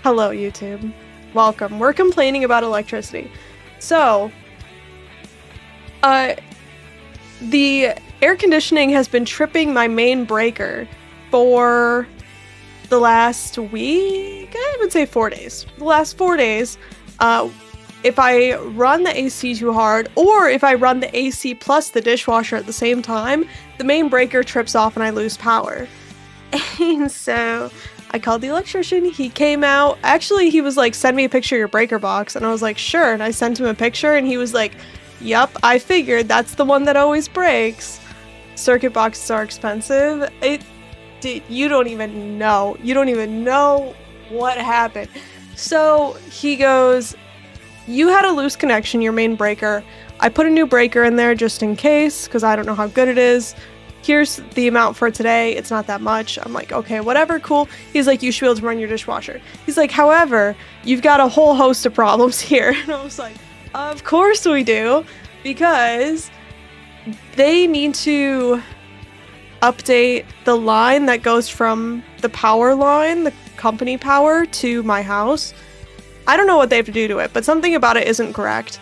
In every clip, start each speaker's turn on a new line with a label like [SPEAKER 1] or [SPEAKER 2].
[SPEAKER 1] Hello, YouTube. Welcome. We're complaining about electricity. So, the air conditioning has been tripping my main breaker for the last week. I would say 4 days. The last 4 days, if I run the AC too hard, or if I run the AC plus the dishwasher at the same time, the main breaker trips off and I lose power. And so I called the electrician. He came out. Actually, he was like, send me a picture of your breaker box. And I was like, sure. And I sent him a picture and he was like, yup, I figured that's the one that always breaks. Circuit boxes are expensive. You don't even know. You don't even know what happened. So he goes, you had a loose connection, your main breaker. I put a new breaker in there just in case, because I don't know how good it is. Here's the amount for today. It's not that much. I'm like, okay, whatever, cool. He's like, you should be able to run your dishwasher. He's like, however, you've got a whole host of problems here. And I was like, of course we do, because they need to update the line that goes from the power line, the company power, to my house. I don't know what they have to do to it, but something about it isn't correct.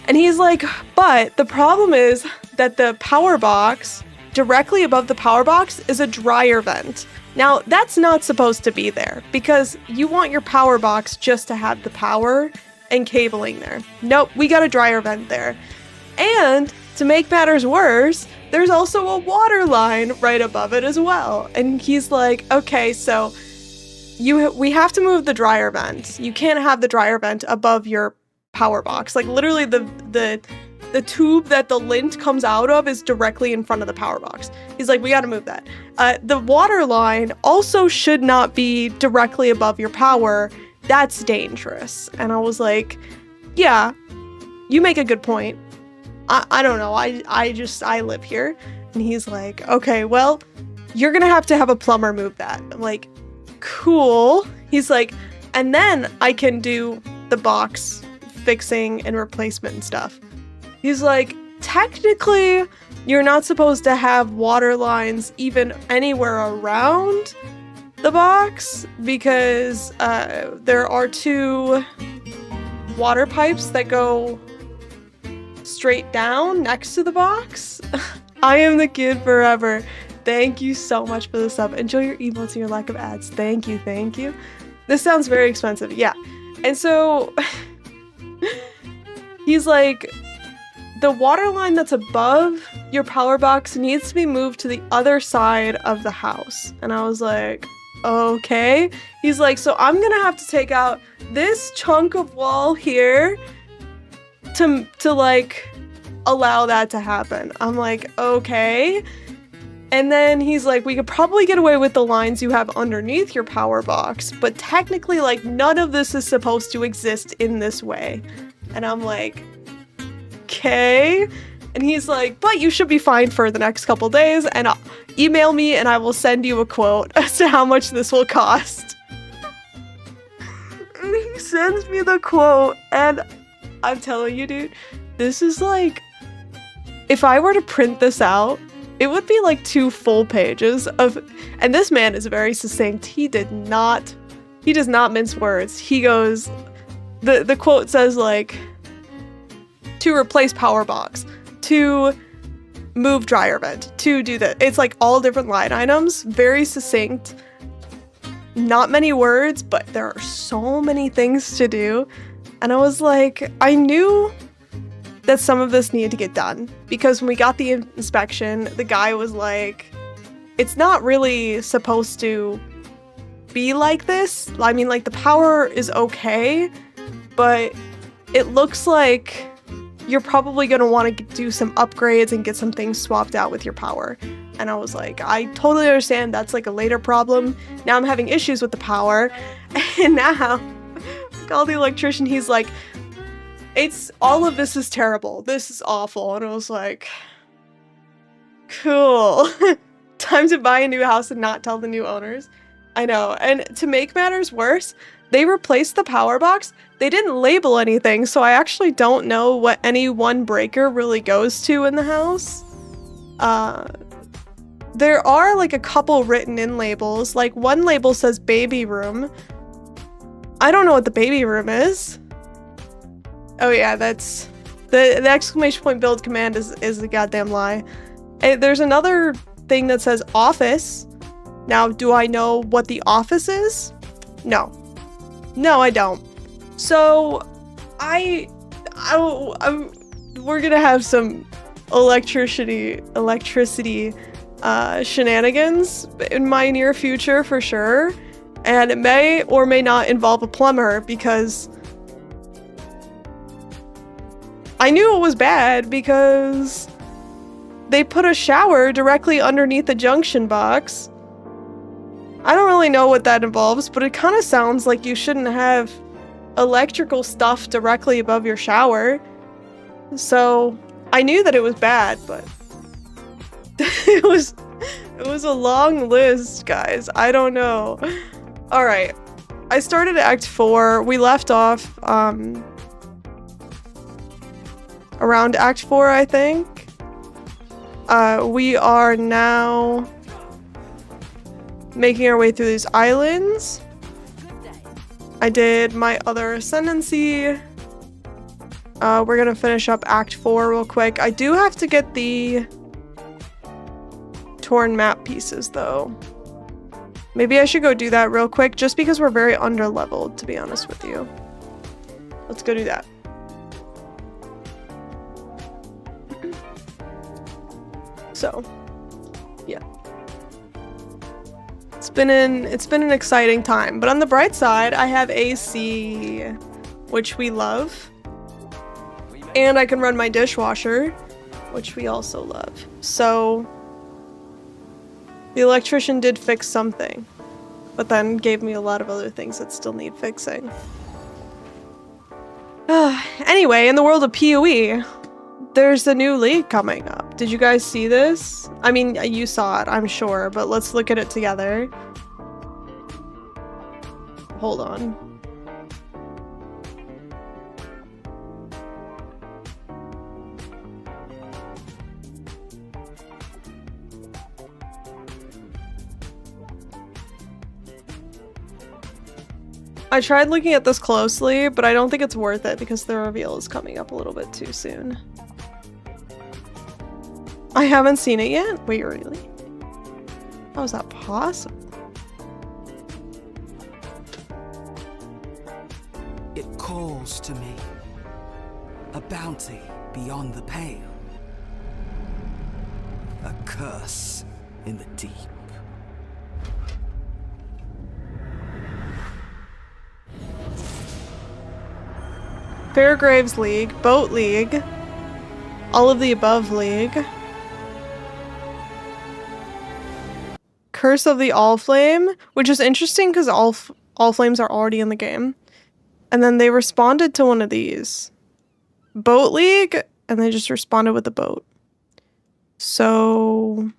[SPEAKER 1] And he's like, but the problem is that the power box, directly above the power box, is a dryer vent. Now, that's not supposed to be there, because you want your power box just to have the power and cabling there. Nope, we got a dryer vent there. And to make matters worse, there's also a water line right above it as well. And he's like, okay, so we have to move the dryer vent. You can't have the dryer vent above your power box. Like literally the tube that the lint comes out of is directly in front of the power box. He's like, we got to move that. The water line also should not be directly above your power. That's dangerous. And I was like, yeah, you make a good point. I don't know. I live here. And he's like, okay, well, you're going to have a plumber move that. I'm like, cool. He's like, and then I can do the box fixing and replacement and stuff. He's like, technically, you're not supposed to have water lines even anywhere around the box, because there are 2 water pipes that go straight down next to the box. I am the kid forever. Thank you so much for the sub. Enjoy your emotes and your lack of ads. Thank you, thank you. This sounds very expensive. Yeah. And so he's like, the water line that's above your power box needs to be moved to the other side of the house. And I was like, okay. He's like, so I'm gonna have to take out this chunk of wall here to like allow that to happen. I'm like, okay. And then he's like, we could probably get away with the lines you have underneath your power box, but technically, like, none of this is supposed to exist in this way. And I'm like, okay. And he's like, but you should be fine for the next couple days, and email me and I will send you a quote as to how much this will cost. And he sends me the quote, and I'm telling you, dude, this is like, if I were to print this out, it would be like 2 full pages of, and this man is very succinct. He does not mince words. He goes, the quote says like, to replace power box, to move dryer vent, to do that. It's like all different line items, very succinct, not many words, but there are so many things to do. And I was like, I knew that some of this needed to get done, because when we got the inspection, the guy was like, it's not really supposed to be like this. I mean, like, the power is okay, but it looks like you're probably going to want to do some upgrades and get some things swapped out with your power. And I was like, I totally understand that's like a later problem. Now I'm having issues with the power. And now I call the electrician. He's like, all of this is terrible. This is awful. And I was like, cool. Time to buy a new house and not tell the new owners. I know. And to make matters worse, they replaced the power box. They didn't label anything, so I actually don't know what any one breaker really goes to in the house. There are like a couple written in labels. Like one label says baby room, I don't know what the baby room is. Oh yeah, that's... The exclamation point build command is a goddamn lie. There's another thing that says office. Now, do I know what the office is? No. No, I don't. So, we're gonna have some electricity shenanigans in my near future for sure. And it may or may not involve a plumber because I knew it was bad because they put a shower directly underneath the junction box. I don't really know what that involves, but it kind of sounds like you shouldn't have electrical stuff directly above your shower. So I knew that it was bad, but it was a long list, guys. I don't know. All right. I started Act 4. We left off around Act 4, I think. We are now making our way through these islands. I did my other ascendancy. We're gonna finish up Act 4 real quick. I do have to get the torn map pieces though. Maybe I should go do that real quick just because we're very under-leveled, to be honest with you. Let's go do that. So, yeah. It's been an exciting time, but on the bright side, I have AC, which we love. And I can run my dishwasher, which we also love. So, the electrician did fix something, but then gave me a lot of other things that still need fixing. Anyway, in the world of PoE, there's a new league coming up. Did you guys see this? I mean, you saw it, I'm sure, but let's look at it together. Hold on. I tried looking at this closely, but I don't think it's worth it because the reveal is coming up a little bit too soon. I haven't seen it yet? Wait, really? How is that possible?
[SPEAKER 2] It calls to me. A bounty beyond the pale. A curse in the deep.
[SPEAKER 1] Fairgraves League, Boat League, all of the above league. Curse of the Allflame, which is interesting because Allflames are already in the game. And then they responded to one of these. Boat League, and they just responded with a boat. So...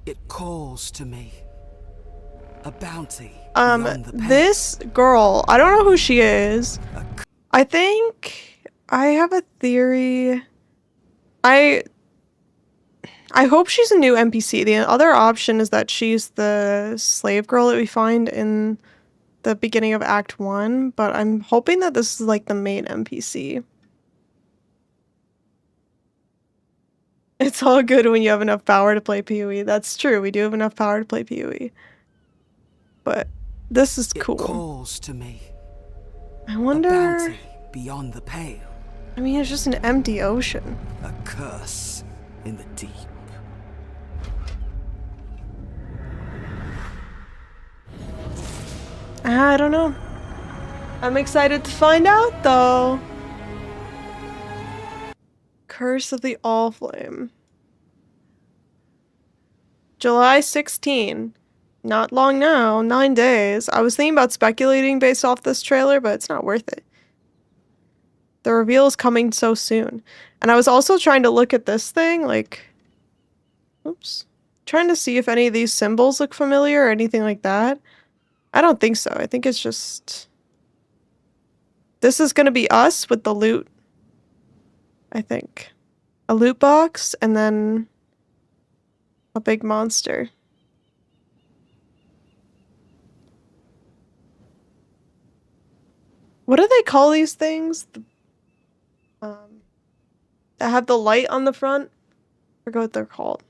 [SPEAKER 2] It calls to me. A bounty.
[SPEAKER 1] This girl, I don't know who she is. I think I have a theory. I hope she's a new NPC. The other option is that she's the slave girl that we find in the beginning of Act 1, but I'm hoping that this is like the main NPC. It's all good when you have enough power to play PoE. That's true, we do have enough power to play PoE. But this is cool.
[SPEAKER 2] It calls to me.
[SPEAKER 1] I wonder...
[SPEAKER 2] A bounty beyond the pale.
[SPEAKER 1] I mean, it's just an empty ocean.
[SPEAKER 2] A curse in the deep.
[SPEAKER 1] I don't know. I'm excited to find out, though. Curse of the Allflame. July 16. Not long now, 9 days. I was thinking about speculating based off this trailer, but it's not worth it. The reveal is coming so soon. And I was also trying to look at this thing, like... Oops. Trying to see if any of these symbols look familiar or anything like that. I don't think so. I think it's just... This is gonna be us with the loot. I think. A loot box, and then... a big monster. What do they call these things? That have the light on the front? I forget what they're called.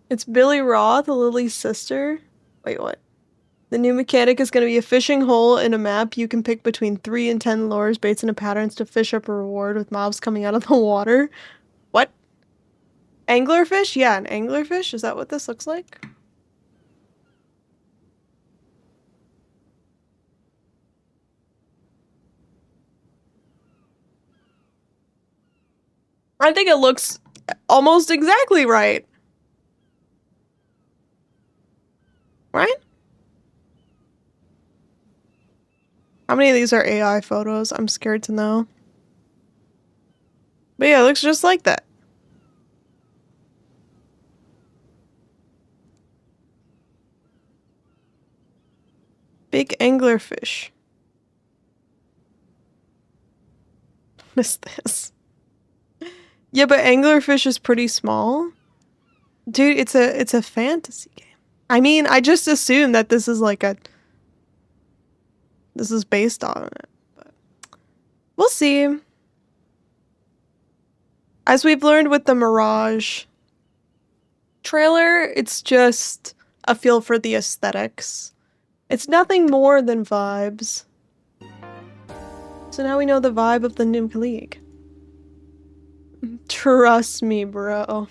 [SPEAKER 1] It's Billy Roth, Lily's sister. Wait, what? The new mechanic is going to be a fishing hole in a map. You can pick between 3 and 10 lures, baits, and patterns to fish up a reward with mobs coming out of the water. What? Anglerfish? Yeah, an anglerfish? Is that what this looks like? I think it looks almost exactly right. Right? How many of these are AI photos? I'm scared to know. But yeah, it looks just like that. Big anglerfish. Missed this. Yeah, but anglerfish is pretty small. Dude, it's a fantasy game. I mean, I just assumed that this is like this is based on it, but we'll see. As we've learned with the Mirage trailer, it's just a feel for the aesthetics. It's nothing more than vibes. So now we know the vibe of the new league. Trust me, bro.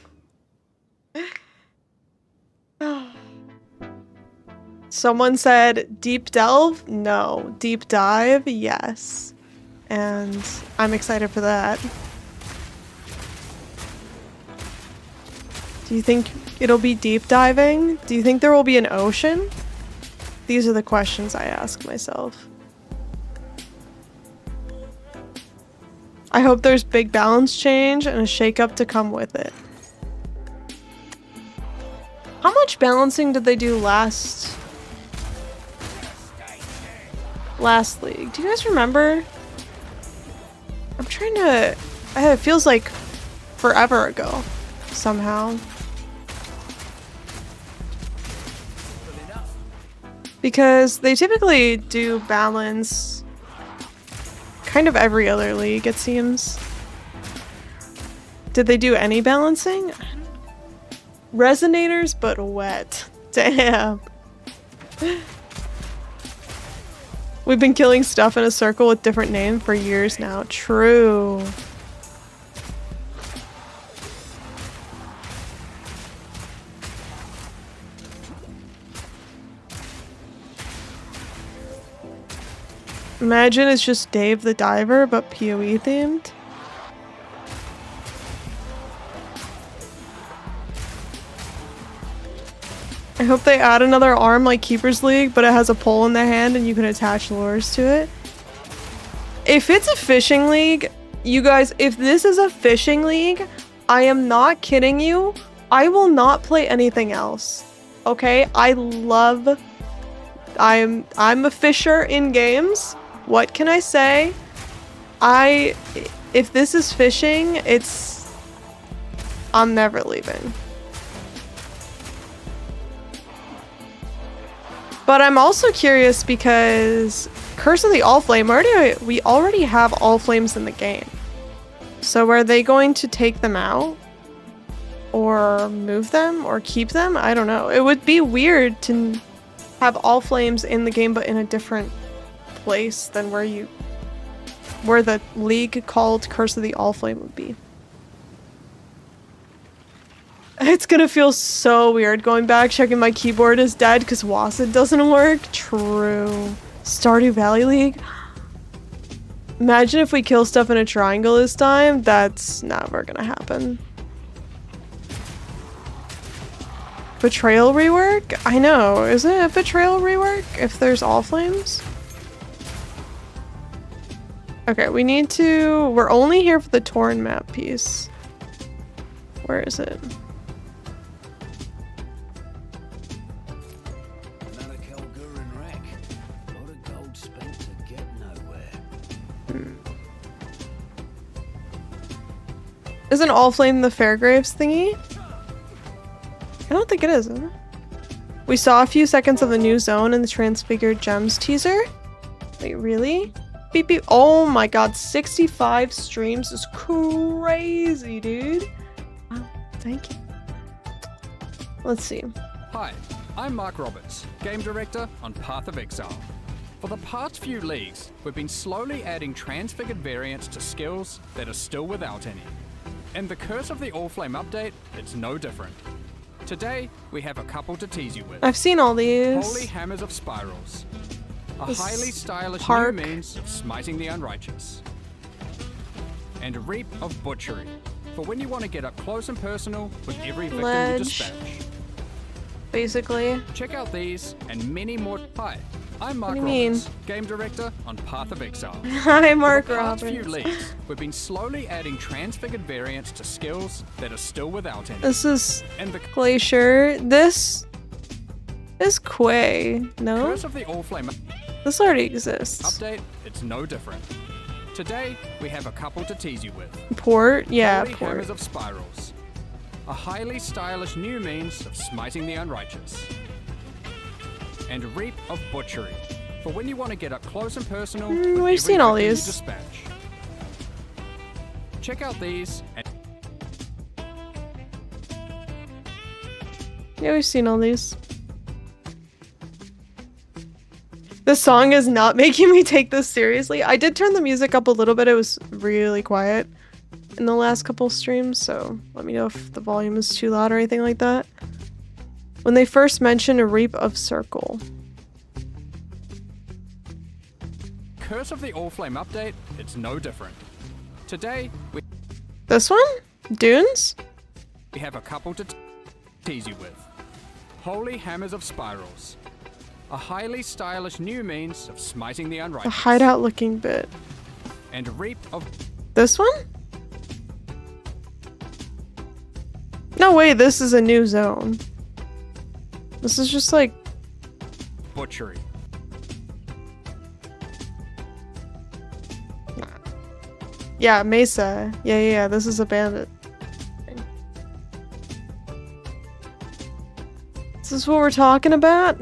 [SPEAKER 1] Someone said deep delve? No. Deep dive? Yes. And I'm excited for that. Do you think it'll be deep diving? Do you think there will be an ocean? These are the questions I ask myself. I hope there's big balance change and a shakeup to come with it. How much balancing did they do last league? Do you guys remember? I'm trying to... It feels like forever ago, somehow. Because they typically do balance kind of every other league, it seems. Did they do any balancing? Resonators, but wet. Damn. We've been killing stuff in a circle with different names for years now. True. Imagine it's just Dave the Diver, but PoE themed. I hope they add another arm like Keeper's League, but it has a pole in the hand and you can attach lures to it. If it's a fishing league, you guys, if this is a fishing league, I am not kidding you. I will not play anything else. Okay? I'm a fisher in games. What can I say? If this is fishing, I'm never leaving. But I'm also curious because Curse of the Allflame, we already have Allflames in the game. So are they going to take them out? Or move them? Or keep them? I don't know. It would be weird to have Allflames in the game but in a different place than where the league called Curse of the Allflame would be. It's gonna feel so weird going back, checking my keyboard is dead because WASD doesn't work. True. Stardew Valley League? Imagine if we kill stuff in a triangle this time. That's never gonna happen. Betrayal rework? I know. Isn't it a betrayal rework if there's Allflames? Okay, we're only here for the Torn map piece. Where is it? Isn't Allflame the Fairgraves thingy? I don't think it is, isn't it? We saw a few seconds of the new zone in the Transfigured Gems teaser. Wait, really? Beep beep. Oh my god, 65 streams is crazy, dude. Wow, thank you. Let's see.
[SPEAKER 3] Hi, I'm Mark Roberts, Game Director on Path of Exile. For the past few leagues, we've been slowly adding transfigured variants to skills that are still without any. In the Curse of the Allflame update, it's no different. Today, we have a couple to tease you with.
[SPEAKER 1] I've seen all these.
[SPEAKER 3] Holy Hammers of Spirals. A
[SPEAKER 1] This
[SPEAKER 3] highly stylish
[SPEAKER 1] park.
[SPEAKER 3] new means of smiting the unrighteous. And a Reap of Butchery, for when you want to get up close and personal with every victim you
[SPEAKER 1] Ledge.
[SPEAKER 3] dispatch.
[SPEAKER 1] Basically.
[SPEAKER 3] Check out these and many more. Hi, I'm Mark
[SPEAKER 1] What do you
[SPEAKER 3] Roberts, Game Director on Path of Exile.
[SPEAKER 1] Hi, Mark
[SPEAKER 3] For the past few
[SPEAKER 1] Roberts.
[SPEAKER 3] leagues, we've been slowly adding transfigured variants to skills that are still without any.
[SPEAKER 1] This is
[SPEAKER 3] And the
[SPEAKER 1] Glacier. This is Quay. No?
[SPEAKER 3] Curse of the Allflame
[SPEAKER 1] This already exists.
[SPEAKER 3] update, it's no different. Today, we have a couple to tease you with.
[SPEAKER 1] Port? Yeah,
[SPEAKER 3] Holy
[SPEAKER 1] port.
[SPEAKER 3] Hammers of Spirals. A highly stylish new means of smiting the unrighteous. And a Reap of Butchery, for when you want to get up close and personal with
[SPEAKER 1] we've
[SPEAKER 3] every
[SPEAKER 1] seen all
[SPEAKER 3] victim you
[SPEAKER 1] these.
[SPEAKER 3] dispatch. Check out these and
[SPEAKER 1] Yeah, we've seen all these. This song is not making me take this seriously. I did turn the music up a little bit. It was really quiet in the last couple streams, so let me know if the volume is too loud or anything like that. When they first mentioned a Reap of Circle.
[SPEAKER 3] Curse of the Allflame update, it's no different. Today, we
[SPEAKER 1] This one? Dunes?
[SPEAKER 3] have a couple to tease you with. Holy Hammers of Spirals. A highly stylish new means of smiting the
[SPEAKER 1] A
[SPEAKER 3] unrighteous.
[SPEAKER 1] hideout looking bit.
[SPEAKER 3] And a Reap of
[SPEAKER 1] This one? No way, this is a new zone. This is just like
[SPEAKER 3] Butchery.
[SPEAKER 1] yeah, Mesa. Yeah, this is a bandit. Is this what we're talking about?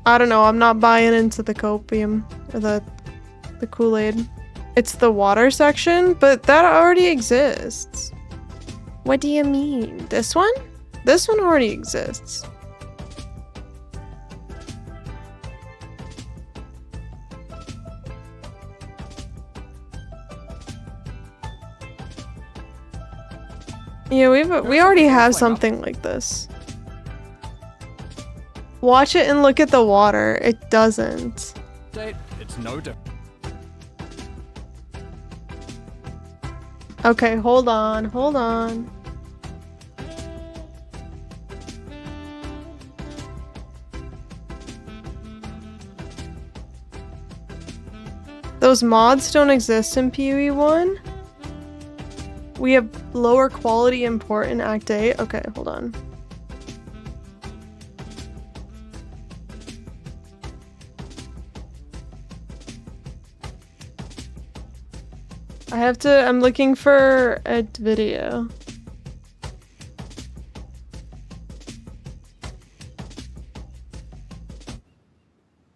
[SPEAKER 1] I don't know, I'm not buying into the copium or the Kool-Aid. It's the water section, but that already exists. What do you mean? This one? This one already exists. Yeah, we already have something like this. Watch it and look at the water. It doesn't.
[SPEAKER 3] Update, it's no different.
[SPEAKER 1] Okay, hold on, hold on. Those mods don't exist in PoE 1. We have lower quality import in Act 8. Okay, hold on. I'm looking for a video.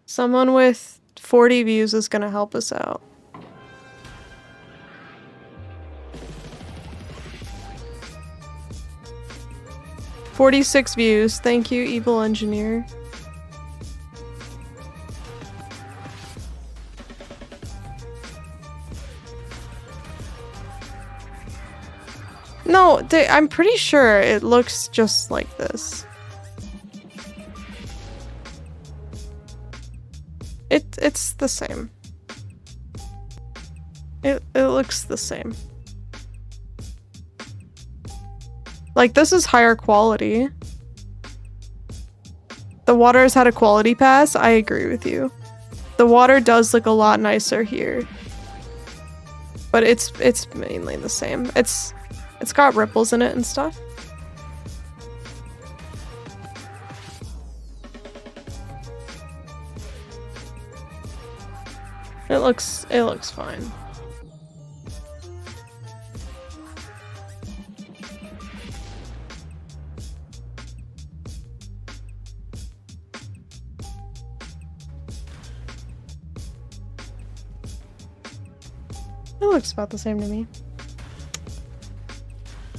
[SPEAKER 1] Someone with 40 views is gonna help us out. "46 views. Thank you, Evil Engineer." No, I'm pretty sure it looks just like this. It's the same. It looks the same. Like, this is higher quality. The water has had a quality pass. I agree with you. The water does look a lot nicer here. But it's mainly the same. It's got ripples in it and stuff. It looks fine. It looks about the same to me.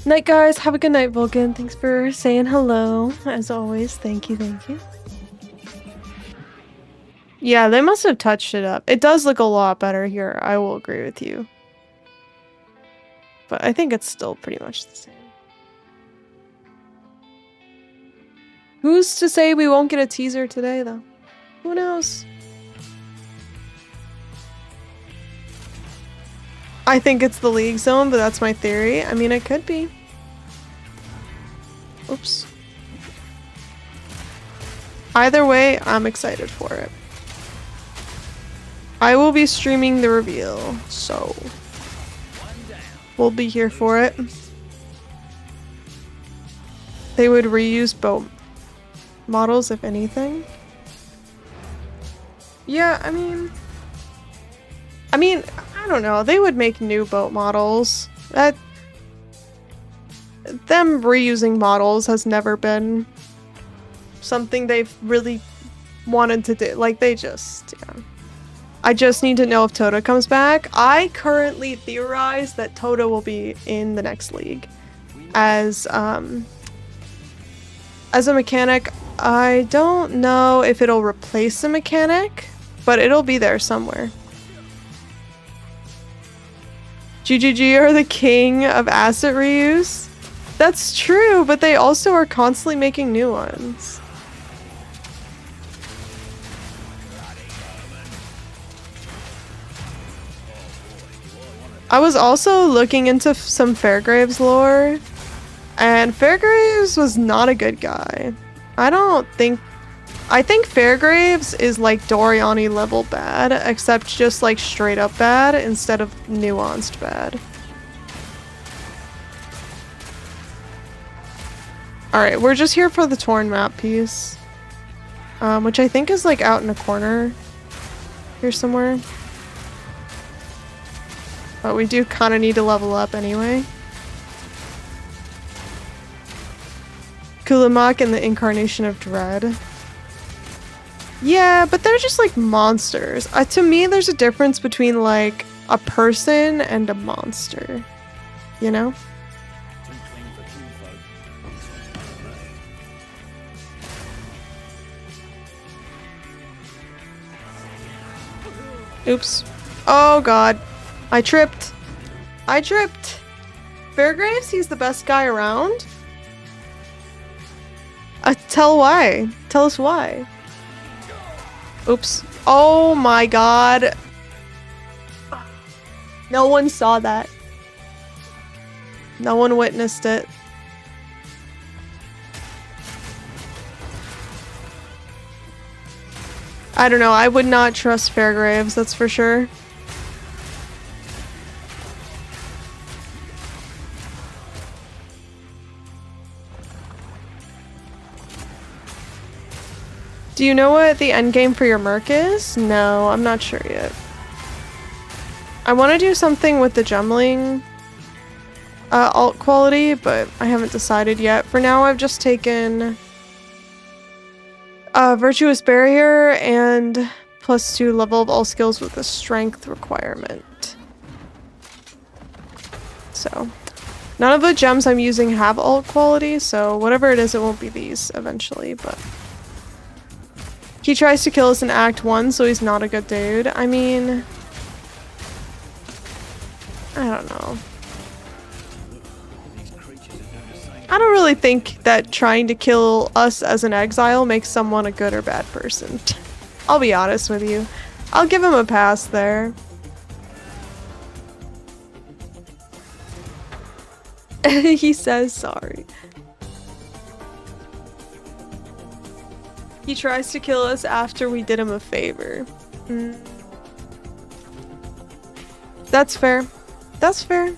[SPEAKER 1] Night, guys. Have a good night, Vulcan. Thanks for saying hello. As always, thank you, thank you. Yeah, they must have touched it up. It does look a lot better here. I will agree with you. But I think it's still pretty much the same. Who's to say we won't get a teaser today, though? Who knows? I think it's the League Zone, but that's my theory. I mean, it could be. Oops. Either way, I'm excited for it. I will be streaming the reveal, so we'll be here for it. They would reuse boat models, if anything. Yeah, I mean, I don't know. They would make new boat models. Them reusing models has never been something they've really wanted to do. Like, they just, yeah. I just need to know if Tota comes back. I currently theorize that Tota will be in the next league as a mechanic. I don't know if it'll replace a mechanic, but it'll be there somewhere. GGG are the king of asset reuse. That's true, but they also are constantly making new ones. I was also looking into some Fairgraves lore, and Fairgraves was not a good guy. I think Fairgraves is like Doriani level bad, except just like straight up bad instead of nuanced bad. Alright, we're just here for the torn map piece. Which I think is like out in a corner here somewhere. But we do kind of need to level up anyway. Kulamak and the Incarnation of Dread. Yeah, but they're just like monsters. To me, there's a difference between like a person and a monster. You know? Oops. Oh god. I tripped. I tripped. Fairgraves, he's the best guy around? Tell why. Tell us why. Oops. Oh my god. No one saw that. No one witnessed it. I don't know. I would not trust Fairgraves, that's for sure. Do you know what the endgame for your Merc is? No, I'm not sure yet. I want to do something with the Gemling alt quality, but I haven't decided yet. For now, I've just taken Virtuous Barrier and +2 level of all skills with a strength requirement. So, none of the gems I'm using have alt quality, so whatever it is, it won't be these eventually, but... He tries to kill us in Act 1, so he's not a good dude. I mean... I don't know. I don't really think that trying to kill us as an exile makes someone a good or bad person. I'll be honest with you. I'll give him a pass there. He says sorry. He tries to kill us after we did him a favor. That's fair. That's fair.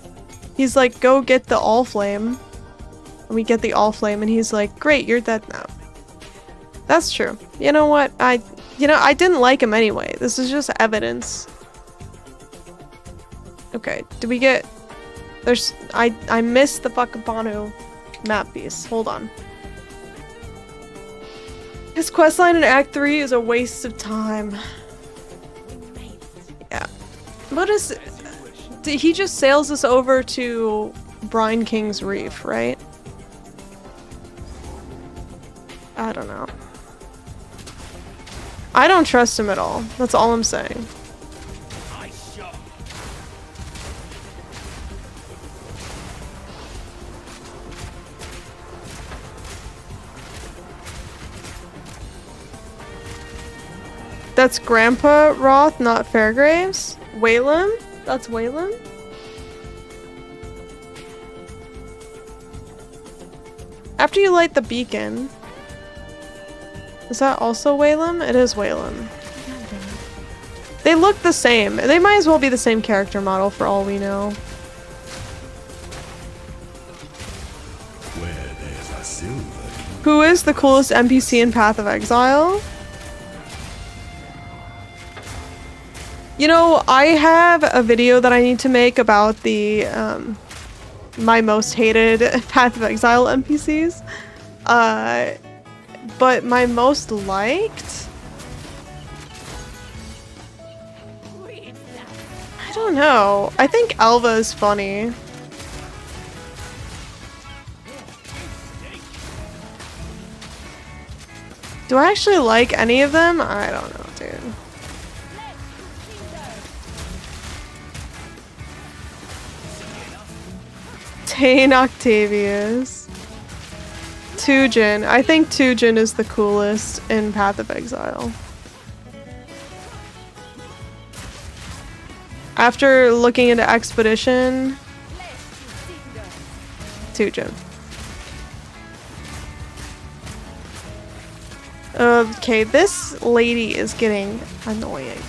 [SPEAKER 1] He's like, go get the all flame. And we get the all flame and he's like, great, you're dead now. That's true. You know what? I didn't like him anyway. This is just evidence. Okay, did we get... I missed the Fakapanu map piece. Hold on. His questline in Act 3 is a waste of time. Yeah. What is... He just sails us over to Brine King's Reef, right? I don't know. I don't trust him at all. That's all I'm saying. That's Grandpa Roth, not Fairgraves. Whalem? That's Whalem? After you light the beacon... Is that also Whalem? It is Whalem. They look the same. They might as well be the same character model for all we know.
[SPEAKER 4] Where there's a silver.
[SPEAKER 1] Who is the coolest NPC in Path of Exile? You know, I have a video that I need to make about the, my most hated Path of Exile NPCs. But my most liked? I don't know. I think Elva is funny. Do I actually like any of them? I don't know, dude. Tane Octavius. Tujin. I think Tujin is the coolest in Path of Exile. After looking into Expedition, Tujin. Okay, this lady is getting annoying.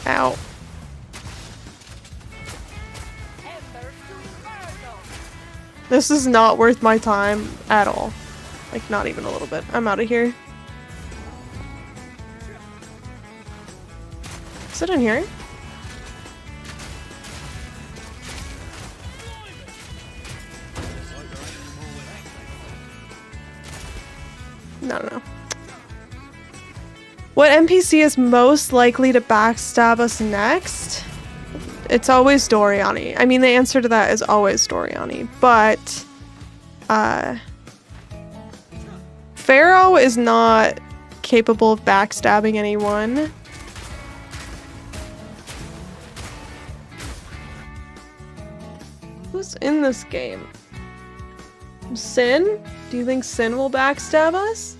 [SPEAKER 1] Ow. This is not worth my time at all. Like, not even a little bit. I'm out of here. Is it in here? No. What NPC is most likely to backstab us next? It's always Doriani. I mean, the answer to that is always Doriani, but Pharaoh is not capable of backstabbing anyone. Who's in this game? Sin? Do you think Sin will backstab us?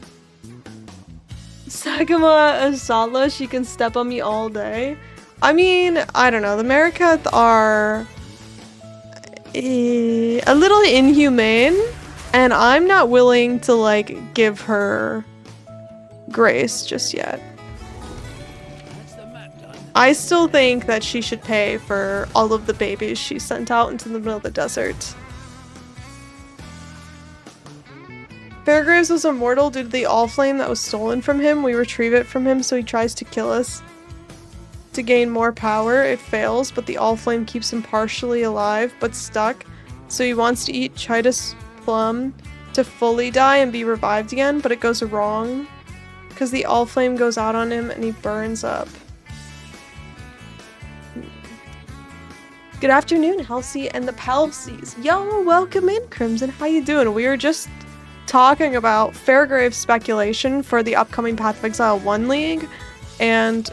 [SPEAKER 1] Sagama Asala, she can step on me all day. I mean, I don't know. The Marikath are a little inhumane, and I'm not willing to, like, give her grace just yet. I still think that she should pay for all of the babies she sent out into the middle of the desert. Fairgraves was immortal due to the All-Flame that was stolen from him. We retrieve it from him, so he tries to kill us. To gain more power, it fails, but the All-Flame keeps him partially alive, but stuck. So he wants to eat Chitus Plum to fully die and be revived again, but it goes wrong. Because the All-Flame goes out on him and he burns up. Good afternoon, Halsey and the Palsies. Yo, welcome in, Crimson. How you doing? We were just talking about Fairgrave's speculation for the upcoming Path of Exile 1 League, and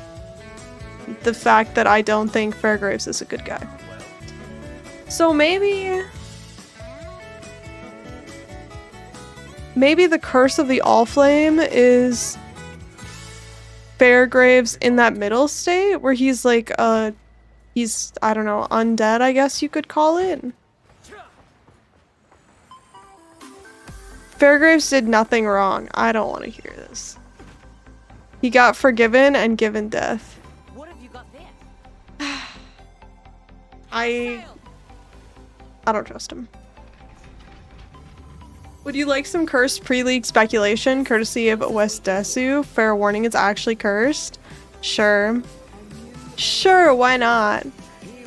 [SPEAKER 1] the fact that I don't think Fairgraves is a good guy. So maybe the curse of the All-Flame is Fairgraves in that middle state where he's like he's, I don't know, undead, I guess you could call it. Fairgraves did nothing wrong. I don't want to hear this. He got forgiven and given death. I don't trust him. Would you like some cursed pre-league speculation courtesy of West Desu? Fair warning, it's actually cursed. Sure. Sure, why not?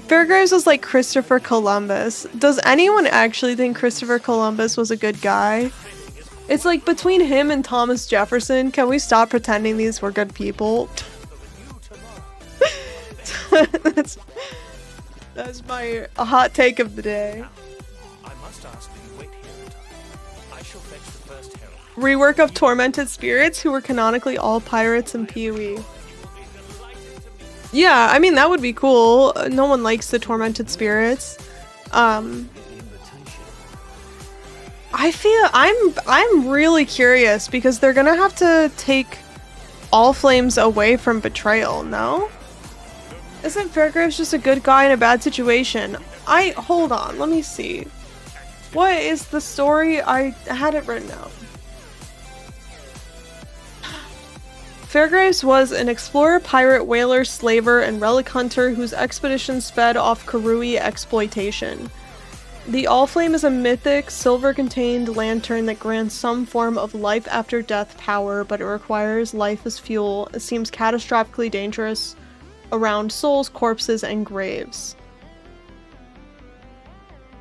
[SPEAKER 1] Fairgraves was like Christopher Columbus. Does anyone actually think Christopher Columbus was a good guy? It's like between him and Thomas Jefferson, can we stop pretending these were good people? That's my hot take of the day.
[SPEAKER 4] I must ask that you wait here a time. I shall fetch the first herald.
[SPEAKER 1] Rework of Tormented Spirits, who were canonically all pirates in PoE. Yeah, I mean, that would be cool. No one likes the Tormented Spirits. I feel I'm really curious because they're gonna have to take All Flames away from Betrayal, no? Isn't Fairgraves just a good guy in a bad situation? Hold on, let me see. What is the story? I had it written out. Fairgraves was an explorer, pirate, whaler, slaver, and relic hunter whose expeditions fed off Karui exploitation. The Allflame is a mythic, silver-contained lantern that grants some form of life-after-death power, but it requires life as fuel. It seems catastrophically dangerous around souls, corpses, and graves.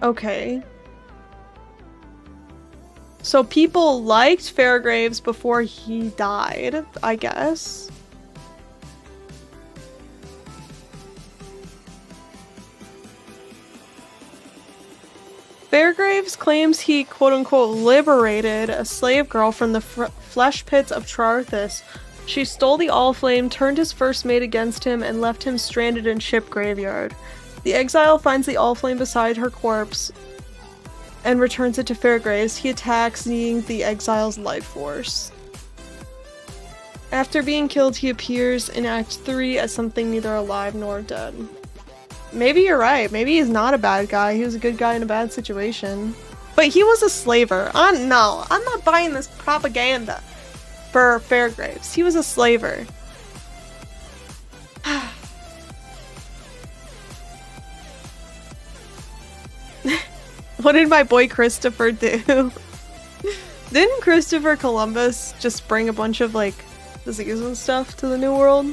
[SPEAKER 1] Okay. So people liked Fairgraves before he died, I guess. Fairgraves claims he quote-unquote liberated a slave girl from the flesh pits of Trarthus. She stole the Allflame, turned his first mate against him, and left him stranded in ship graveyard. The exile finds the Allflame beside her corpse and returns it to Fairgraves. He attacks, needing the exile's life force. After being killed, he appears in Act 3 as something neither alive nor dead. Maybe you're right. Maybe he's not a bad guy. He was a good guy in a bad situation. But he was a slaver. No, I'm not buying this propaganda for Fairgraves. He was a slaver. What did my boy Christopher do? Didn't Christopher Columbus just bring a bunch of, like, disease and stuff to the New World?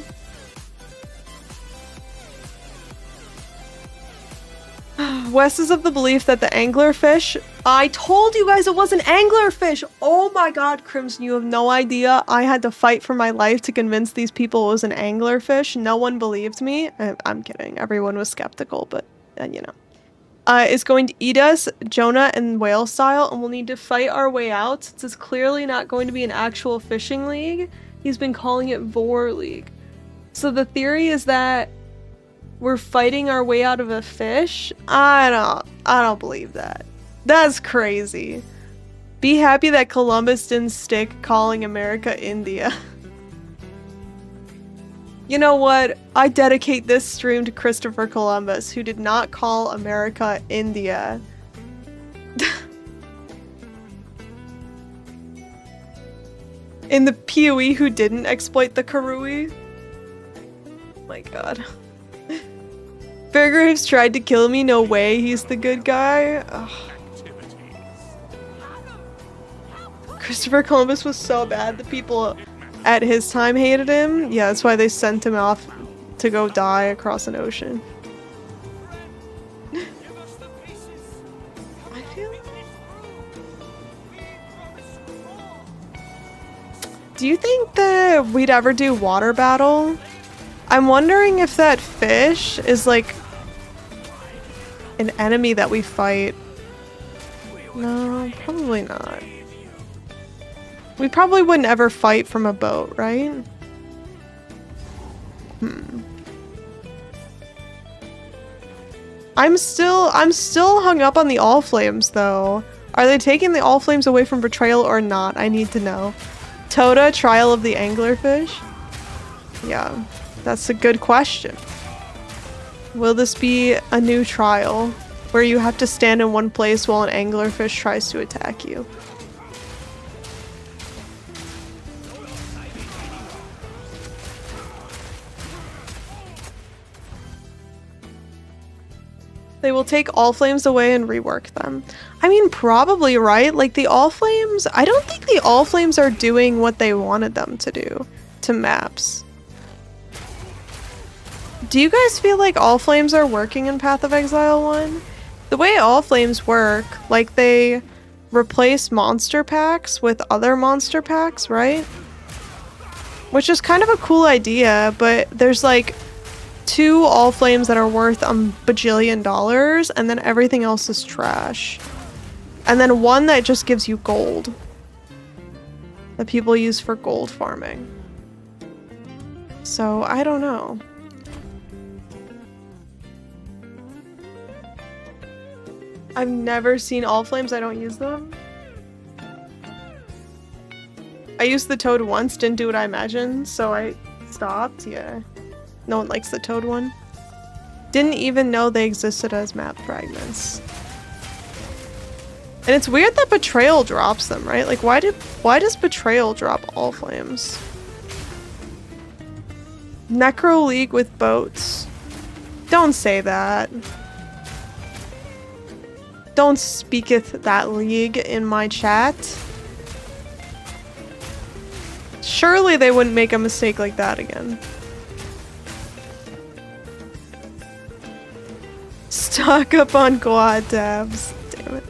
[SPEAKER 1] Wes is of the belief that the anglerfish... I told you guys it was an anglerfish! Oh my god, Crimson, you have no idea. I had to fight for my life to convince these people it was an anglerfish. No one believed me. I'm kidding. Everyone was skeptical, but, you know. Is going to eat us, Jonah and whale style, and we'll need to fight our way out since it's clearly not going to be an actual fishing league. He's been calling it Vor League. So the theory is that we're fighting our way out of a fish? I don't believe that. That's crazy. Be happy that Columbus didn't stick calling America India. You know what? I dedicate this stream to Christopher Columbus, who did not call America India. In the PoE, who didn't exploit the Karui? My god. Fairgraves tried to kill me, no way, he's the good guy. Ugh. Christopher Columbus was so bad, the people at his time hated him. Yeah, that's why they sent him off to go die across an ocean. I feel... Do you think that we'd ever do water battle? I'm wondering if that fish is like an enemy that we fight. No, probably not. We probably wouldn't ever fight from a boat, right? I'm still hung up on the All Flames though. Are they taking the All Flames away from Betrayal or not? I need to know. Toda, Trial of the Anglerfish? Yeah, that's a good question. Will this be a new trial where you have to stand in one place while an anglerfish tries to attack you? They will take All Flames away and rework them. I mean, probably, right? Like, the All Flames... I don't think the All Flames are doing what they wanted them to do to maps. Do you guys feel like All Flames are working in Path of Exile 1? The way All Flames work, like, they replace monster packs with other monster packs, right? Which is kind of a cool idea, but there's like 2 all flames that are worth a bajillion dollars, and then everything else is trash. And then one that just gives you gold that people use for gold farming. So I don't know. I've never seen all flames. I don't use them. I used the toad once, didn't do what I imagined, so I stopped. Yeah. No one likes the toad one. Didn't even know they existed as map fragments. And it's weird that Betrayal drops them, right? Like, why does Betrayal drop all flames? Necro League with boats. Don't say that. Don't speaketh that league in my chat. Surely they wouldn't make a mistake like that again. Stock up on quad tabs. Damn it.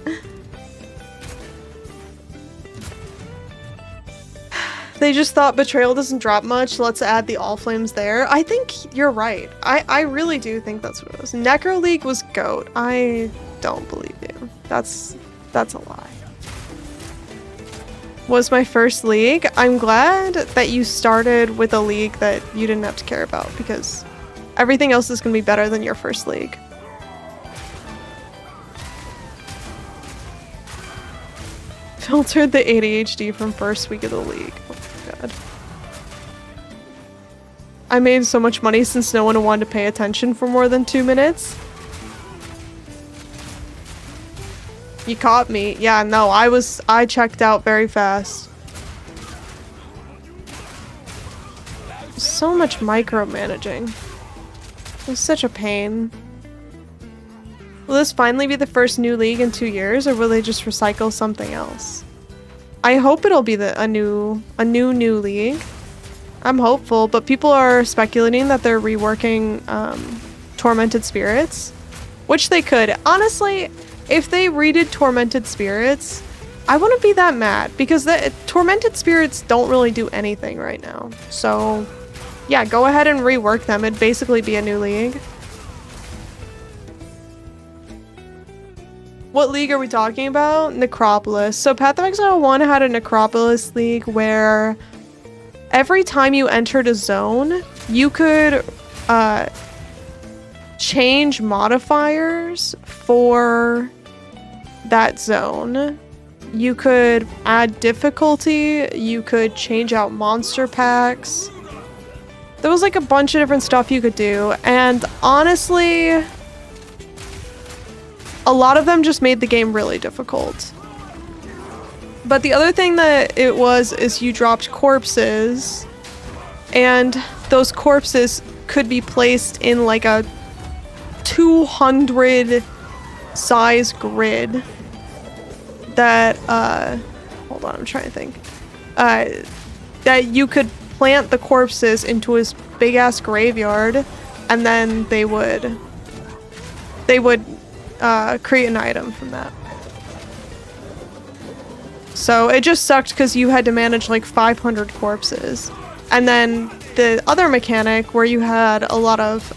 [SPEAKER 1] They just thought Betrayal doesn't drop much, let's add the all flames there. I think you're right. I really do think that's what it was. Necro League was GOAT. I don't believe you. That's a lie. Was my first league. I'm glad that you started with a league that you didn't have to care about, because everything else is going to be better than your first league. Filtered the ADHD from first week of the league. Oh my god. I made so much money since no one wanted to pay attention for more than 2 minutes. You caught me. Yeah, no, I checked out very fast. So much micromanaging. It was such a pain. Will this finally be the first new league in 2 years, or will they just recycle something else? I hope it'll be a new league. I'm hopeful, but people are speculating that they're reworking Tormented Spirits, which they could. Honestly, if they redid Tormented Spirits, I wouldn't be that mad, because the Tormented Spirits don't really do anything right now. So, yeah, go ahead and rework them. It'd basically be a new league. What league are we talking about? Necropolis. So Path of Exile 1 had a Necropolis league where every time you entered a zone, you could change modifiers for that zone. You could add difficulty, you could change out monster packs. There was like a bunch of different stuff you could do, and honestly, a lot of them just made the game really difficult. But the other thing that it was is you dropped corpses, and those corpses could be placed in like a 200 size grid that hold on, I'm trying to think, that you could plant the corpses into his big ass graveyard, and then they would create an item from that. So it just sucked because you had to manage like 500 corpses. And then the other mechanic where you had a lot of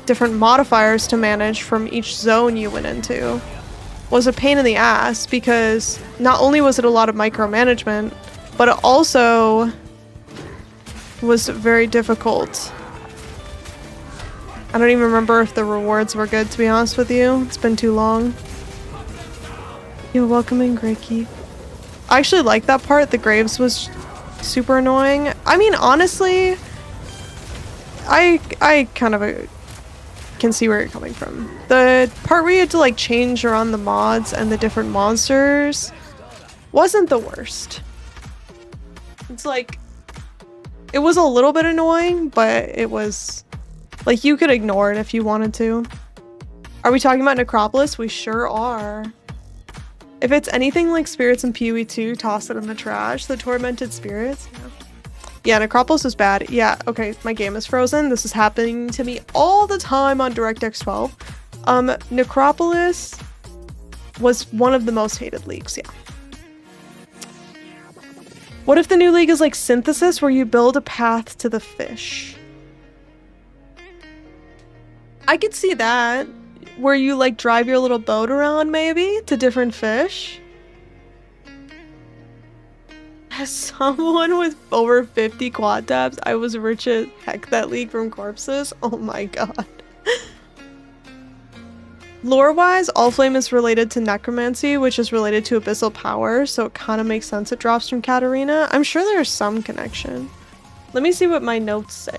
[SPEAKER 1] different modifiers to manage from each zone you went into was a pain in the ass, because not only was it a lot of micromanagement, but it also was very difficult. I don't even remember if the rewards were good, to be honest with you. It's been too long. You're welcome in, Great Keith. I actually like that part. The graves was super annoying. I mean, honestly, I kind of can see where you're coming from. The part where you had to like change around the mods and the different monsters wasn't the worst. It's like, it was a little bit annoying, but it was like you could ignore it if you wanted to. Are we talking about Necropolis? We sure are. If it's anything like Spirits and PoE 2, toss it in the trash. The Tormented Spirits? Yeah, Necropolis is bad. Yeah, okay, my game is frozen. This is happening to me all the time on DirectX 12. Necropolis was one of the most hated leagues, yeah. What if the new league is like Synthesis, where you build a path to the fish? I could see that. Where you like drive your little boat around maybe to different fish. As someone with over 50 quad tabs, I was rich as heck that league from corpses. Oh my god. Lore-wise, Allflame is related to Necromancy, which is related to Abyssal Power, so it kind of makes sense it drops from Katarina. I'm sure there's some connection. Let me see what my notes say.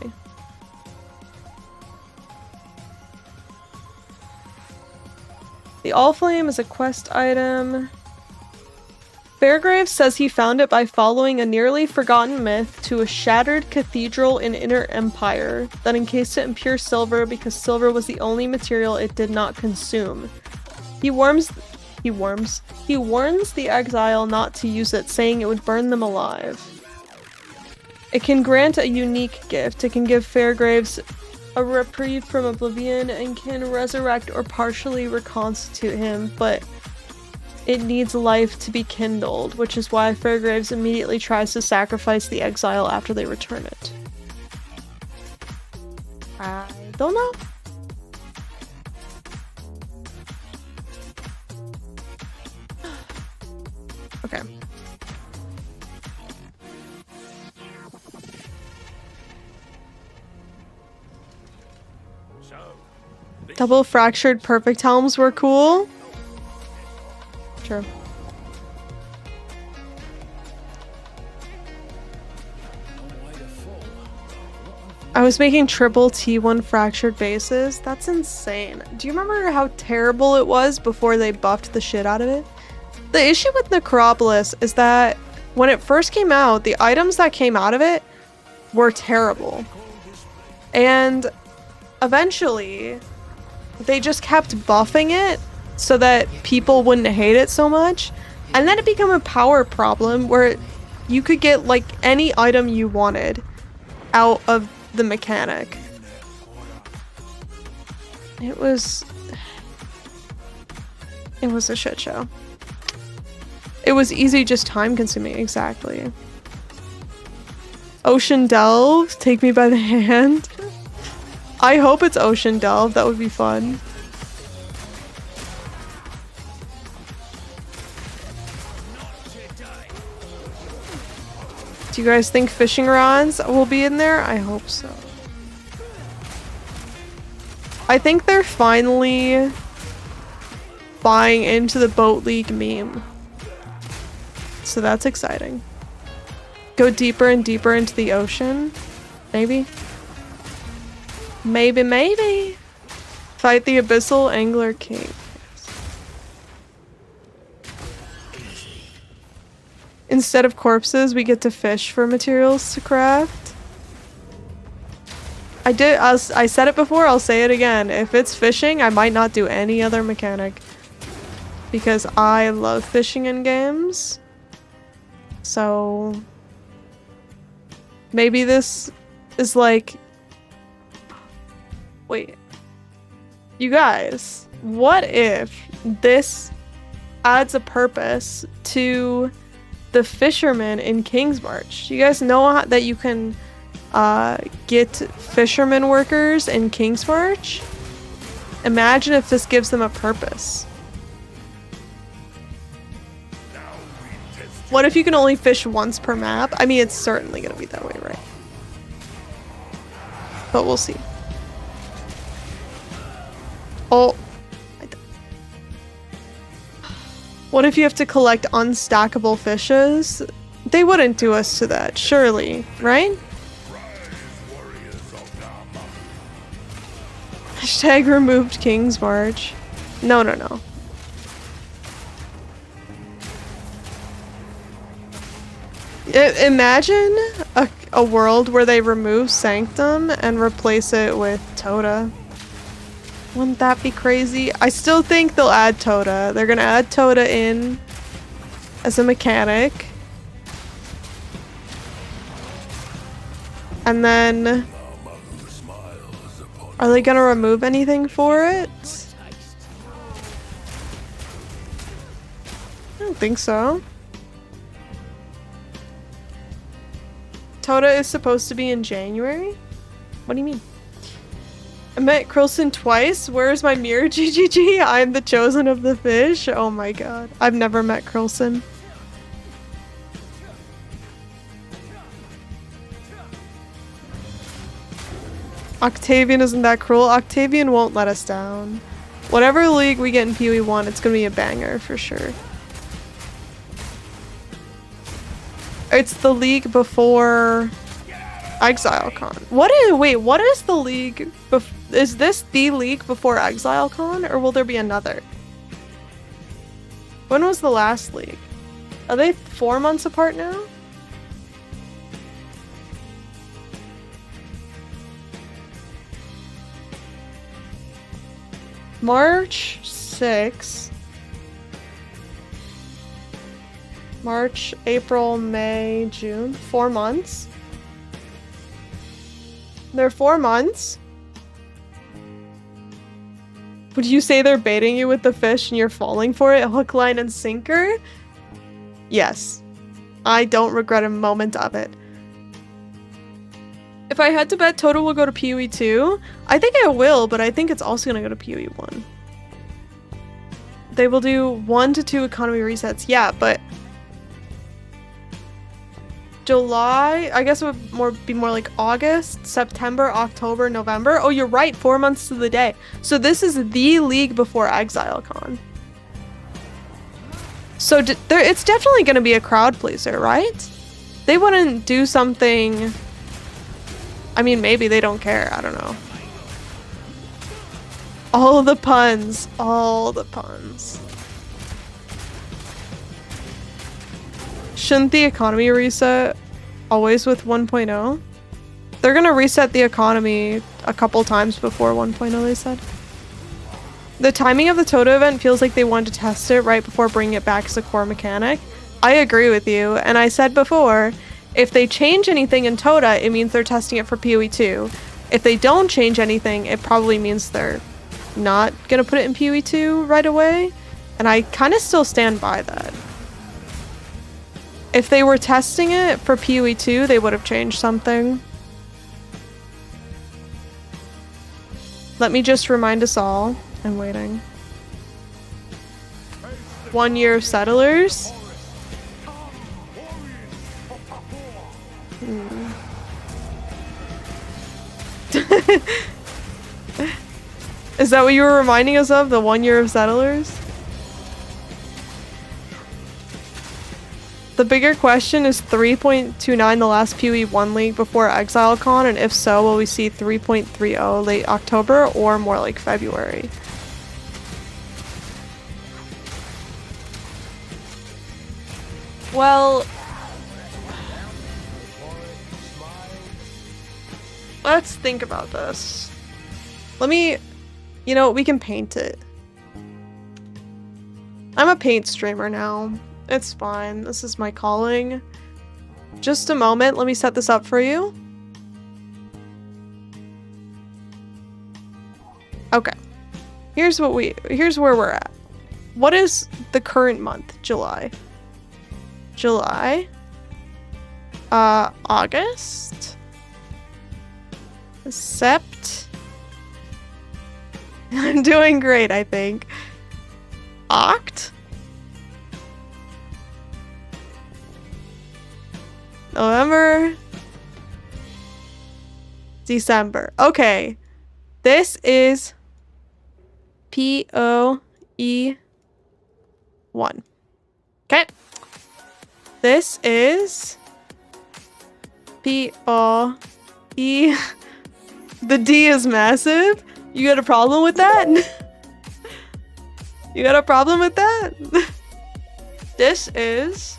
[SPEAKER 1] The Allflame is a quest item. Fairgraves says he found it by following a nearly forgotten myth to a shattered cathedral in Inner Empire that encased it in pure silver because silver was the only material it did not consume. He warns the exile not to use it, saying it would burn them alive. It can grant a unique gift. It can give Fairgraves a reprieve from oblivion and can resurrect or partially reconstitute him, but it needs life to be kindled, which is why Fairgraves immediately tries to sacrifice the exile after they return it. I don't know. Okay. Double fractured perfect helms were cool. True. I was making triple T1 fractured bases. That's insane. Do you remember how terrible it was before they buffed the shit out of it? The issue with Necropolis is that when it first came out, the items that came out of it were terrible. And eventually, they just kept buffing it so that people wouldn't hate it so much. And then it became a power problem where you could get like any item you wanted out of the mechanic. It was a shit show. It was easy, just time consuming, exactly. Ocean Delve, take me by the hand. I hope it's Ocean Delve, that would be fun. Do you guys think fishing rods will be in there? I hope so. I think they're finally buying into the Boat League meme. So that's exciting. Go deeper and deeper into the ocean? Maybe? Maybe. Fight the Abyssal Angler King. Instead of corpses, we get to fish for materials to craft. I said it before, I'll say it again. If it's fishing, I might not do any other mechanic. Because I love fishing in games. So maybe this is like... Wait. You guys, what if this adds a purpose to the fishermen in Kingsmarch? You guys know that you can get fishermen workers in Kingsmarch? Imagine if this gives them a purpose. What if you can only fish once per map? I mean, it's certainly gonna be that way, right? But we'll see. Oh. What if you have to collect unstackable fishes? They wouldn't do us to that, surely, right? Hashtag removed Kingsmarch. No. Imagine a world where they remove Sanctum and replace it with Toda. Wouldn't that be crazy? I still think they'll add Toda. They're gonna add Toda in as a mechanic. And then... Are they gonna remove anything for it? don't think so. Tota is supposed to be in January? What do you mean? I met Krilson twice. Where's my mirror, GGG? I'm the chosen of the fish. Oh my god. I've never met Krilson. Octavian isn't that cruel. Octavian won't let us down. Whatever league we get in PoE 1, it's gonna be a banger for sure. It's the league before ExileCon. What is the league? Is this the league before ExileCon, or will there be another? When was the last league? Are they 4 months apart now? March 6th. March, April, May, June. 4 months. They're 4 months. Would you say they're baiting you with the fish and you're falling for it? Hook, line, and sinker? Yes. I don't regret a moment of it. If I had to bet Tota will go to PoE 2, I think I will, but I think it's also gonna go to PoE 1. They will do 1 to 2 economy resets. Yeah, but July, I guess it would be more like August, September, October, November. Oh, you're right, 4 months to the day. So this is the league before ExileCon. So it's definitely going to be a crowd pleaser, right? They wouldn't do something. I mean, maybe they don't care. I don't know. All the puns. All the puns. Shouldn't the economy reset always with 1.0? They're gonna reset the economy a couple times before 1.0, they said. The timing of the Tota event feels like they wanted to test it right before bringing it back as a core mechanic. I agree with you, and I said before, if they change anything in Tota, it means they're testing it for PoE 2. If they don't change anything, it probably means they're not gonna put it in PoE 2 right away, and I kind of still stand by that. If they were testing it for PoE 2, they would have changed something. Let me just remind us all. I'm waiting. 1 year of settlers. Is that what you were reminding us of? The 1 year of settlers? The bigger question is 3.29 the last PoE 1 league before ExileCon, and if so, will we see 3.30 late October or more like February? Well, let's think about this. You know, we can paint it. I'm a paint streamer now. It's fine. This is my calling. Just a moment. Let me set this up for you. Okay. Here's where we're at. What is the current month? July. August. Sept. I'm doing great, I think. Oct. November. December. Okay. This is PoE 1. Okay. This is PoE. The D is massive. You got a problem with that? You got a problem with that? This is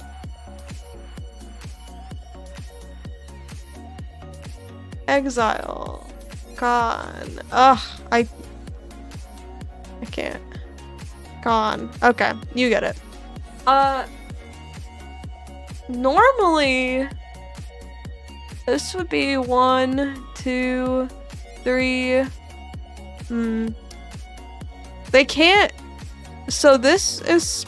[SPEAKER 1] Exile. Con. Ugh, I can't. Con. Okay, you get it. Normally this would be 1, 2, 3. They can't. So this is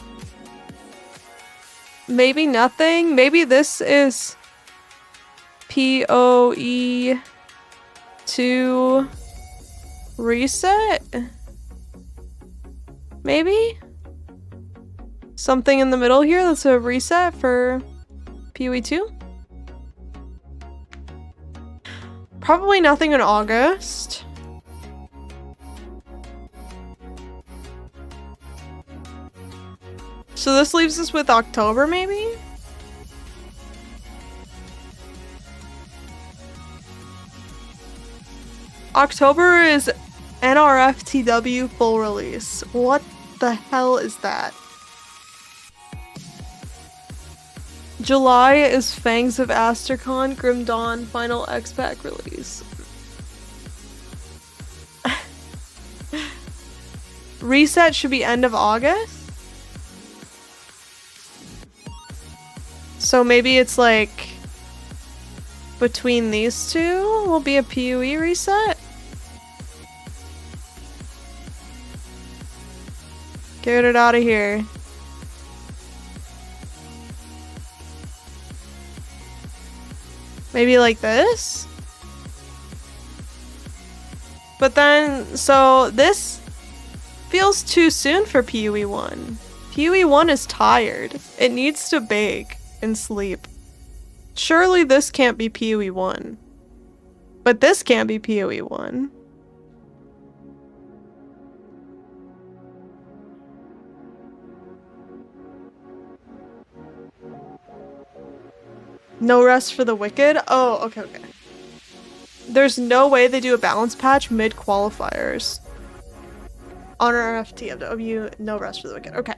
[SPEAKER 1] Maybe nothing. Maybe this is PoE 2 reset? Maybe? Something in the middle here that's a reset for PoE 2? Probably nothing in August. So this leaves us with October, maybe? October is NRFTW full release. What the hell is that? July is Fangs of Astercon Grim Dawn Final X-Pack release. Reset should be end of August? So maybe it's like between these two will be a PoE reset? Get it out of here. Maybe like this? But then, so this feels too soon for PoE 1. PoE 1 is tired. It needs to bake and sleep. Surely this can't be PoE 1. But this can't be PoE 1. No rest for the wicked? Oh, okay, okay. There's no way they do a balance patch mid-qualifiers. On our FTW, no rest for the wicked. Okay.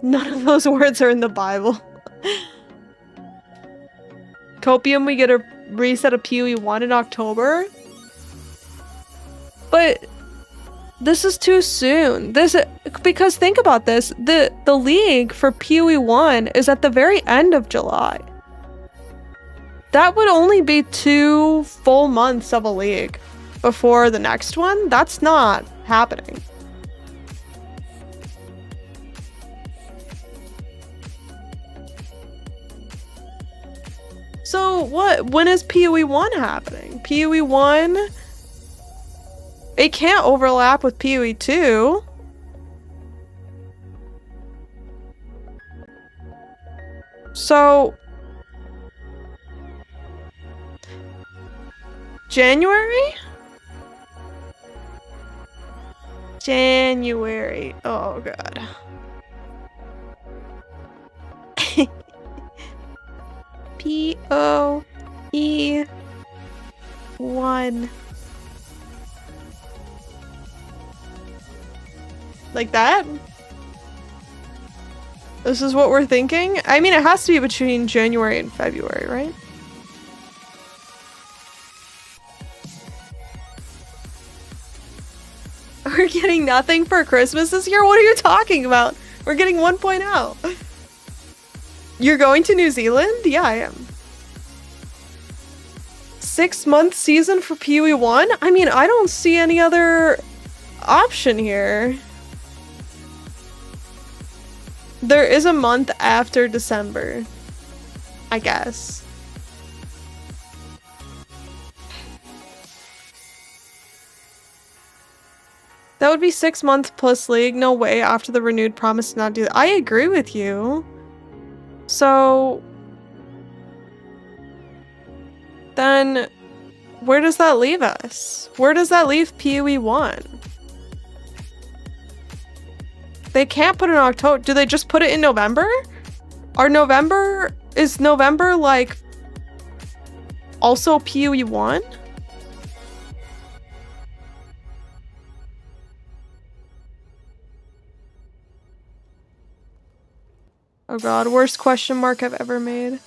[SPEAKER 1] None of those words are in the Bible. Copium, we get a reset of PoE 1 in October. But this is too soon. Because think about this, the league for PoE 1 is at the very end of July. That would only be 2 full months of a league before the next one. That's not happening. So when is PoE 1 happening? PoE 1, it can't overlap with PoE 2. So January? January. Oh god. PoE 1. Like that? This is what we're thinking? I mean, it has to be between January and February, right? We're getting nothing for Christmas this year? What are you talking about? We're getting 1.0. You're going to New Zealand? Yeah, I am. 6-month season for PoE 1? I mean, I don't see any other option here. There is a month after December, I guess. That would be 6 months plus league. No way after the renewed promise to not do that. I agree with you. So then where does that leave us? Where does that leave PoE 1? They can't put it in October. Do they just put it in November? Is November like also PoE 1? Oh god, worst question mark I've ever made.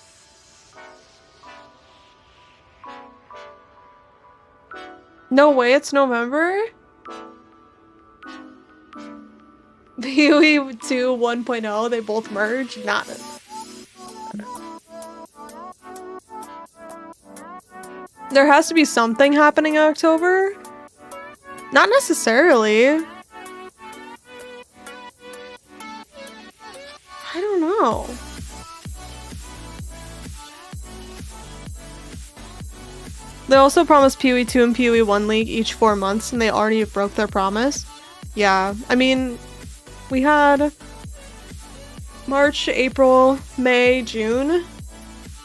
[SPEAKER 1] No way, it's November? PoE 2 1.0, they both merge? Not it. There has to be something happening in October? Not necessarily. I don't don't know. They also promised PoE 2 and PoE 1 League each 4 months, and they already broke their promise. Yeah, I mean, we had March, April, May, June,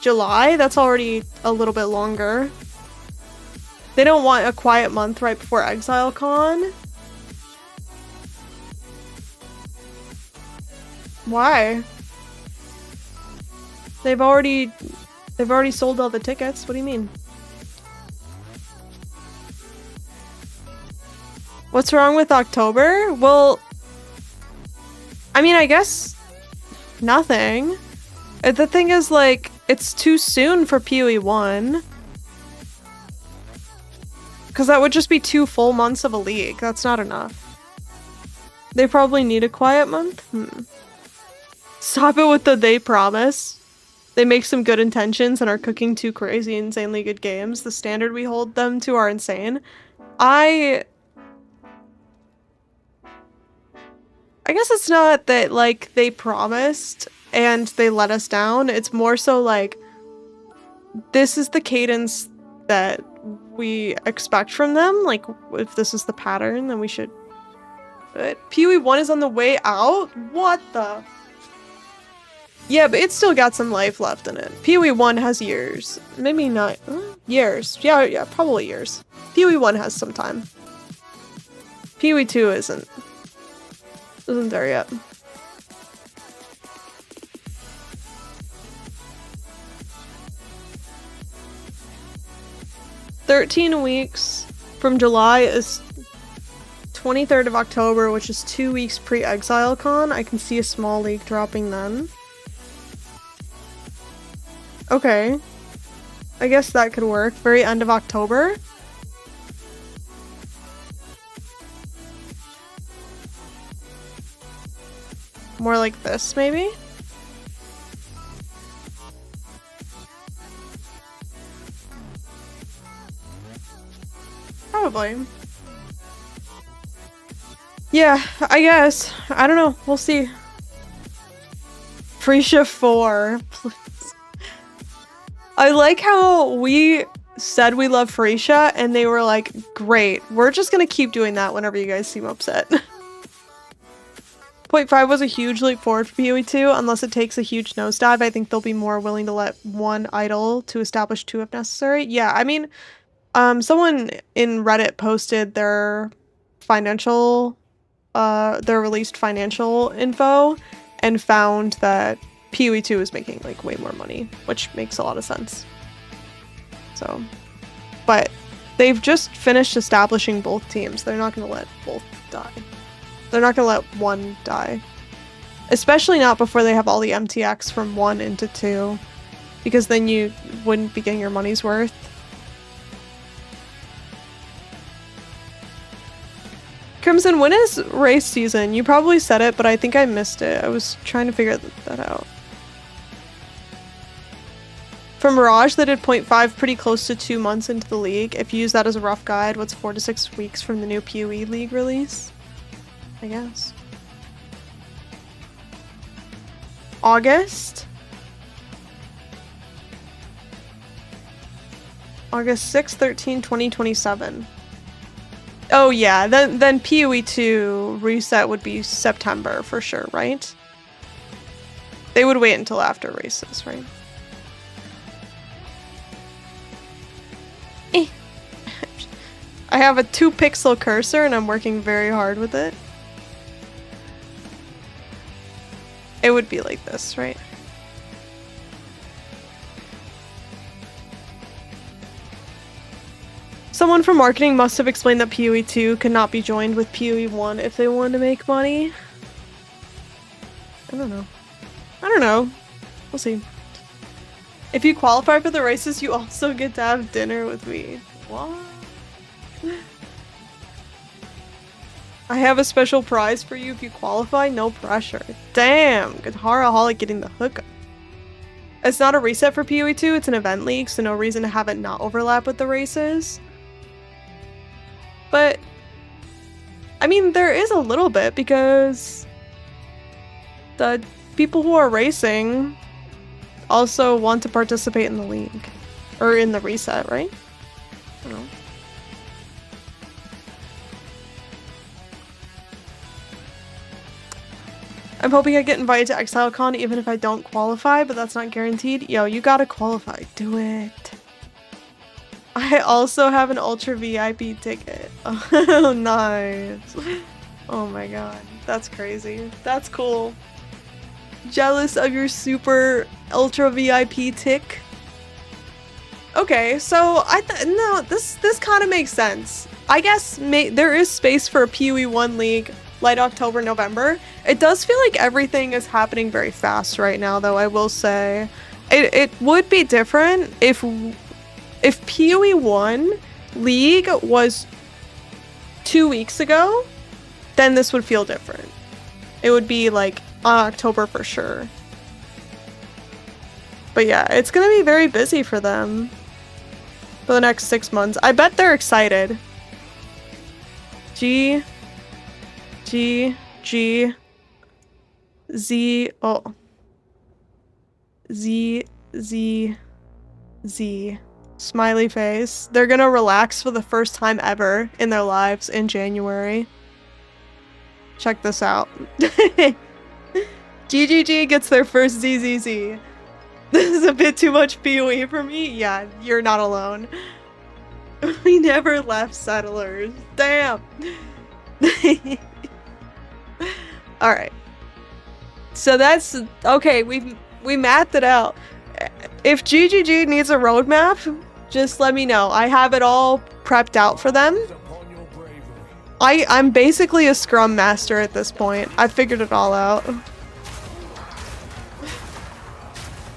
[SPEAKER 1] July. That's already a little bit longer. They don't want a quiet month right before ExileCon. Why? They've already sold all the tickets. What do you mean? What's wrong with October? Well, I mean, I guess nothing. The thing is, like, it's too soon for PoE 1. Because that would just be 2 full months of a league. That's not enough. They probably need a quiet month? Stop it with the they promise. They make some good intentions and are cooking 2 crazy, insanely good games. The standard we hold them to are insane. I guess it's not that, like, they promised and they let us down. It's more so like, this is the cadence that we expect from them. Like, if this is the pattern, then we should... But PoE 1 is on the way out? What the... Yeah, but it's still got some life left in it. PoE 1 has years. Maybe not... years. Yeah, probably years. PoE 1 has some time. PoE 2 isn't there yet. "13 weeks from July is 23rd of October, which is 2 weeks pre-ExileCon. I can see a small leak dropping then." Okay. I guess that could work. Very end of October. More like this, maybe? Probably. Yeah, I guess. I don't know. We'll see. Freesia 4, please. I like how we said we love Freesia, and they were like, great, we're just gonna keep doing that whenever you guys seem upset. 0.5 was a huge leap forward for PoE 2. Unless it takes a huge nosedive, I think they'll be more willing to let 1 idle to establish 2 if necessary. Yeah, I mean, someone in Reddit posted their released financial info and found that PoE 2 is making, like, way more money, which makes a lot of sense. So, but they've just finished establishing both teams. They're not going to let both die. They're not going to let 1 die. Especially not before they have all the MTX from 1 into 2. Because then you wouldn't be getting your money's worth. Crimson, when is race season? You probably said it, but I think I missed it. I was trying to figure that out. From Mirage, they did 0.5 pretty close to 2 months into the league. If you use that as a rough guide, what's 4 to 6 weeks from the new PoE League release? I guess. August 6, 13, 2027. Oh yeah, then PoE 2 reset would be September for sure, right? They would wait until after races, right? I have a 2-pixel cursor and I'm working very hard with it. It would be like this, right? Someone from marketing must have explained that PoE 2 could not be joined with PoE 1 if they wanted to make money. I don't know. We'll see. If you qualify for the races, you also get to have dinner with me. What? I have a special prize for you if you qualify. No pressure. Damn, Guitaraholic getting the hookup. It's not a reset for PoE 2, it's an event league, so no reason to have it not overlap with the races. But, I mean, there is a little bit, because the people who are racing also want to participate in the league. Or in the reset, right? I don't know. I'm hoping I get invited to ExileCon even if I don't qualify, but that's not guaranteed. Yo, you gotta qualify. Do it. I also have an Ultra VIP ticket. Oh, nice. Oh my god. That's crazy. That's cool. Jealous of your super Ultra VIP tick. Okay, so no, this kind of makes sense. I guess there is space for a PoE 1 league late October, November. It does feel like everything is happening very fast right now, though, I will say. It would be different if PoE 1 League was 2 weeks ago, then this would feel different. It would be like October for sure. But yeah, it's gonna be very busy for them for the next 6 months. I bet they're excited. G, Z, oh. Z. Smiley face. They're gonna relax for the first time ever in their lives in January. Check this out. GGG gets their first ZZZ. This is a bit too much PoE for me. Yeah, you're not alone. We never left Settlers. Damn. Alright. So that's okay, we mapped it out. If GGG needs a roadmap, just let me know. I have it all prepped out for them. I'm basically a scrum master at this point. I figured it all out.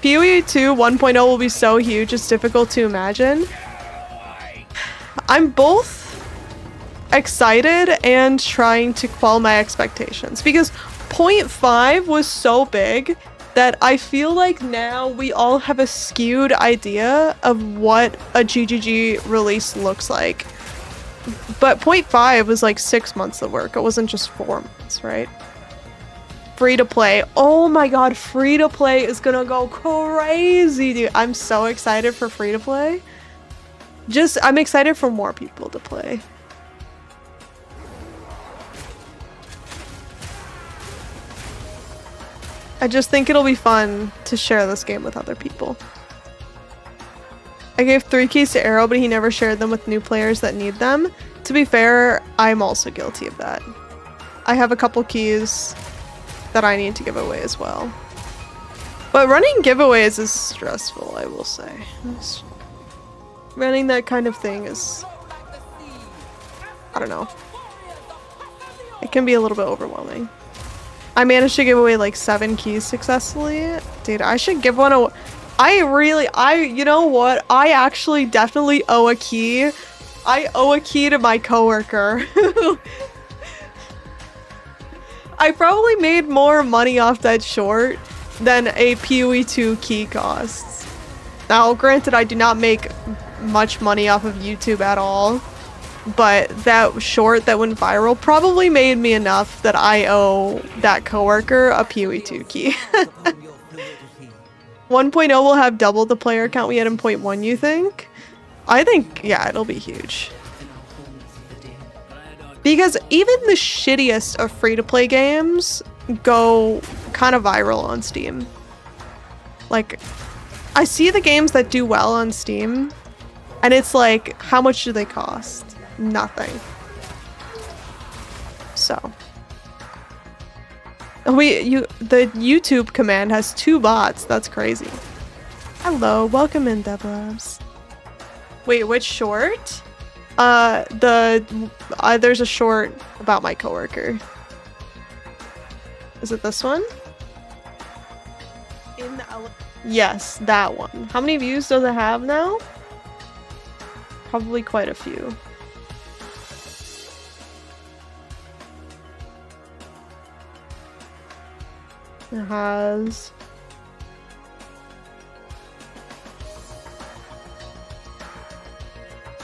[SPEAKER 1] PoE 2 1.0 will be so huge, it's difficult to imagine. I'm both excited and trying to quell my expectations because 0.5 was so big that I feel like now we all have a skewed idea of what a GGG release looks like. But 0.5 was like 6 months of work. It wasn't just 4 months, right? Free to play. Oh my god, free to play is gonna go crazy, dude. I'm so excited for free to play. I'm excited for more people to play. I just think it'll be fun to share this game with other people. I gave 3 keys to Arrow, but he never shared them with new players that need them. To be fair, I'm also guilty of that. I have a couple keys that I need to give away as well. But running giveaways is stressful, I will say. Running that kind of thing is... I don't know. It can be a little bit overwhelming. I managed to give away like 7 keys successfully. Dude, I should give one away. You know what? I actually definitely owe a key. I owe a key to my coworker. I probably made more money off that short than a PoE 2 key costs. Now, granted, I do not make much money off of YouTube at all. But that short that went viral probably made me enough that I owe that coworker a PoE 2 key. 1.0 will have double the player count we had in 0.1, you think? I think, yeah, it'll be huge. Because even the shittiest of free-to-play games go kind of viral on Steam. Like, I see the games that do well on Steam, and it's like, how much do they cost? Nothing. So the YouTube command has 2 bots. That's crazy. Hello, welcome in, Devloves. Wait, which short? There's a short about my coworker. Is it this one? Yes, that one. How many views does it have now? Probably quite a few. It has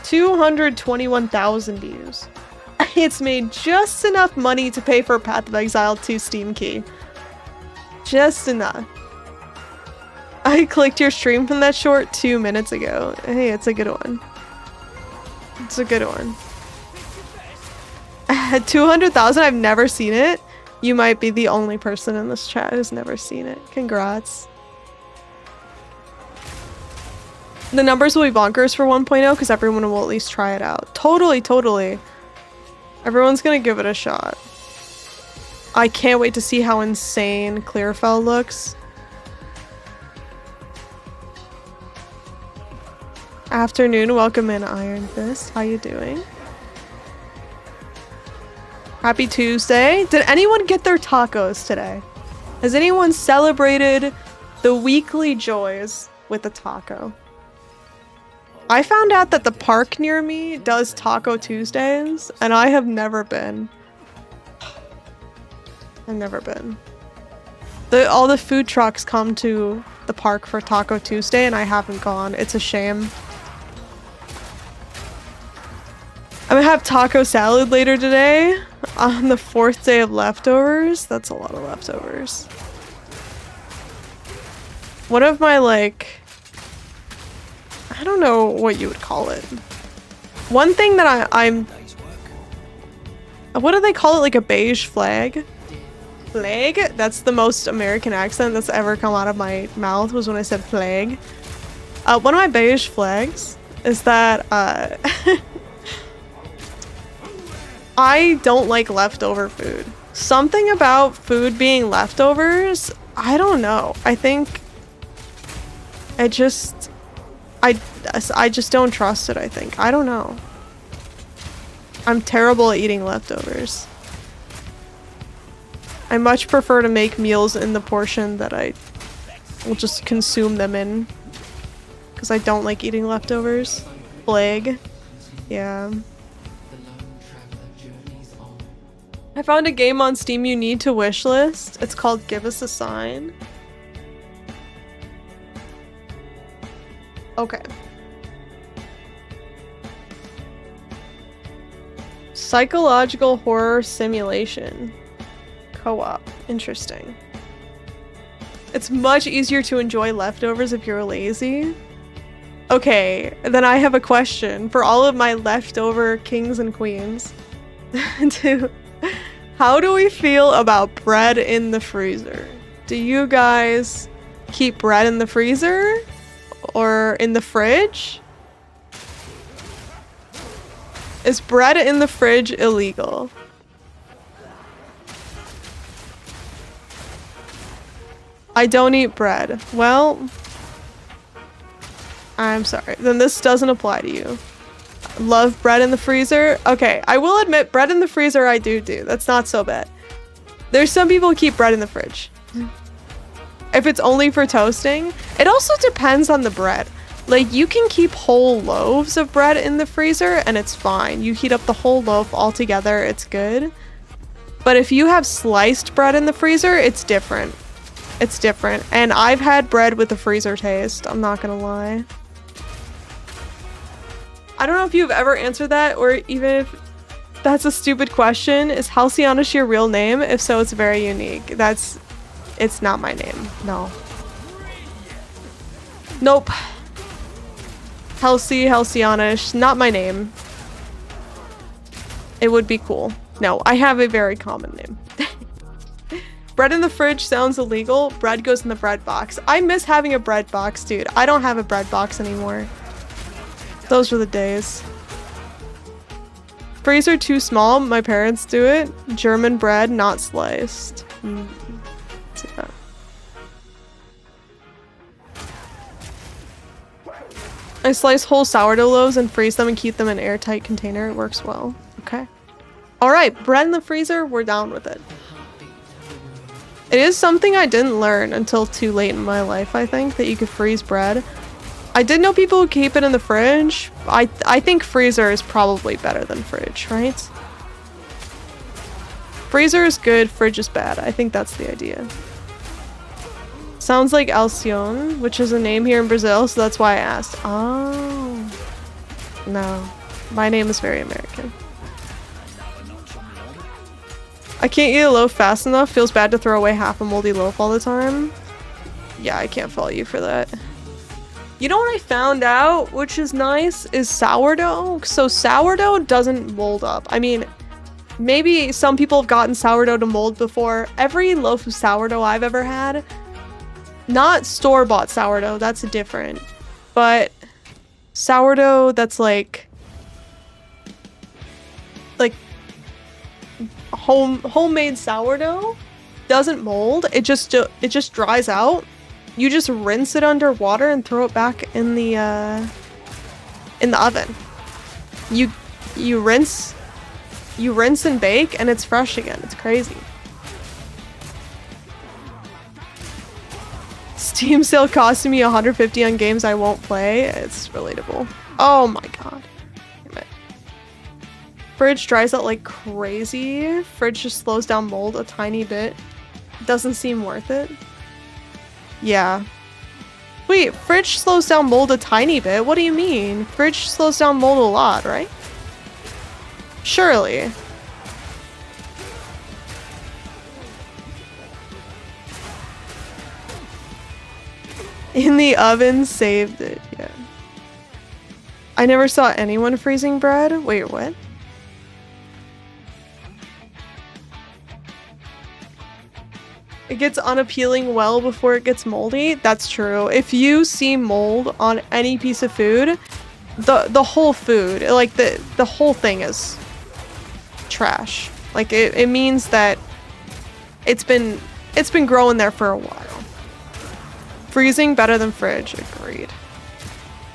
[SPEAKER 1] 221,000 views. It's made just enough money to pay for Path of Exile 2 Steam key. Just enough. I clicked your stream from that short 2 minutes ago. Hey, it's a good one. It's a good one. 200,000, I've never seen it. You might be the only person in this chat who's never seen it. Congrats. The numbers will be bonkers for 1.0 because everyone will at least try it out. Totally, totally. Everyone's gonna give it a shot. I can't wait to see how insane Clearfell looks. Afternoon, welcome in Iron Fist. How you doing? Happy Tuesday. Did anyone get their tacos today? Has anyone celebrated the weekly joys with a taco? I found out that the park near me does Taco Tuesdays, and I have never been. I've never been. All the food trucks come to the park for Taco Tuesday, and I haven't gone. It's a shame. I'm gonna have taco salad later today on the 4th day of leftovers. That's a lot of leftovers. One of my, like, I don't know what you would call it. One thing that I'm what do they call it? Like a beige flag? Flag? That's the most American accent that's ever come out of my mouth was when I said flag. One of my beige flags is that I don't like leftover food. Something about food being leftovers, I don't know. I think I just don't trust it, I think. I don't know. I'm terrible at eating leftovers. I much prefer to make meals in the portion that I will just consume them in. Because I don't like eating leftovers. Plague. Yeah. I found a game on Steam you need to wishlist. It's called Give Us a Sign. Okay. Psychological horror simulation. Co-op. Interesting. It's much easier to enjoy leftovers if you're lazy. Okay, then I have a question for all of my leftover kings and queens. How do we feel about bread in the freezer? Do you guys keep bread in the freezer? Or in the fridge? Is bread in the fridge illegal? I don't eat bread. Well, I'm sorry. Then this doesn't apply to you. Love bread in the freezer? Okay, I will admit bread in the freezer I do. That's not so bad. There's some people who keep bread in the fridge. If it's only for toasting. It also depends on the bread. Like, you can keep whole loaves of bread in the freezer and it's fine. You heat up the whole loaf all together, it's good. But if you have sliced bread in the freezer, it's different. It's different. And I've had bread with a freezer taste, I'm not gonna lie. I don't know if you've ever answered that, or even if that's a stupid question. Is Halcyonish your real name? If so, it's very unique. It's not my name. No. Nope. Halcyonish, not my name. It would be cool. No, I have a very common name. Bread in the fridge sounds illegal. Bread goes in the bread box. I miss having a bread box, dude. I don't have a bread box anymore. Those were the days. Freezer too small. My parents do it. German bread, not sliced. See that. I slice whole sourdough loaves and freeze them and keep them in an airtight container. It works well. Okay. Alright, bread in the freezer, we're down with it. It is something I didn't learn until too late in my life, I think, that you could freeze bread. I did know people who keep it in the fridge. I think freezer is probably better than fridge, right? Freezer is good, fridge is bad. I think that's the idea. Sounds like Alcione, which is a name here in Brazil, so that's why I asked. Oh. No. My name is very American. I can't eat a loaf fast enough. Feels bad to throw away half a moldy loaf all the time. Yeah, I can't follow you for that. You know what I found out, which is nice, is sourdough. So sourdough doesn't mold up. I mean, maybe some people have gotten sourdough to mold before. Every loaf of sourdough I've ever had, not store-bought sourdough, that's different. But sourdough that's like homemade sourdough doesn't mold. It just dries out. You just rinse it under water and throw it back in the oven. You rinse and bake and it's fresh again. It's crazy. Steam sale costing me $150 on games I won't play. It's relatable. Oh my god. Damn it. Fridge dries out like crazy. Fridge just slows down mold a tiny bit. Doesn't seem worth it. Yeah. Wait, fridge slows down mold a tiny bit? What do you mean? Fridge slows down mold a lot, right? Surely. In the oven, saved it, yeah. I never saw anyone freezing bread. Wait, what? It gets unappealing well before it gets moldy. That's true. If you see mold on any piece of food, the whole food, like the whole thing is trash. Like it means that it's been growing there for a while. Freezing better than fridge. Agreed.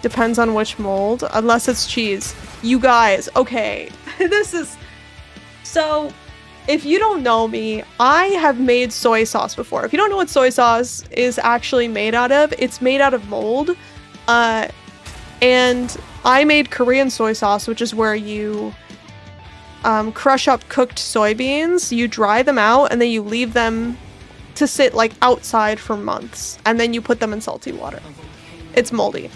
[SPEAKER 1] Depends on which mold, unless it's cheese. You guys, okay. This is so. If you don't know me, I have made soy sauce before. If you don't know what soy sauce is actually made out of, it's made out of mold. And I made Korean soy sauce, which is where you crush up cooked soybeans, you dry them out, and then you leave them to sit like outside for months. And then you put them in salty water. It's moldy.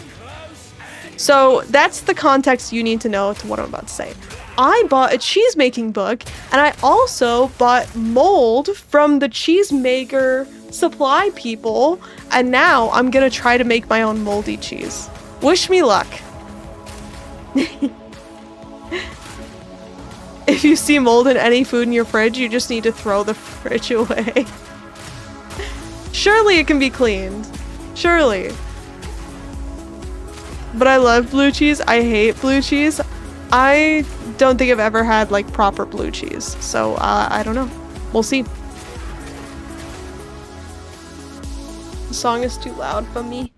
[SPEAKER 1] So that's the context you need to know to what I'm about to say. I bought a cheese making book, and I also bought mold from the cheesemaker supply people, and now I'm gonna try to make my own moldy cheese. Wish me luck. If you see mold in any food in your fridge, you just need to throw the fridge away. Surely it can be cleaned. Surely. But I love blue cheese. I hate blue cheese. I don't think I've ever had like proper blue cheese, so I don't know. We'll see. The song is too loud for me.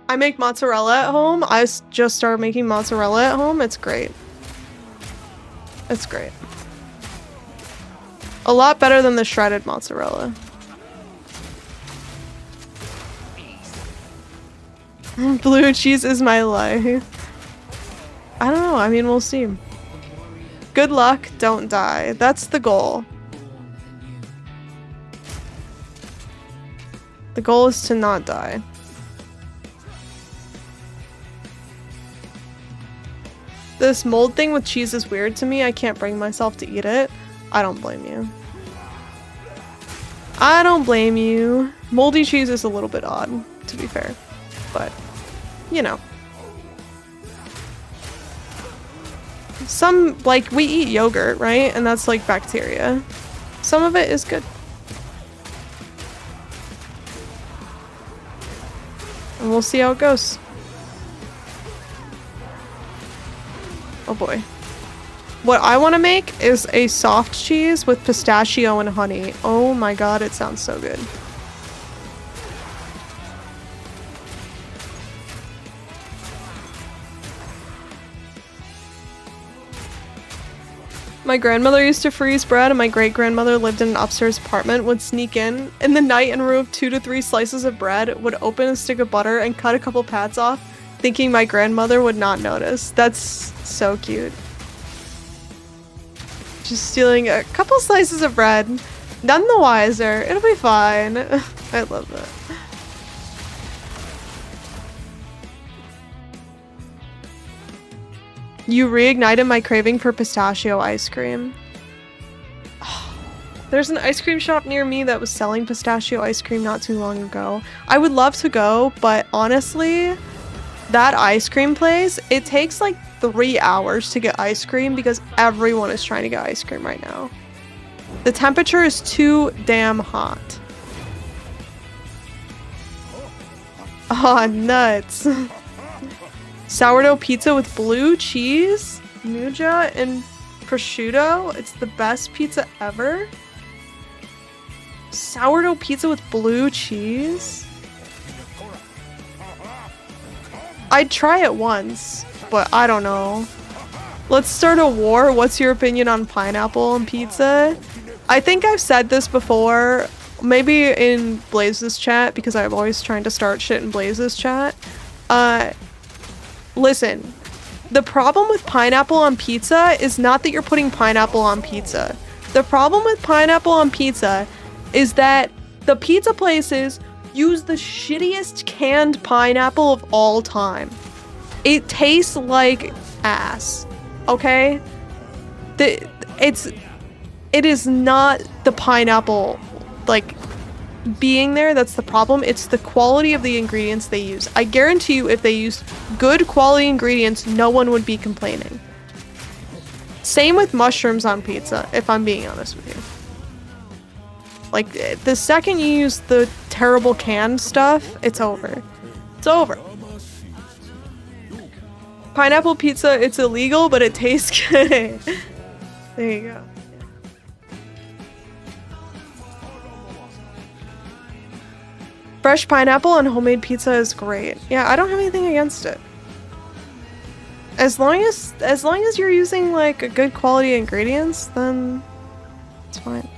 [SPEAKER 1] I make mozzarella at home. I just started making mozzarella at home. It's great. It's great. A lot better than the shredded mozzarella. Blue cheese is my life. I don't know. I mean, we'll see. Good luck. Don't die. That's the goal. The goal is to not die. This mold thing with cheese is weird to me. I can't bring myself to eat it. I don't blame you. I don't blame you. Moldy cheese is a little bit odd, to be fair. But, you know. Some, like, we eat yogurt, right? And that's like bacteria. Some of it is good. And we'll see how it goes. Oh boy. What I want to make is a soft cheese with pistachio and honey. Oh my god, it sounds so good. My grandmother used to freeze bread, and my great-grandmother lived in an upstairs apartment, would sneak in the night and remove 2 to 3 slices of bread, would open a stick of butter and cut a couple pads off, thinking my grandmother would not notice. That's so cute. Just stealing a couple slices of bread. None the wiser. It'll be fine. I love that. You reignited my craving for pistachio ice cream. There's an ice cream shop near me that was selling pistachio ice cream not too long ago. I would love to go, but honestly, that ice cream place, it takes like 3 hours to get ice cream because everyone is trying to get ice cream right now. The temperature is too damn hot. Oh, nuts. Sourdough pizza with blue cheese, Nuja, and prosciutto. It's the best pizza ever. Sourdough pizza with blue cheese? I'd try it once, but I don't know. Let's start a war. What's your opinion on pineapple on pizza? I think I've said this before, maybe in Blaze's chat, because I'm always trying to start shit in Blaze's chat. Listen, the problem with pineapple on pizza is not that you're putting pineapple on pizza. The problem with pineapple on pizza is that the pizza places use the shittiest canned pineapple of all time. It tastes like ass, okay? It is not the pineapple, like, being there that's the problem. It's the quality of the ingredients they use. I guarantee you if they used good quality ingredients, no one would be complaining. Same with mushrooms on pizza, if I'm being honest with you. Like, the second you use the terrible canned stuff, it's over. It's over. Pineapple pizza, it's illegal, but it tastes good. There you go. Fresh pineapple on homemade pizza is great. Yeah, I don't have anything against it. As long as you're using like a good quality ingredients, then it's fine.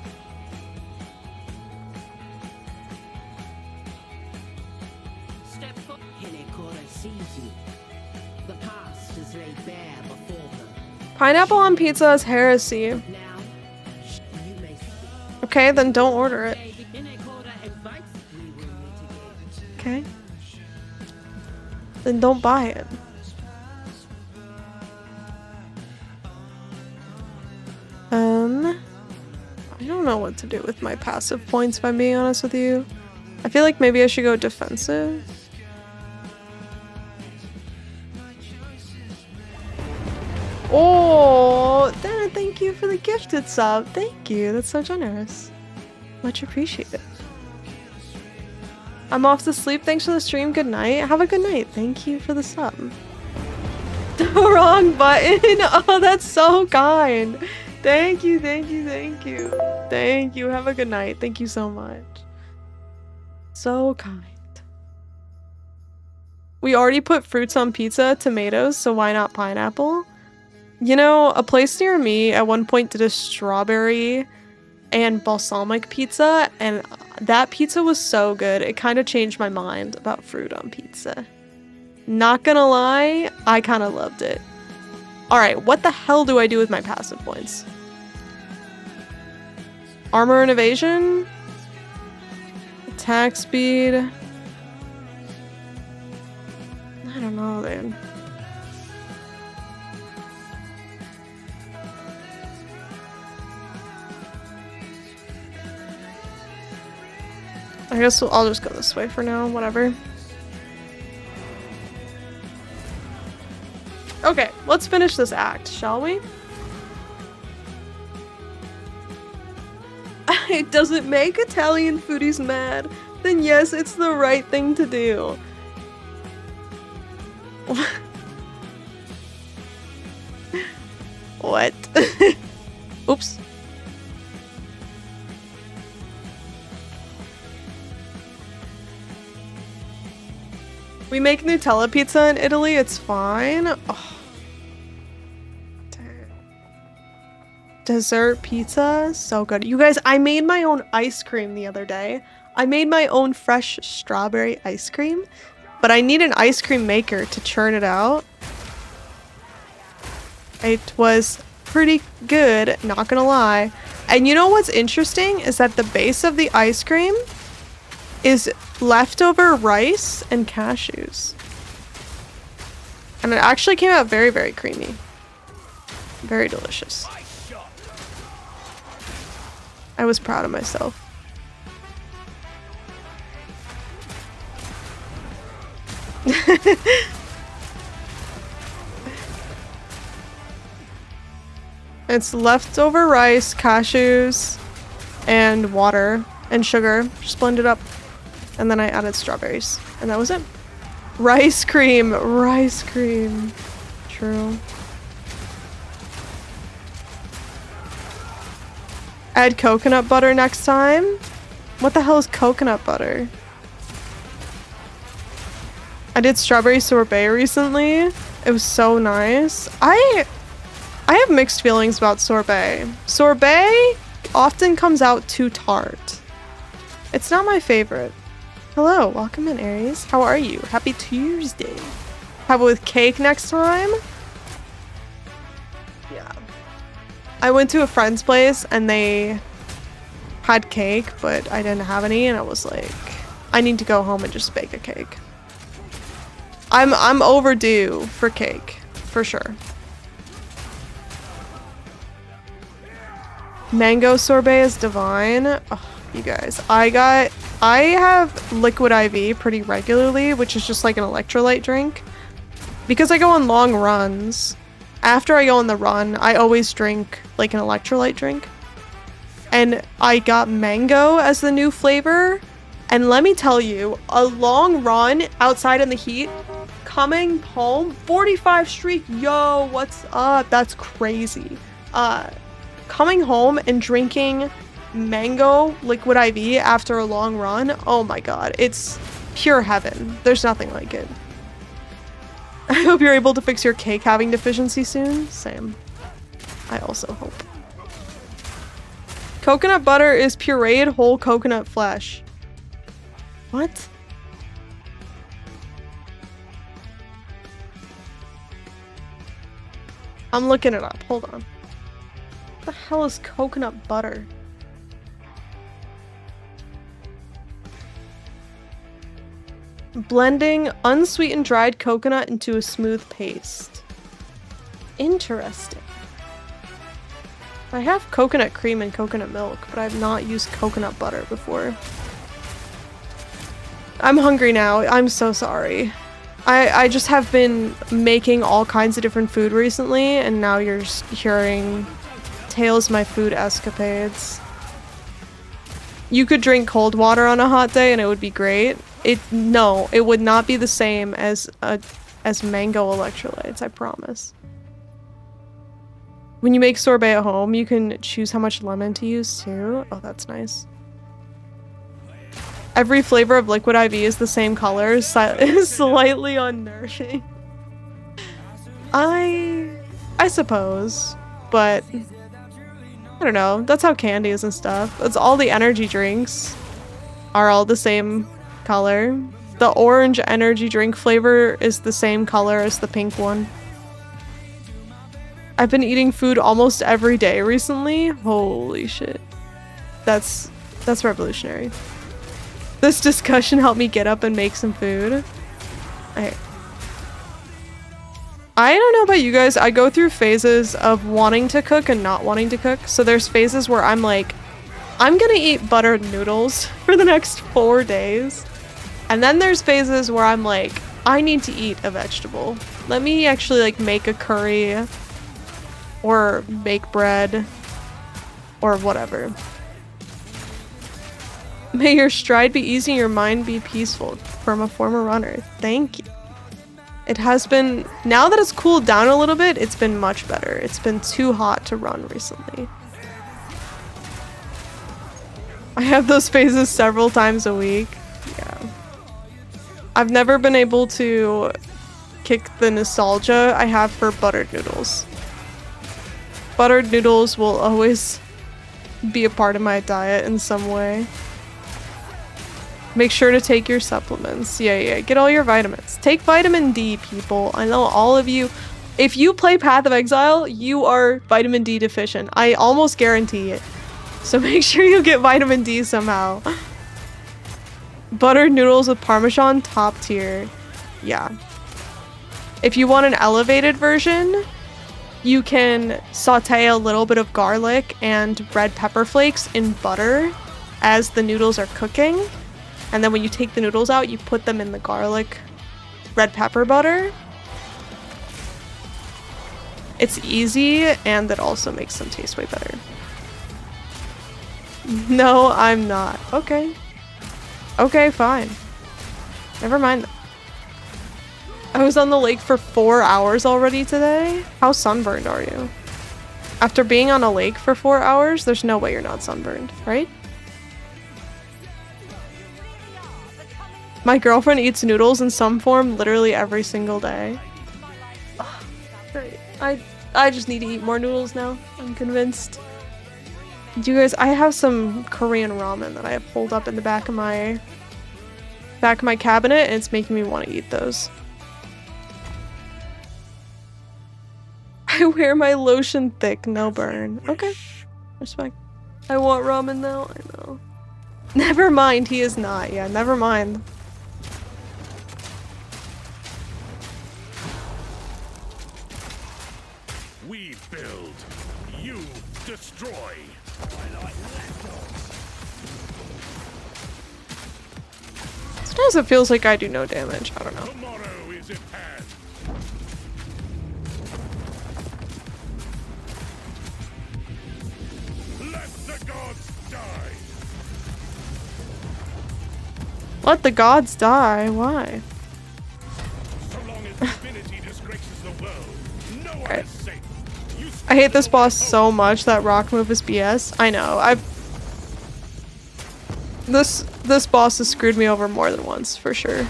[SPEAKER 1] Pineapple on pizza is heresy. Okay, then don't order it. Okay. Then don't buy it. I don't know what to do with my passive points, if I'm being honest with you. I feel like maybe I should go defensive. Oh, Dana, thank you for the gifted sub. Thank you. That's so generous. Much appreciated. I'm off to sleep. Thanks for the stream. Good night. Have a good night. Thank you for the sub. The wrong button. Oh, that's so kind. Thank you, thank you, thank you. Thank you. Have a good night. Thank you so much. So kind. We already put fruits on pizza, tomatoes, so why not pineapple? You know, a place near me at one point did a strawberry and balsamic pizza, and that pizza was so good. It kind of changed my mind about fruit on pizza. Not gonna lie, I kind of loved it. Alright, what the hell do I do with my passive points? Armor and evasion? Attack speed? I don't know, dude. I guess I'll just go this way for now, whatever. Okay, let's finish this act, shall we? It doesn't make Italian foodies mad, then yes, it's the right thing to do. What? Oops. We make Nutella pizza in Italy, it's fine. Oh. Dessert pizza, so good. You guys, I made my own ice cream the other day. I made my own fresh strawberry ice cream, but I need an ice cream maker to churn it out. It was pretty good, not gonna lie. And you know what's interesting is that the base of the ice cream is leftover rice and cashews. And it actually came out very, very creamy. Very delicious. I was proud of myself. It's leftover rice, cashews, and water and sugar. Just blend it up. And then I added strawberries. And that was it. Rice cream. Rice cream. True. Add coconut butter next time? What the hell is coconut butter? I did strawberry sorbet recently. It was so nice. I have mixed feelings about sorbet. Sorbet often comes out too tart. It's not my favorite. Hello, welcome in, Aries. How are you? Happy Tuesday. Have it with cake next time? Yeah. I went to a friend's place and they had cake, but I didn't have any, and I was like, I need to go home and just bake a cake. I'm overdue for cake, for sure. Mango sorbet is divine. Oh, you guys, I have liquid IV pretty regularly, which is just like an electrolyte drink. Because I go on long runs, after I go on the run, I always drink like an electrolyte drink. And I got mango as the new flavor. And let me tell you, a long run outside in the heat, coming home, 45 streak, yo, what's up? That's crazy. Coming home and drinking mango liquid IV after a long run, oh my god, it's pure heaven. There's nothing like it. I hope you're able to fix your cake having deficiency soon. Same. I also hope. Coconut butter is pureed whole coconut flesh. What? I'm looking it up. Hold on. What the hell is coconut butter? Blending unsweetened dried coconut into a smooth paste. Interesting. I have coconut cream and coconut milk, but I've not used coconut butter before. I'm hungry now. I'm so sorry. I just have been making all kinds of different food recently, and now you're just hearing tales of my food escapades. You could drink cold water on a hot day and it would be great. No, it would not be the same as mango electrolytes, I promise. When you make sorbet at home, you can choose how much lemon to use too. Oh, that's nice. Every flavor of liquid IV is the same color, slightly unnerving. I suppose, but I don't know. That's how candy is and stuff. It's all the energy drinks are all the same color. The orange energy drink flavor is the same color as the pink one. I've been eating food almost every day recently. Holy shit. That's revolutionary. This discussion helped me get up and make some food. I don't know about you guys. I go through phases of wanting to cook and not wanting to cook. So there's phases where I'm like, I'm gonna eat buttered noodles for the next 4 days. And then there's phases where I'm like, I need to eat a vegetable. Let me actually like make a curry or make bread or whatever. May your stride be easy and your mind be peaceful. From a former runner. Thank you. It has been, now that it's cooled down a little bit, it's been much better. It's been too hot to run recently. I have those phases several times a week. Yeah. I've never been able to kick the nostalgia I have for buttered noodles. Buttered noodles will always be a part of my diet in some way. Make sure to take your supplements. Yeah, get all your vitamins. Take vitamin D, people. I know all of you. If you play Path of Exile, you are vitamin D deficient. I almost guarantee it. So make sure you get vitamin D somehow. Buttered noodles with Parmesan, top tier. Yeah. If you want an elevated version, you can saute a little bit of garlic and red pepper flakes in butter as the noodles are cooking. And then when you take the noodles out, you put them in the garlic red pepper butter. It's easy, and it also makes them taste way better. No, I'm not. Okay. Okay, fine. Never mind. I was on the lake for 4 hours already today. How sunburned are you? After being on a lake for 4 hours, there's no way you're not sunburned, right? My girlfriend eats noodles in some form literally every single day. Great. I just need to eat more noodles now. I'm convinced. You guys, I have some Korean ramen that I have pulled up in the back of my cabinet, and it's making me want to eat those. I wear my lotion thick, no burn. Okay. Respect. I want ramen now. I know. Never mind, he is not. Yeah, never mind.
[SPEAKER 5] We build, you destroy.
[SPEAKER 1] Sometimes it feels like I do no damage. I don't know.
[SPEAKER 5] Tomorrow is at hand. Let the gods die.
[SPEAKER 1] Let the gods die. Why?
[SPEAKER 5] So long as divinity disgraces the world, no one
[SPEAKER 1] Right.
[SPEAKER 5] is safe. You
[SPEAKER 1] I hate this boss so much. That rock move is BS. I know. This boss has screwed me over more than once, for sure.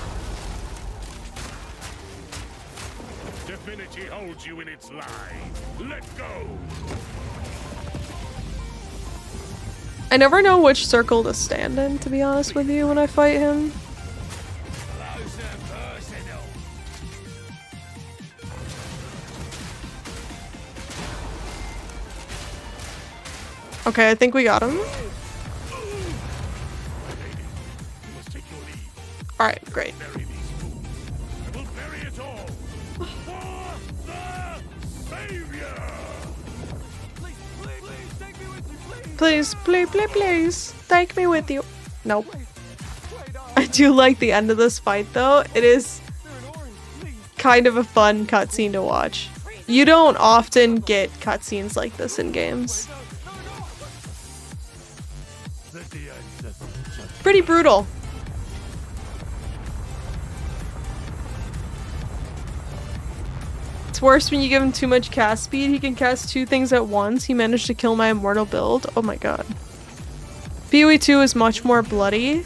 [SPEAKER 5] Divinity holds you in its lie. Let go.
[SPEAKER 1] I never know which circle to stand in, to be honest with you, when I fight him. Okay, I think we got him. Alright, great.
[SPEAKER 5] Bury these fools. I will bury it all. For the Savior.
[SPEAKER 1] Please, please, take me with you. Nope. I do like the end of this fight, though. It is kind of a fun cutscene to watch. You don't often get cutscenes like this in games. Pretty brutal. It's worse when you give him too much cast speed. He can cast 2 things at once. He managed to kill my immortal build. Oh my god. PoE 2 is much more bloody.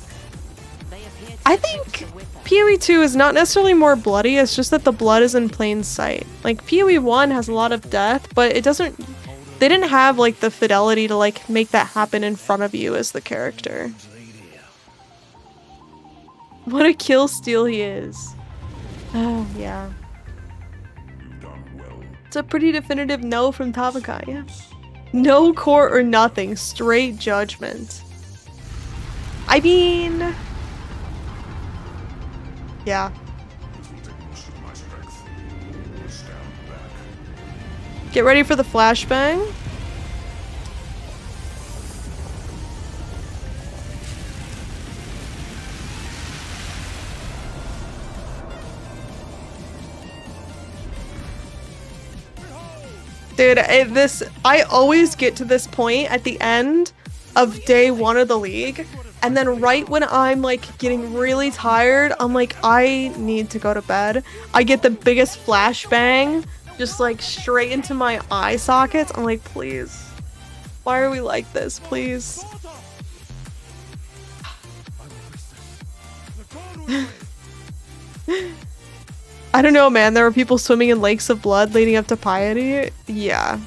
[SPEAKER 1] I think PoE 2 is not necessarily more bloody, it's just that the blood is in plain sight. Like, PoE 1 has a lot of death, but it doesn't... They didn't have, like, the fidelity to, like, make that happen in front of you as the character. What a kill steal he is. Oh, yeah. It's a pretty definitive no from Tavakai, yeah. No court or nothing, straight judgment. I mean... Yeah. Get ready for the flashbang. Dude, I always get to this point at the end of day 1 of the league, and then right when I'm like getting really tired, I'm like, I need to go to bed. I get the biggest flashbang just like straight into my eye sockets. I'm like, please, why are we like this, please? I don't know, man. There were people swimming in lakes of blood leading up to piety. Yeah.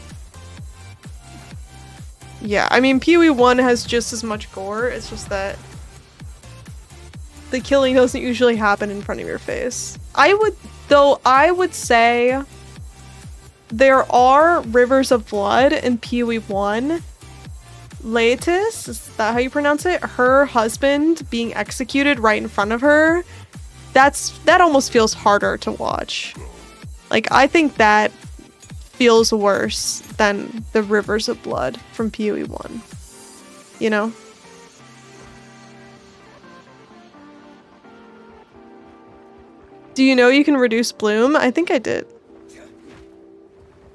[SPEAKER 1] Yeah, I mean, PoE 1 has just as much gore. It's just that the killing doesn't usually happen in front of your face. I would say there are rivers of blood in PoE 1. Laetus, is that how you pronounce it? Her husband being executed right in front of her. That almost feels harder to watch. Like, I think that feels worse than the Rivers of Blood from PoE 1. You know? Do you know you can reduce bloom? I think I did.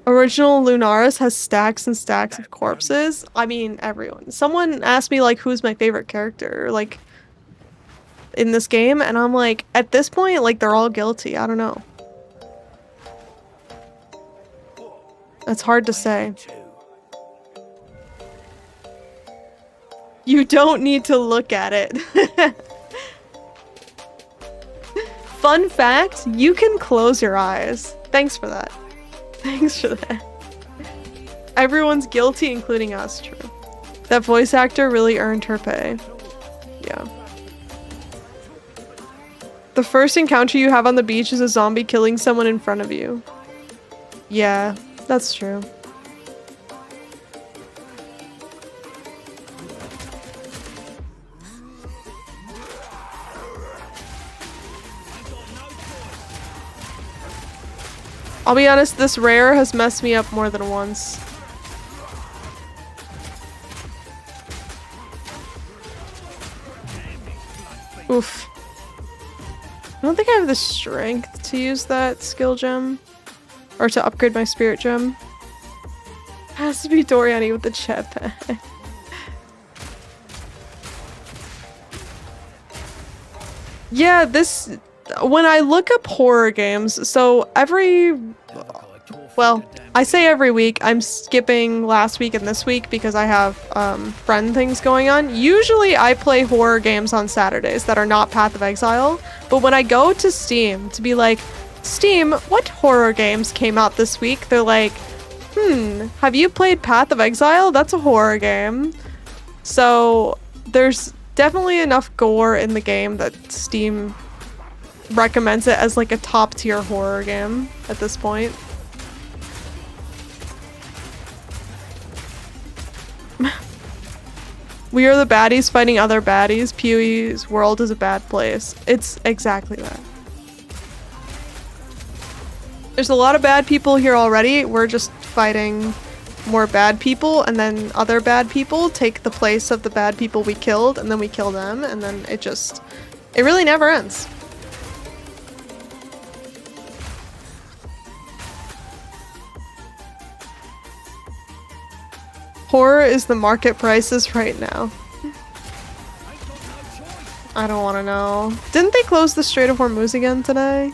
[SPEAKER 1] Original Lunaris has stacks and stacks of corpses. I mean, everyone. Someone asked me, like, who's my favorite character, like, in this game, and I'm like, at this point, like, they're all guilty. I don't know. That's hard to say. You don't need to look at it. Fun fact, you can close your eyes. Thanks for that. Thanks for that. Everyone's guilty, including us, true. That voice actor really earned her pay. Yeah. The first encounter you have on the beach is a zombie killing someone in front of you. Yeah, that's true. I'll be honest, this rare has messed me up more than once. Oof. I don't think I have the strength to use that skill gem. Or to upgrade my spirit gem. Has to be Doriani with the jetpack. Yeah, this... When I look up horror games, so well, I say every week, I'm skipping last week and this week because I have friend things going on. Usually I play horror games on Saturdays that are not Path of Exile, but when I go to Steam to be like, Steam, what horror games came out this week? They're like, have you played Path of Exile? That's a horror game. So there's definitely enough gore in the game that Steam recommends it as like a top tier horror game at this point. We are the baddies fighting other baddies. PoE's world is a bad place. It's exactly that. There's a lot of bad people here already. We're just fighting more bad people, and then other bad people take the place of the bad people we killed, and then we kill them, and then it really never ends. Horror is the market prices right now. I don't want to know. Didn't they close the Strait of Hormuz again today?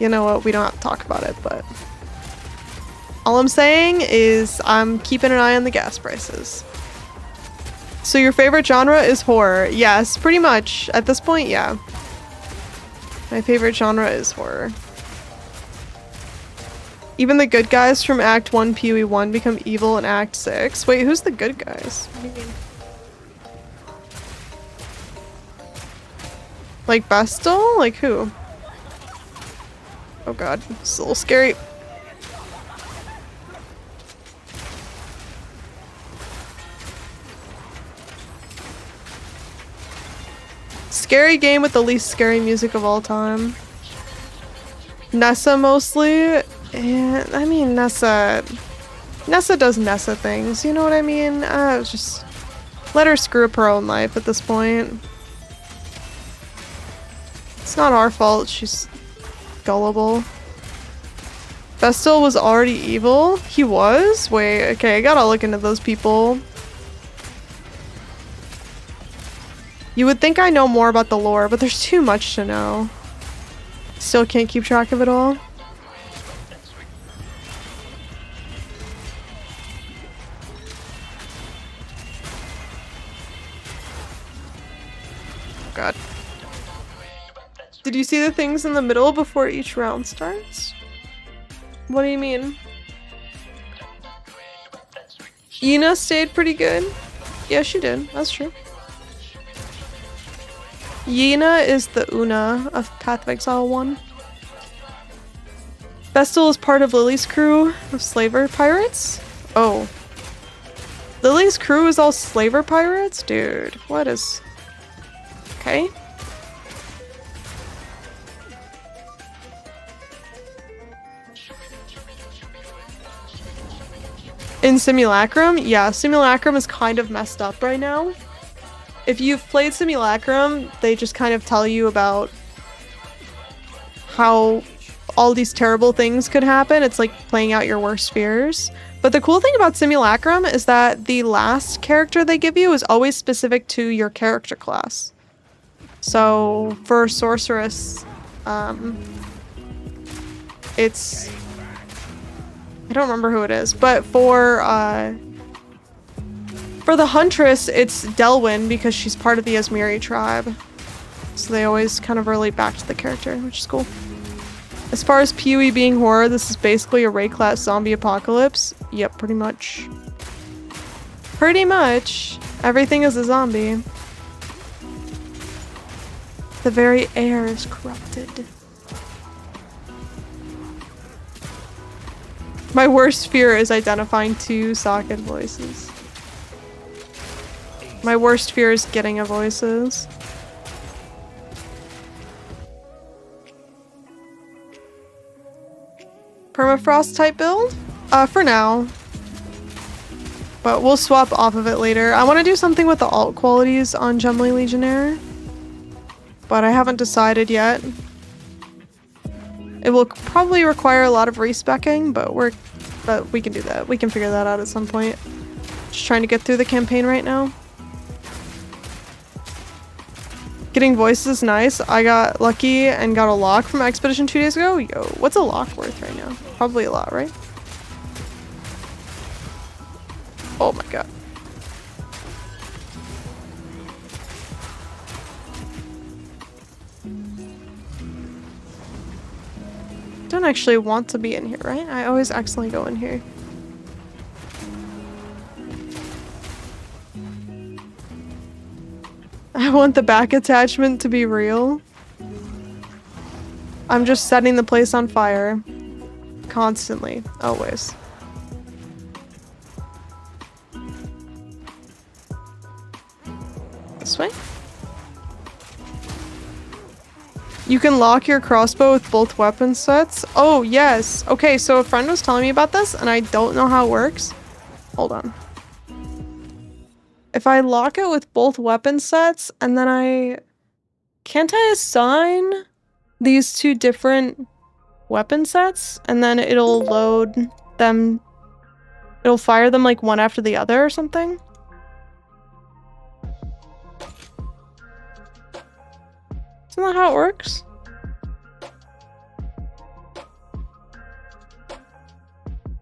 [SPEAKER 1] You know what? We don't have to talk about it, but... all I'm saying is I'm keeping an eye on the gas prices. So your favorite genre is horror? Yes, pretty much. At this point, yeah. My favorite genre is horror. Even the good guys from Act 1 PoE 1 become evil in Act 6. Wait, who's the good guys? What do you mean? Like Vestal? Like who? Oh god, it's a little scary. Scary game with the least scary music of all time. Nessa mostly. Yeah, I mean, Nessa does Nessa things, you know what I mean? Just let her screw up her own life at this point. It's not our fault, she's gullible. Vestal was already evil? He was? Wait, okay, I gotta look into those people. You would think I know more about the lore, but there's too much to know. Still can't keep track of it all. God. Did you see the things in the middle before each round starts? What do you mean? Ina stayed pretty good. Yeah, she did. That's true. Yena is the Una of Path of Exile 1. Vestal is part of Lily's crew of slaver pirates? Oh. Lily's crew is all slaver pirates? Dude, what is... Okay. In Simulacrum? Yeah, Simulacrum is kind of messed up right now. If you've played Simulacrum, they just kind of tell you about how all these terrible things could happen. It's like playing out your worst fears. But the cool thing about Simulacrum is that the last character they give you is always specific to your character class. So for Sorceress, it's... I don't remember who it is, but for the Huntress, it's Delwyn because she's part of the Esmiri tribe. So they always kind of relate back to the character, which is cool. As far as PoE being horror, this is basically a Ray class zombie apocalypse. Yep, pretty much. Pretty much. Everything is a zombie. The very air is corrupted. My worst fear is identifying two socket voices. My worst fear is getting a voices. Permafrost type build? For now. But we'll swap off of it later. I want to do something with the alt qualities on Gemling Legionnaire. But I haven't decided yet. It will probably require a lot of respecking, but we can do that. We can figure that out at some point. Just trying to get through the campaign right now. Getting voices is nice. I got lucky and got a lock from Expedition 2 days ago. Yo, what's a lock worth right now? Probably a lot, right? Oh my god. Don't actually want to be in here, right? I always accidentally go in here. I want the back attachment to be real. I'm just setting the place on fire. Constantly. Always. This way? You can lock your crossbow with both weapon sets. Oh, yes. Okay, so a friend was telling me about this, and I don't know how it works. Hold on. If I lock it with both weapon sets, and then can't I assign these two different weapon sets? And then it'll load them... It'll fire them like one after the other or something? Isn't that how it works?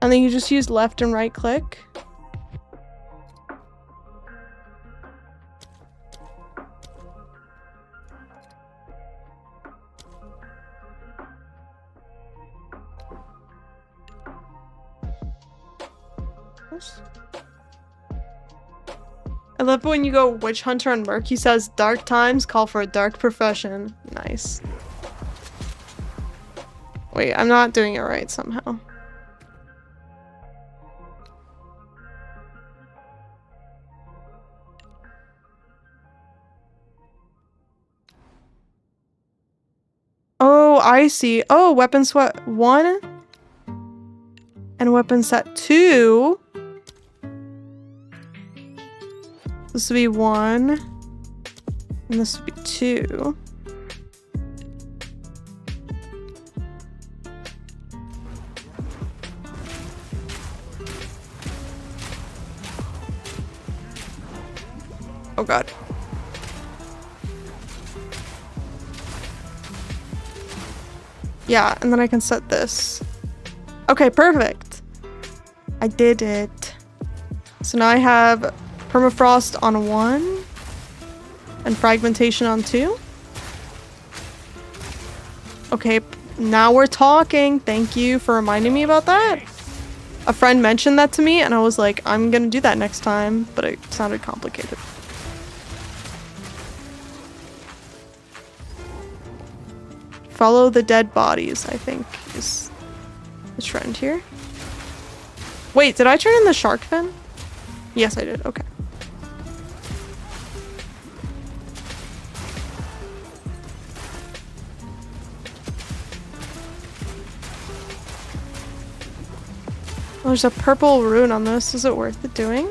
[SPEAKER 1] And then you just use left and right click. I love it when you go Witch Hunter on Merc. He says, dark times call for a dark profession. Nice. Wait, I'm not doing it right somehow. Oh, I see. Oh, weapon set 1 and weapon set 2. This would be 1 and this would be 2. Oh god. Yeah, and then I can set this. Okay, perfect. I did it. So now I have permafrost on 1 and fragmentation on 2. Okay, now we're talking. Thank you for reminding me about that. A friend mentioned that to me and I was like, I'm gonna do that next time, but it sounded complicated. Follow the dead bodies, I think, is the trend here. Wait, did I turn in the shark fin? Yes, I did. Okay. Oh, there's a purple rune on this. Is it worth it doing?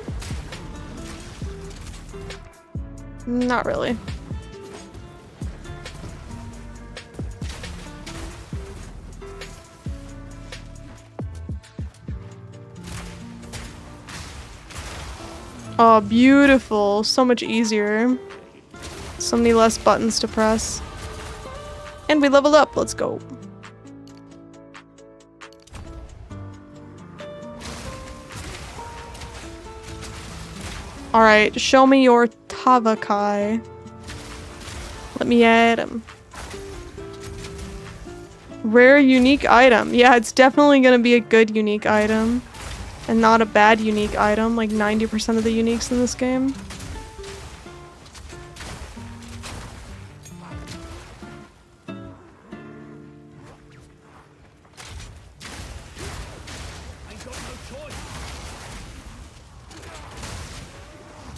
[SPEAKER 1] Not really. Oh, beautiful. So much easier. So many less buttons to press. And we leveled up. Let's go. Alright, show me your Tavakai. Let me add him. Rare unique item. Yeah, it's definitely gonna be a good unique item. And not a bad unique item, like 90% of the uniques in this game.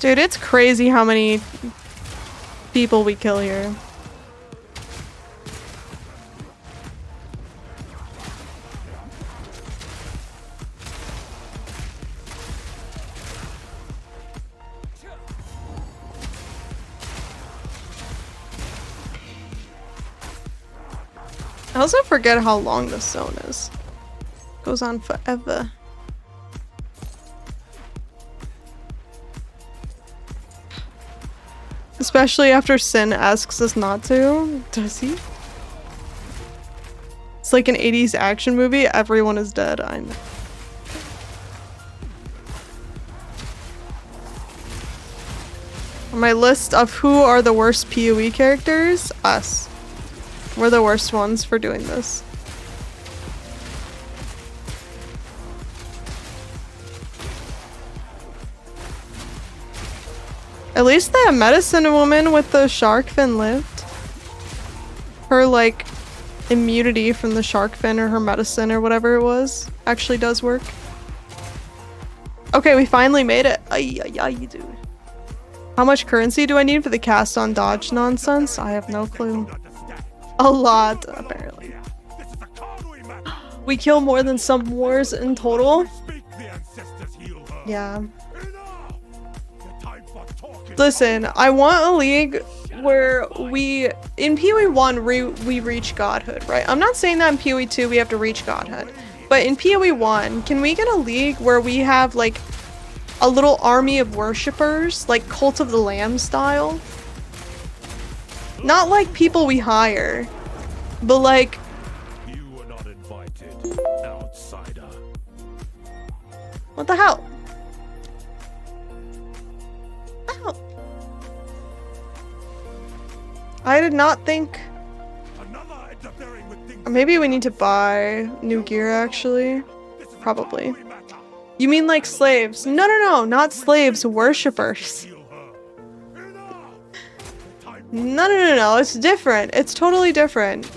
[SPEAKER 1] Dude, it's crazy how many people we kill here. I also forget how long this zone is. Goes on forever. Especially after Sin asks us not to. Does he? It's like an 80s action movie. Everyone is dead. I know. On my list of who are the worst PoE characters, us. We're the worst ones for doing this. At least that medicine woman with the shark fin lived. Her, like, immunity from the shark fin or her medicine or whatever it was actually does work. Okay, we finally made it. Ay, ay, ay, dude. How much currency do I need for the cast on dodge nonsense? I have no clue. A lot, apparently. We kill more than some wars in total. Yeah. Listen, I want a league where we, in PoE 1, we reach godhood, right? I'm not saying that in PoE 2 we have to reach godhood. But in PoE 1, can we get a league where we have, like, a little army of worshippers? Like, Cult of the Lamb style? Not like people we hire, but like...
[SPEAKER 5] You were not invited, outsider.
[SPEAKER 1] What the hell? Ow. I did not think... Or maybe we need to buy new gear, actually. Probably. You mean like slaves? No, no, no, not slaves, worshippers. No, no, no, no, it's different. It's totally different.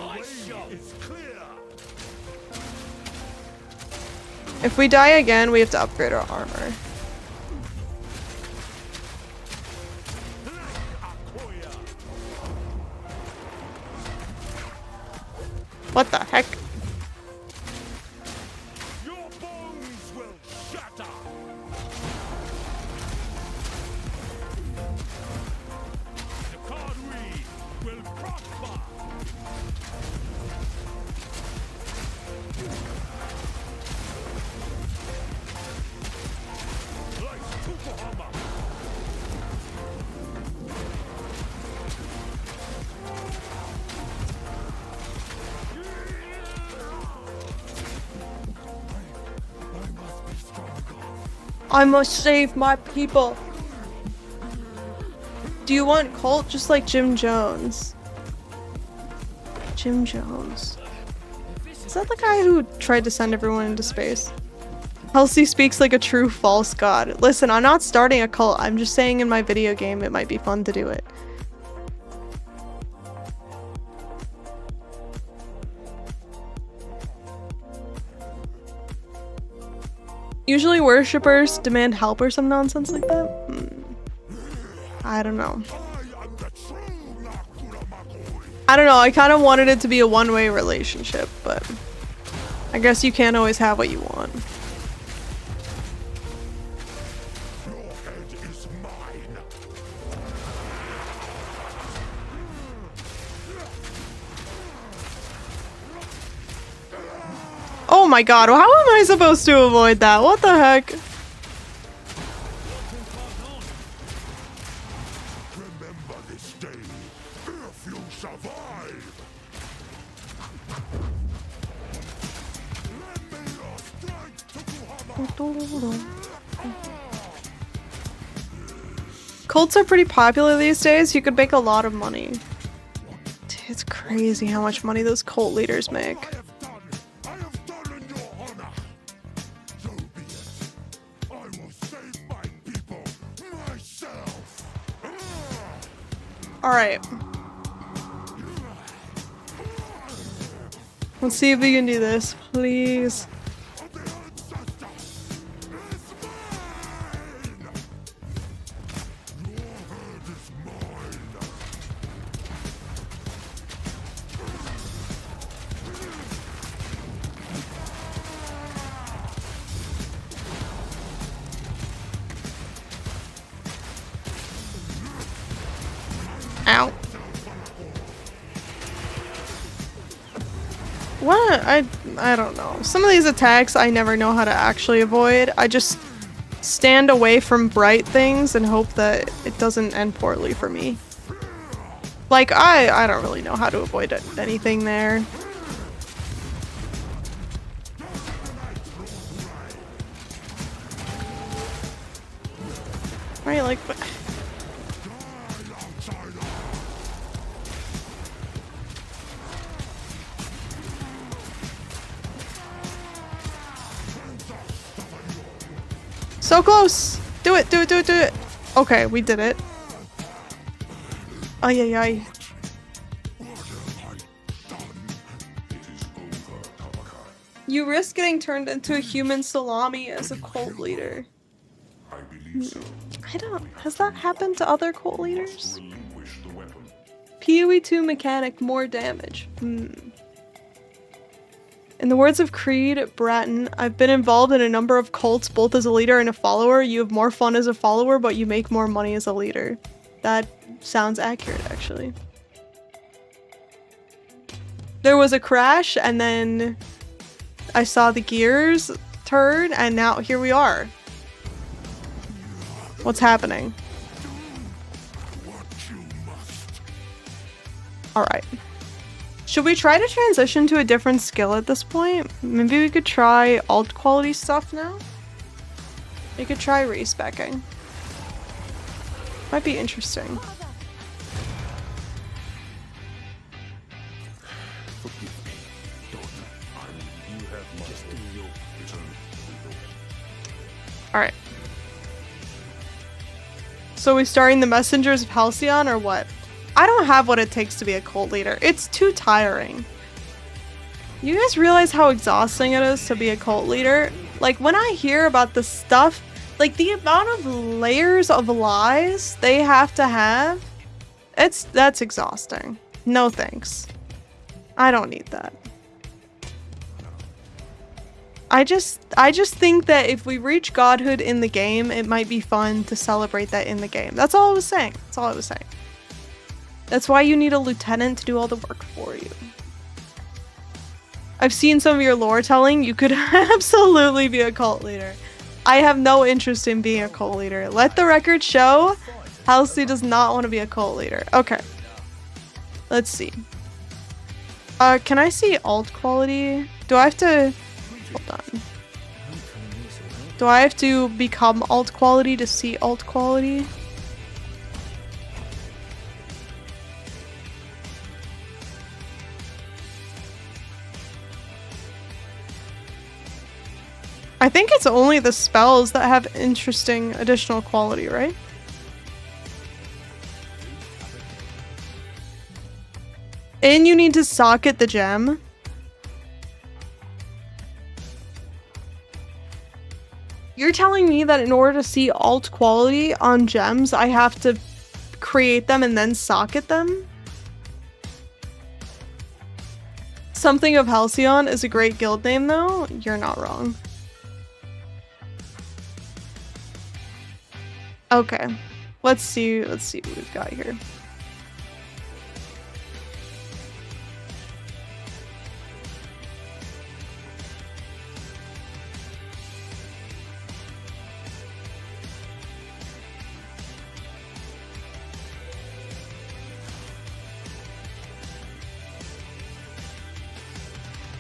[SPEAKER 1] If we die again, we have to upgrade our armor. What the heck?
[SPEAKER 5] Your bones will shatter. The card will prosper. Like Tukohama.
[SPEAKER 1] I must save my people. Do you want cult just like Jim Jones? Jim Jones. Is that the guy who tried to send everyone into space? Halsey speaks like a true false god. Listen, I'm not starting a cult. I'm just saying in my video game it might be fun to do it. Usually worshippers demand help or some nonsense like that. I don't know. I don't know, I kind of wanted it to be a one-way relationship, but I guess you can't always have what you want. Oh my god, how am I supposed to avoid that? What the heck?
[SPEAKER 5] Remember this day, if you survive. Lend me your strength, Tokuhama.
[SPEAKER 1] Cults are pretty popular these days. You could make a lot of money. It's crazy how much money those cult leaders make.
[SPEAKER 5] I have done in your honor. So be it. I will save my people myself.
[SPEAKER 1] Alright. Let's see if we can do this, please.
[SPEAKER 5] Of the ancestor, it's mine. Your head is mine.
[SPEAKER 1] Ow. What? I don't know. Some of these attacks I never know how to actually avoid. I just stand away from bright things and hope that it doesn't end poorly for me. Like, I don't really know how to avoid anything there. Right, like, but so close! Do it, do it, do it, do it! Okay, we did it. Ay, ay, ay. You risk getting turned into a human salami as a cult leader.
[SPEAKER 5] I believe so.
[SPEAKER 1] I don't... Has that happened to other cult leaders?
[SPEAKER 5] Relinquish the weapon.
[SPEAKER 1] PoE 2 mechanic, more damage. In the words of Creed Bratton, I've been involved in a number of cults, both as a leader and a follower. You have more fun as a follower, but you make more money as a leader. That sounds accurate, actually. There was a crash, and then I saw the gears turn, and now here we are. What's happening? Alright. Should we try to transition to a different skill at this point? Maybe we could try alt quality stuff now? We could try respecking. Might be interesting. Alright. So we starting the Messengers of Halcyon or what? I don't have what it takes to be a cult leader. It's too tiring. You guys realize how exhausting it is to be a cult leader? Like, when I hear about the stuff, like the amount of layers of lies they have to have, that's exhausting. No thanks. I don't need that. I just think that if we reach godhood in the game, it might be fun to celebrate that in the game. That's all I was saying. That's all I was saying. That's why you need a lieutenant to do all the work for you. I've seen some of your lore telling. You could absolutely be a cult leader. I have no interest in being a cult leader. Let the record show Halsey does not want to be a cult leader. Okay. Let's see. Can I see alt quality? Do I have to... Hold on. Do I have to become alt quality to see alt quality? I think it's only the spells that have interesting additional quality, right? And you need to socket the gem. You're telling me that in order to see alt quality on gems, I have to create them and then socket them? Something of Halcyon is a great guild name though. You're not wrong. Okay. Let's see what we've got here.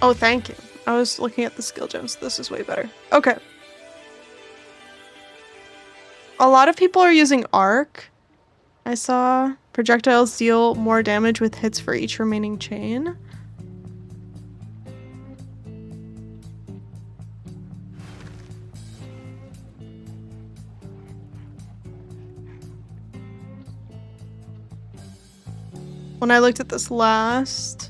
[SPEAKER 1] Oh, thank you. I was looking at the skill gems. This is way better. Okay. A lot of people are using arc. I saw projectiles deal more damage with hits for each remaining chain. When I looked at this last...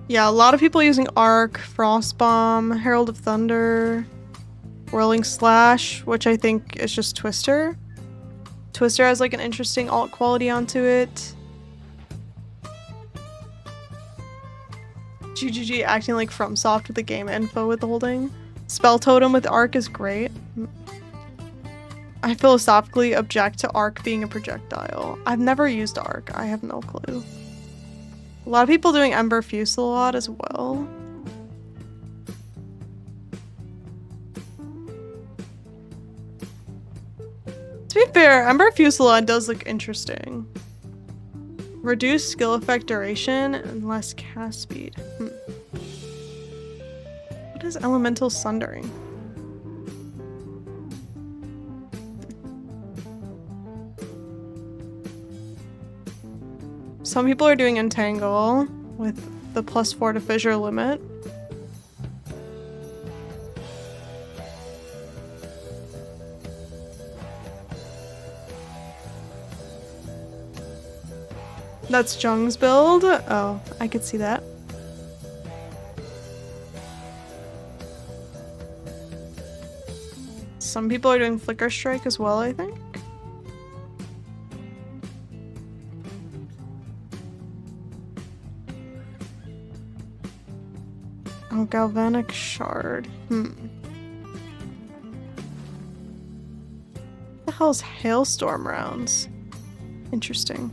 [SPEAKER 1] Yeah, a lot of people using Arc, Frostbomb, Herald of Thunder, Whirling Slash, which I think is just Twister. Twister has like an interesting alt quality onto it. GGG acting like FromSoft with the game info withholding. Spell Totem with Arc is great. I philosophically object to Arc being a projectile. I've never used Arc. I have no clue. A lot of people doing Ember Fusillade as well. To be fair, Ember Fusillade does look interesting. Reduced skill effect duration and less cast speed. What is Elemental Sundering? Some people are doing Entangle with the +4 to fissure limit. That's Jung's build. Oh, I could see that. Some people are doing Flicker Strike as well, I think. Oh, Galvanic Shard. What the hell's Hailstorm rounds? Interesting.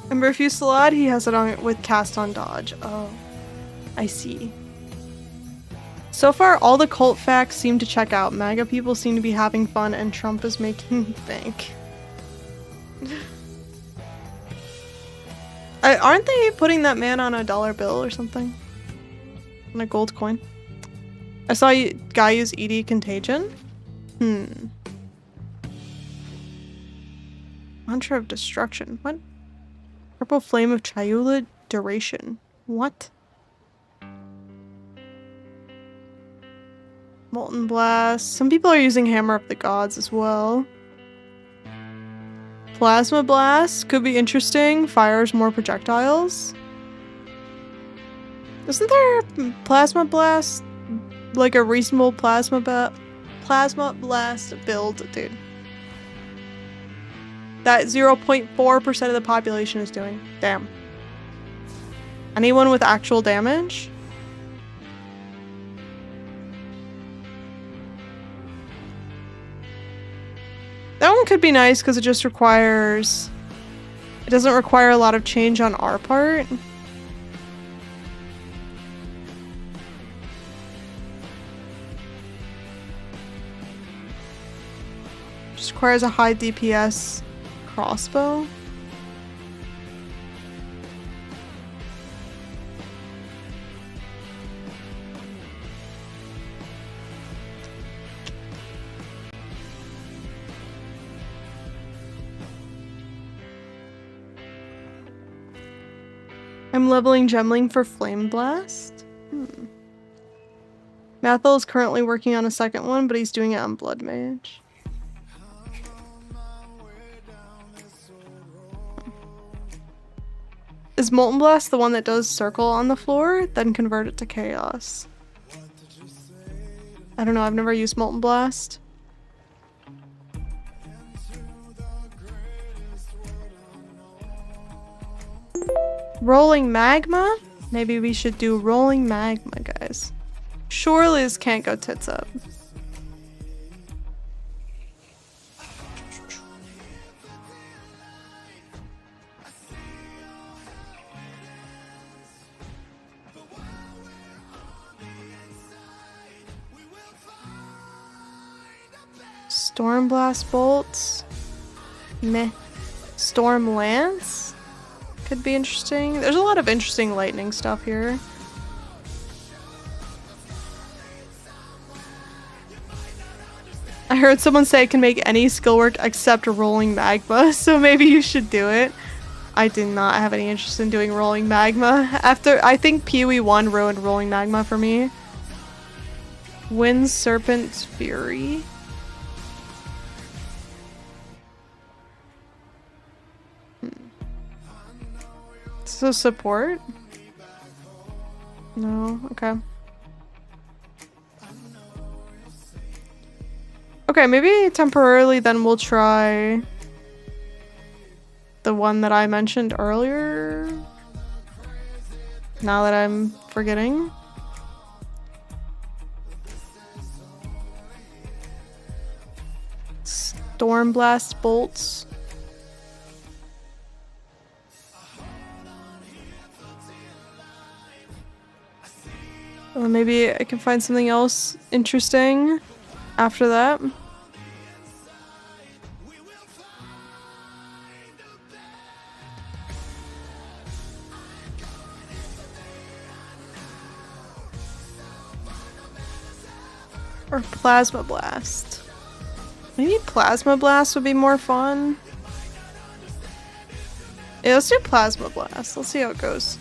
[SPEAKER 1] Ember Fusillade, he has it on with cast on dodge. Oh, I see. So far, all the cult facts seem to check out. MAGA people seem to be having fun, and Trump is making bank. Aren't they putting that man on a dollar bill or something? On a gold coin? I saw a guy use ED Contagion. Mantra of Destruction. What? Purple Flame of Chayula Duration. What? Molten Blast. Some people are using Hammer of the Gods as well. Plasma Blast could be interesting. Fires more projectiles. Isn't there a Plasma Blast? Like a reasonable Plasma Blast build, dude. That 0.4% of the population is doing. Damn. Anyone with actual damage? That one could be nice because it just requires... It doesn't require a lot of change on our part. Just requires a high DPS crossbow. I'm leveling Gemling for Flame Blast. Mathil is currently working on a second one, but he's doing it on Blood Mage. Is Molten Blast the one that does circle on the floor, then convert it to chaos? I don't know, I've never used Molten Blast. Rolling magma? Maybe we should do rolling magma, guys. Surely this can't go tits up. Storm blast bolts. Meh. Storm lance? Could be interesting. There's a lot of interesting lightning stuff here. I heard someone say it can make any skill work except rolling magma, so maybe you should do it. I did not have any interest in doing rolling magma. After, I think PoE 1 ruined rolling magma for me. Wind Serpent's Fury. So support? No, okay. Okay, maybe temporarily then we'll try the one that I mentioned earlier. Now that I'm forgetting. Storm blast bolts. Or maybe I can find something else interesting after that. Or Plasma Blast. Maybe Plasma Blast would be more fun. Yeah, let's do Plasma Blast. Let's see how it goes.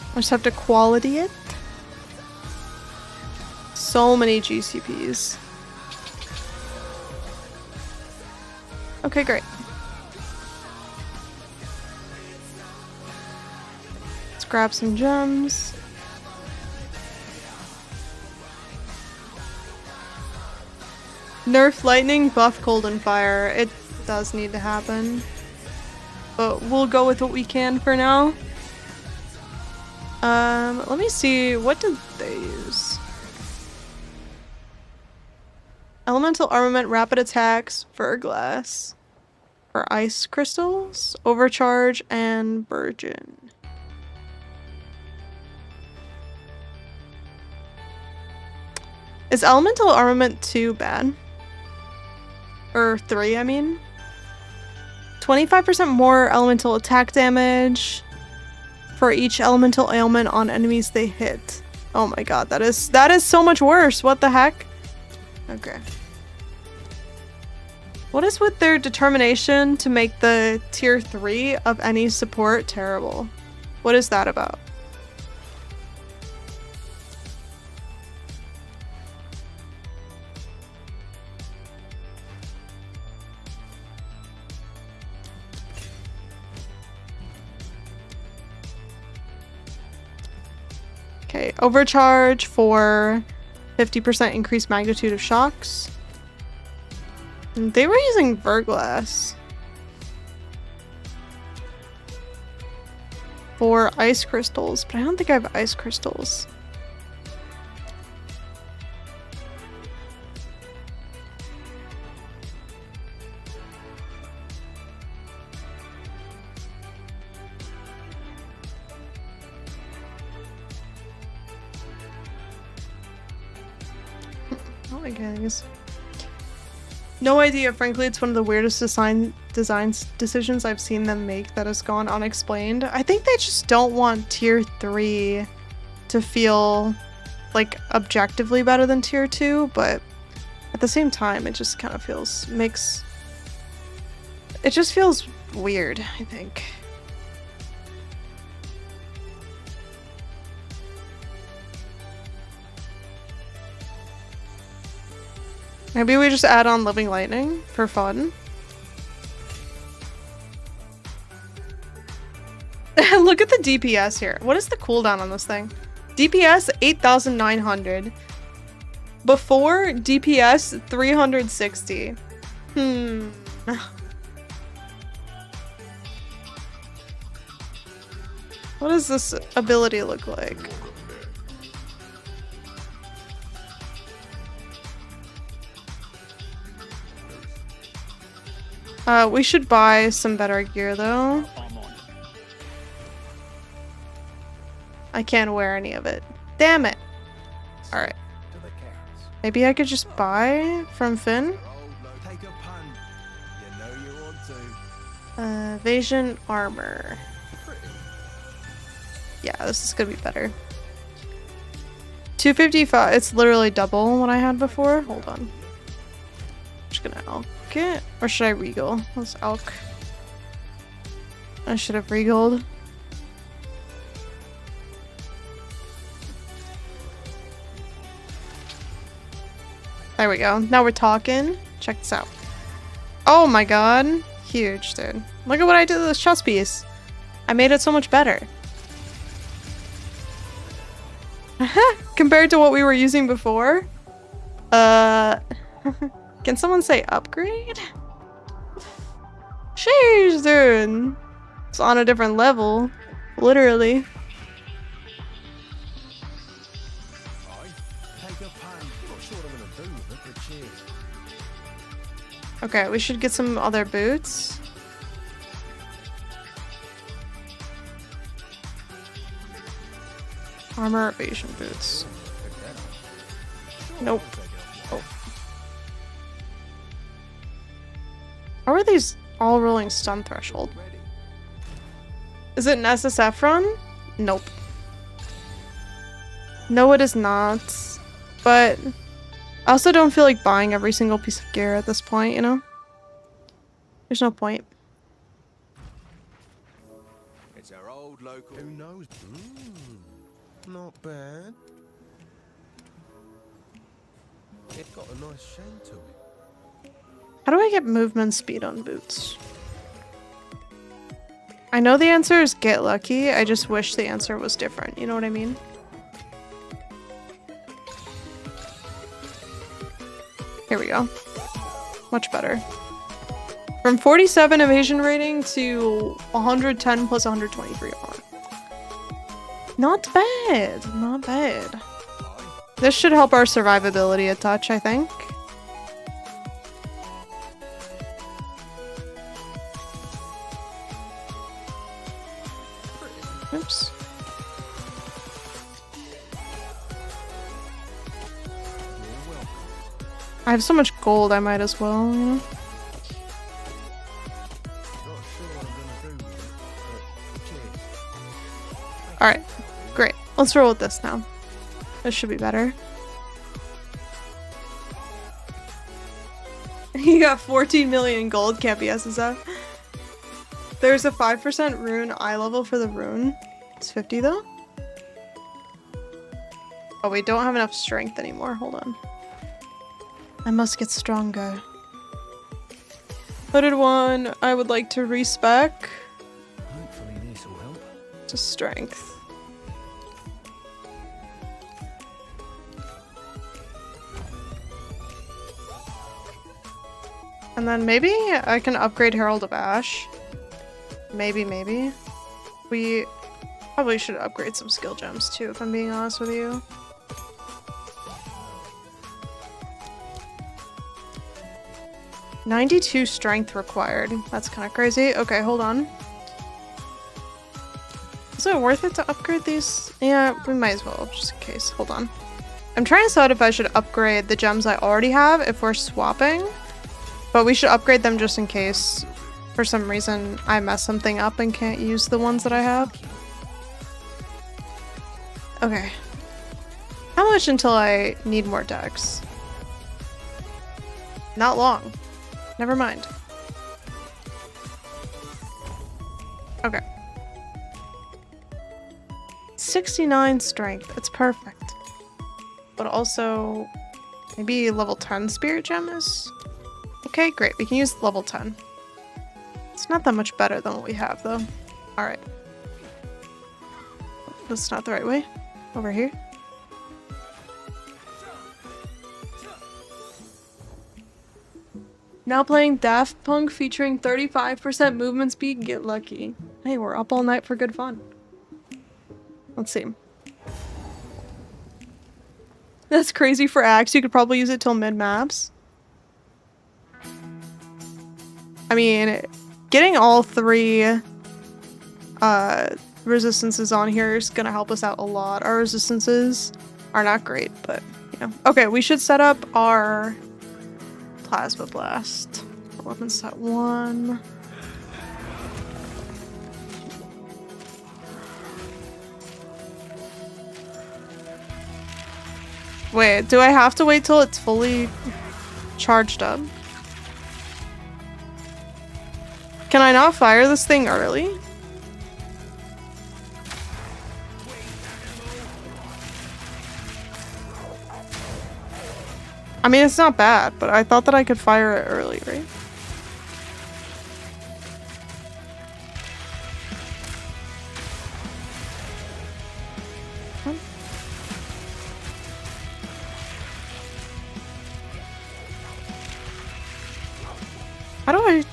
[SPEAKER 1] I just have to quality it. So many GCPs. Okay, great. Let's grab some gems. Nerf lightning, buff cold and fire. It does need to happen. But we'll go with what we can for now. Let me see, what did they use? Elemental armament, rapid attacks, verglass, or ice crystals, overcharge, and virgin. Is elemental armament 2 bad? Or 3, I mean? 25% more elemental attack damage for each elemental ailment on enemies they hit. Oh my god, that is so much worse. What the heck? Okay. What is with their determination to make the tier 3 of any support terrible? What is that about? Okay, overcharge for 50% increased magnitude of shocks. They were using verglass for ice crystals, but I don't think I have ice crystals. Oh my god, no idea, frankly. It's one of the weirdest design decisions I've seen them make that has gone unexplained. I think they just don't want tier 3 to feel like objectively better than tier 2, but at the same time it just kind of feels it just feels weird, I think. Maybe we just add on Living Lightning for fun. Look at the DPS here. What is the cooldown on this thing? DPS 8,900. Before DPS 360. What does this ability look like? We should buy some better gear though. I can't wear any of it. Damn it. Alright. Maybe I could just buy from Finn? Evasion armor. Yeah, this is gonna be better. 255. It's literally double what I had before. Hold on. I'm just gonna elk it. Or should I regal? Let's elk. I should have regaled. There we go. Now we're talking. Check this out. Oh my god. Huge, dude. Look at what I did to this chest piece. I made it so much better. Compared to what we were using before. Can someone say upgrade? Sheesh, dude. It's on a different level. Literally. Okay, we should get some other boots. Armor evasion boots. Nope. Oh. How are these all rolling stun threshold? Is it an SSF run? Nope. No, it is not. But I also don't feel like buying every single piece of gear at this point, you know? There's no point.
[SPEAKER 6] It's our old local. Who knows? Not bad. It's got a nice shine to it.
[SPEAKER 1] How do I get movement speed on boots? I know the answer is get lucky. I just wish the answer was different. You know what I mean? Here we go. Much better. From 47 evasion rating to 110 plus 123 armor. Not bad. Not bad. This should help our survivability a touch, I think. Oops. I have so much gold, I might as well, you know? Alright, great. Let's roll with this now. This should be better. You got 14 million gold, can't be SSF. There's a 5% rune eye level for the rune. It's 50 though. Oh, we don't have enough strength anymore. Hold on. I must get stronger. Hooded one, I would like to respec.
[SPEAKER 6] Hopefully this will help.
[SPEAKER 1] To strength. And then maybe I can upgrade Herald of Ash. Maybe. We probably should upgrade some skill gems too, if I'm being honest with you. $92 strength required. That's kind of crazy. Okay, hold on. Is it worth it to upgrade these? Yeah, we might as well, just in case. Hold on. I'm trying to decide if I should upgrade the gems I already have if we're swapping. But we should upgrade them just in case for some reason I mess something up and can't use the ones that I have. Okay. How much until I need more decks? Not long. Never mind. Okay. 69 strength. It's perfect. But also, maybe level 10 spirit gem is? Okay, great. We can use level 10. It's not that much better than what we have, though. Alright. That's not the right way. Over here. Now playing Daft Punk featuring 35% movement speed. Get lucky. Hey, we're up all night for good fun. Let's see. That's crazy for Axe. You could probably use it till mid-maps. I mean, getting all 3 resistances on here is gonna help us out a lot. Our resistances are not great, but you know. Okay, we should set up our Plasma Blast. Weapon set 1. Wait, do I have to wait till it's fully charged up? Can I not fire this thing early? I mean, it's not bad, but I thought that I could fire it early, right? How do I...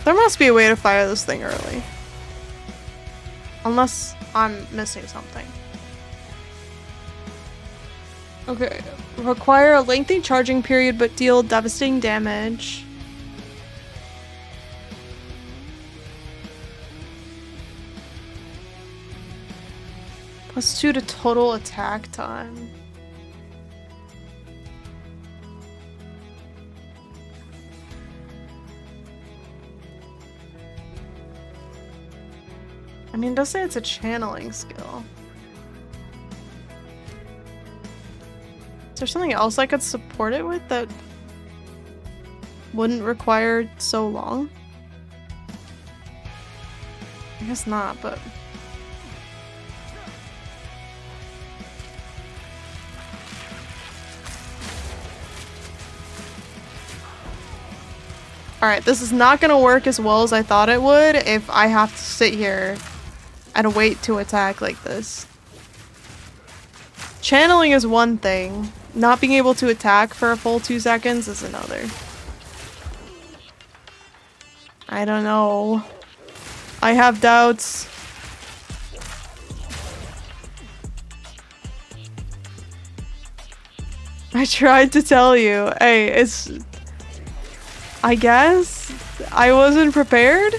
[SPEAKER 1] There must be a way to fire this thing early. Unless I'm missing something. Okay. Require a lengthy charging period but deal devastating damage. +2 to total attack time. I mean, it does say it's a channeling skill. Is there something else I could support it with that wouldn't require so long? I guess not, but... Alright, this is not gonna work as well as I thought it would if I have to sit here and wait to attack like this. Channeling is one thing. Not being able to attack for a full 2 seconds is another. I don't know. I have doubts. I tried to tell you. Hey, it's... I guess I wasn't prepared.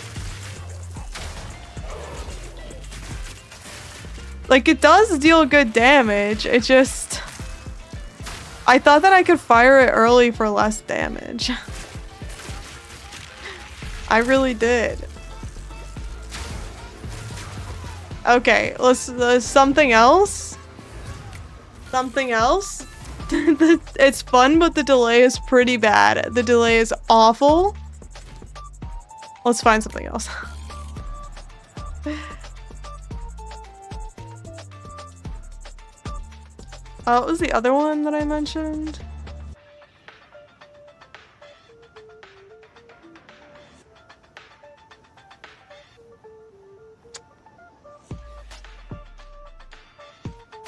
[SPEAKER 1] Like, it does deal good damage. It just... I thought that I could fire it early for less damage. I really did. Okay, let's something else. Something else. It's fun, but the delay is pretty bad. The delay is awful. Let's find something else. What was the other one that I mentioned?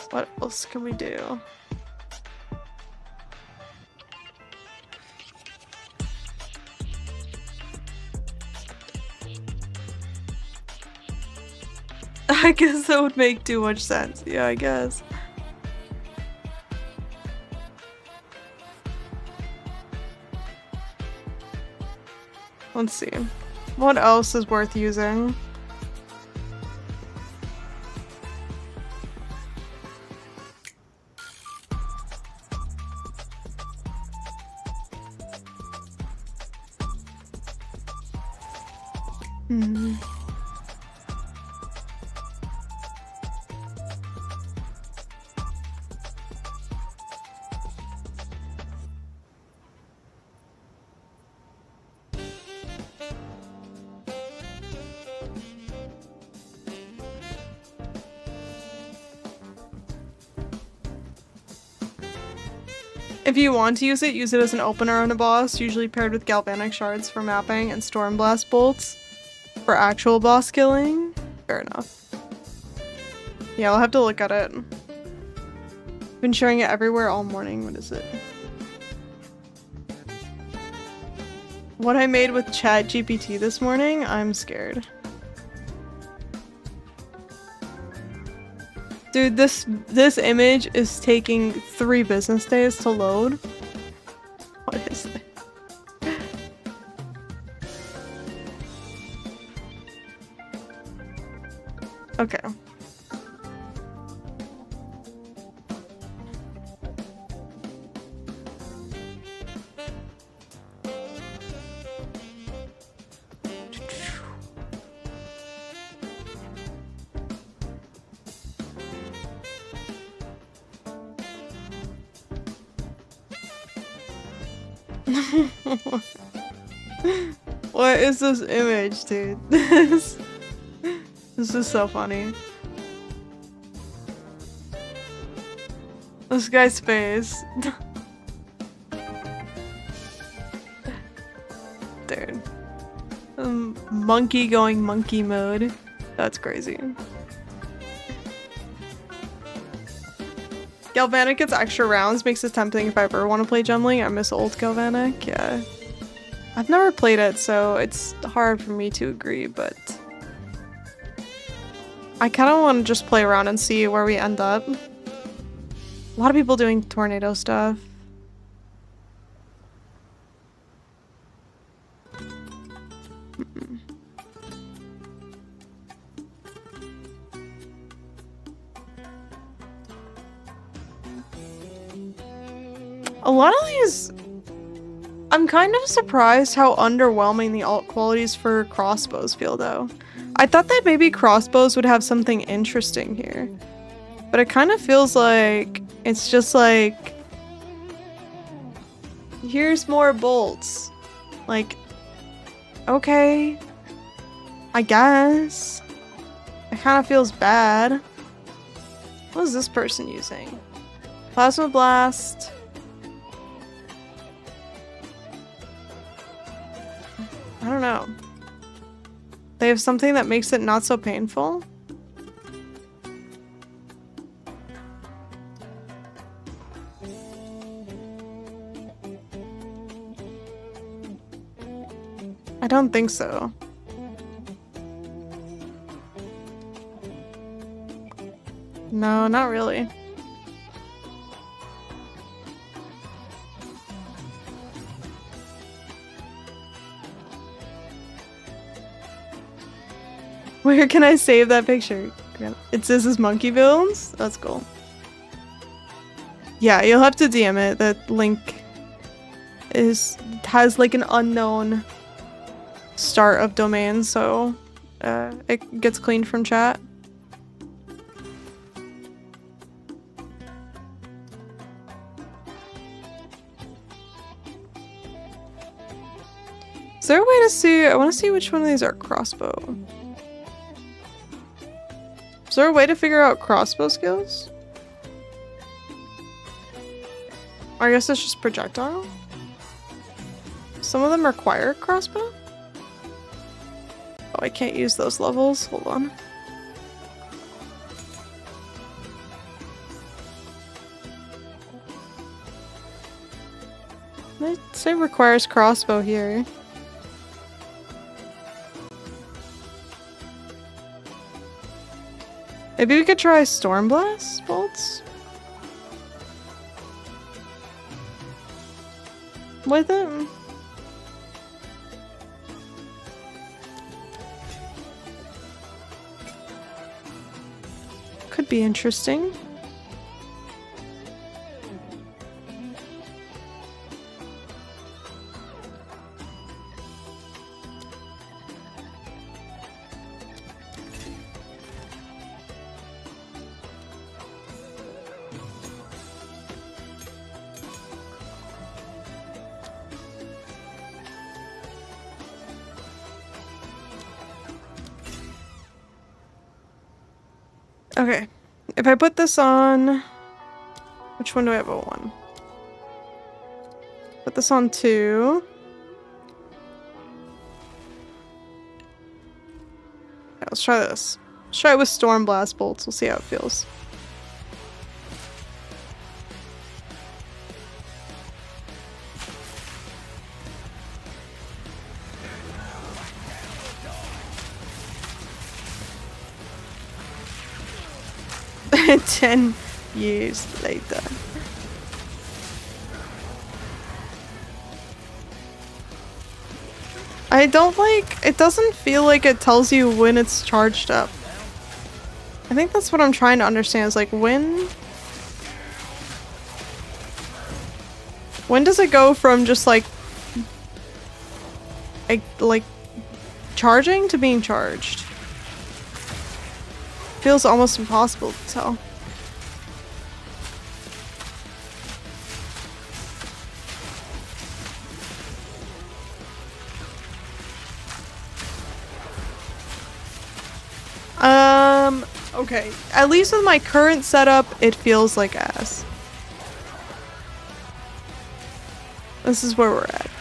[SPEAKER 1] What else can we do? I guess that would make too much sense. Yeah, I guess. Let's see. What else is worth using? If you want to use it as an opener on a boss, usually paired with galvanic shards for mapping and stormblast bolts for actual boss killing. Fair enough. Yeah, I'll have to look at it. Been sharing it everywhere all morning. What is it? What I made with Chat GPT this morning? I'm scared. Dude, this image is taking 3 business days to load. What is it? Okay. What is this image, dude? This is so funny. This guy's face. Dude. Monkey going monkey mode. That's crazy. Galvanic gets extra rounds, makes it tempting if I ever want to play Gemling. I miss old Galvanic, yeah. I've never played it, so it's hard for me to agree, but I kind of want to just play around and see where we end up. A lot of people doing tornado stuff. A lot of these, I'm kind of surprised how underwhelming the alt qualities for crossbows feel though. I thought that maybe crossbows would have something interesting here, but it kind of feels like it's just like, here's more bolts. Like, okay, I guess. It kind of feels bad. What is this person using? Plasma Blast. I don't know. They have something that makes it not so painful? I don't think so. No, not really. Where can I save that picture? It says this monkey villains? That's cool. Yeah, you'll have to DM it. That link has like an unknown start of domain, so it gets cleaned from chat. Is there a way to see? I want to see which one of these are crossbow. Is there a way to figure out crossbow skills? Or I guess it's just projectile? Some of them require crossbow? Oh, I can't use those levels. Hold on. It say requires crossbow here. Maybe we could try Stormblast bolts? With it? Could be interesting. Okay, if I put this on, which one do I have? A 1. Put this on 2. Yeah, let's try this. Let's try it with Storm Blast Bolts. We'll see how it feels. Ten years later. I don't like, it doesn't feel like it tells you when it's charged up. I think that's what I'm trying to understand is like when does it go from just like charging to being charged? Feels almost impossible to tell. Okay. At least with my current setup, it feels like ass. This is where we're at.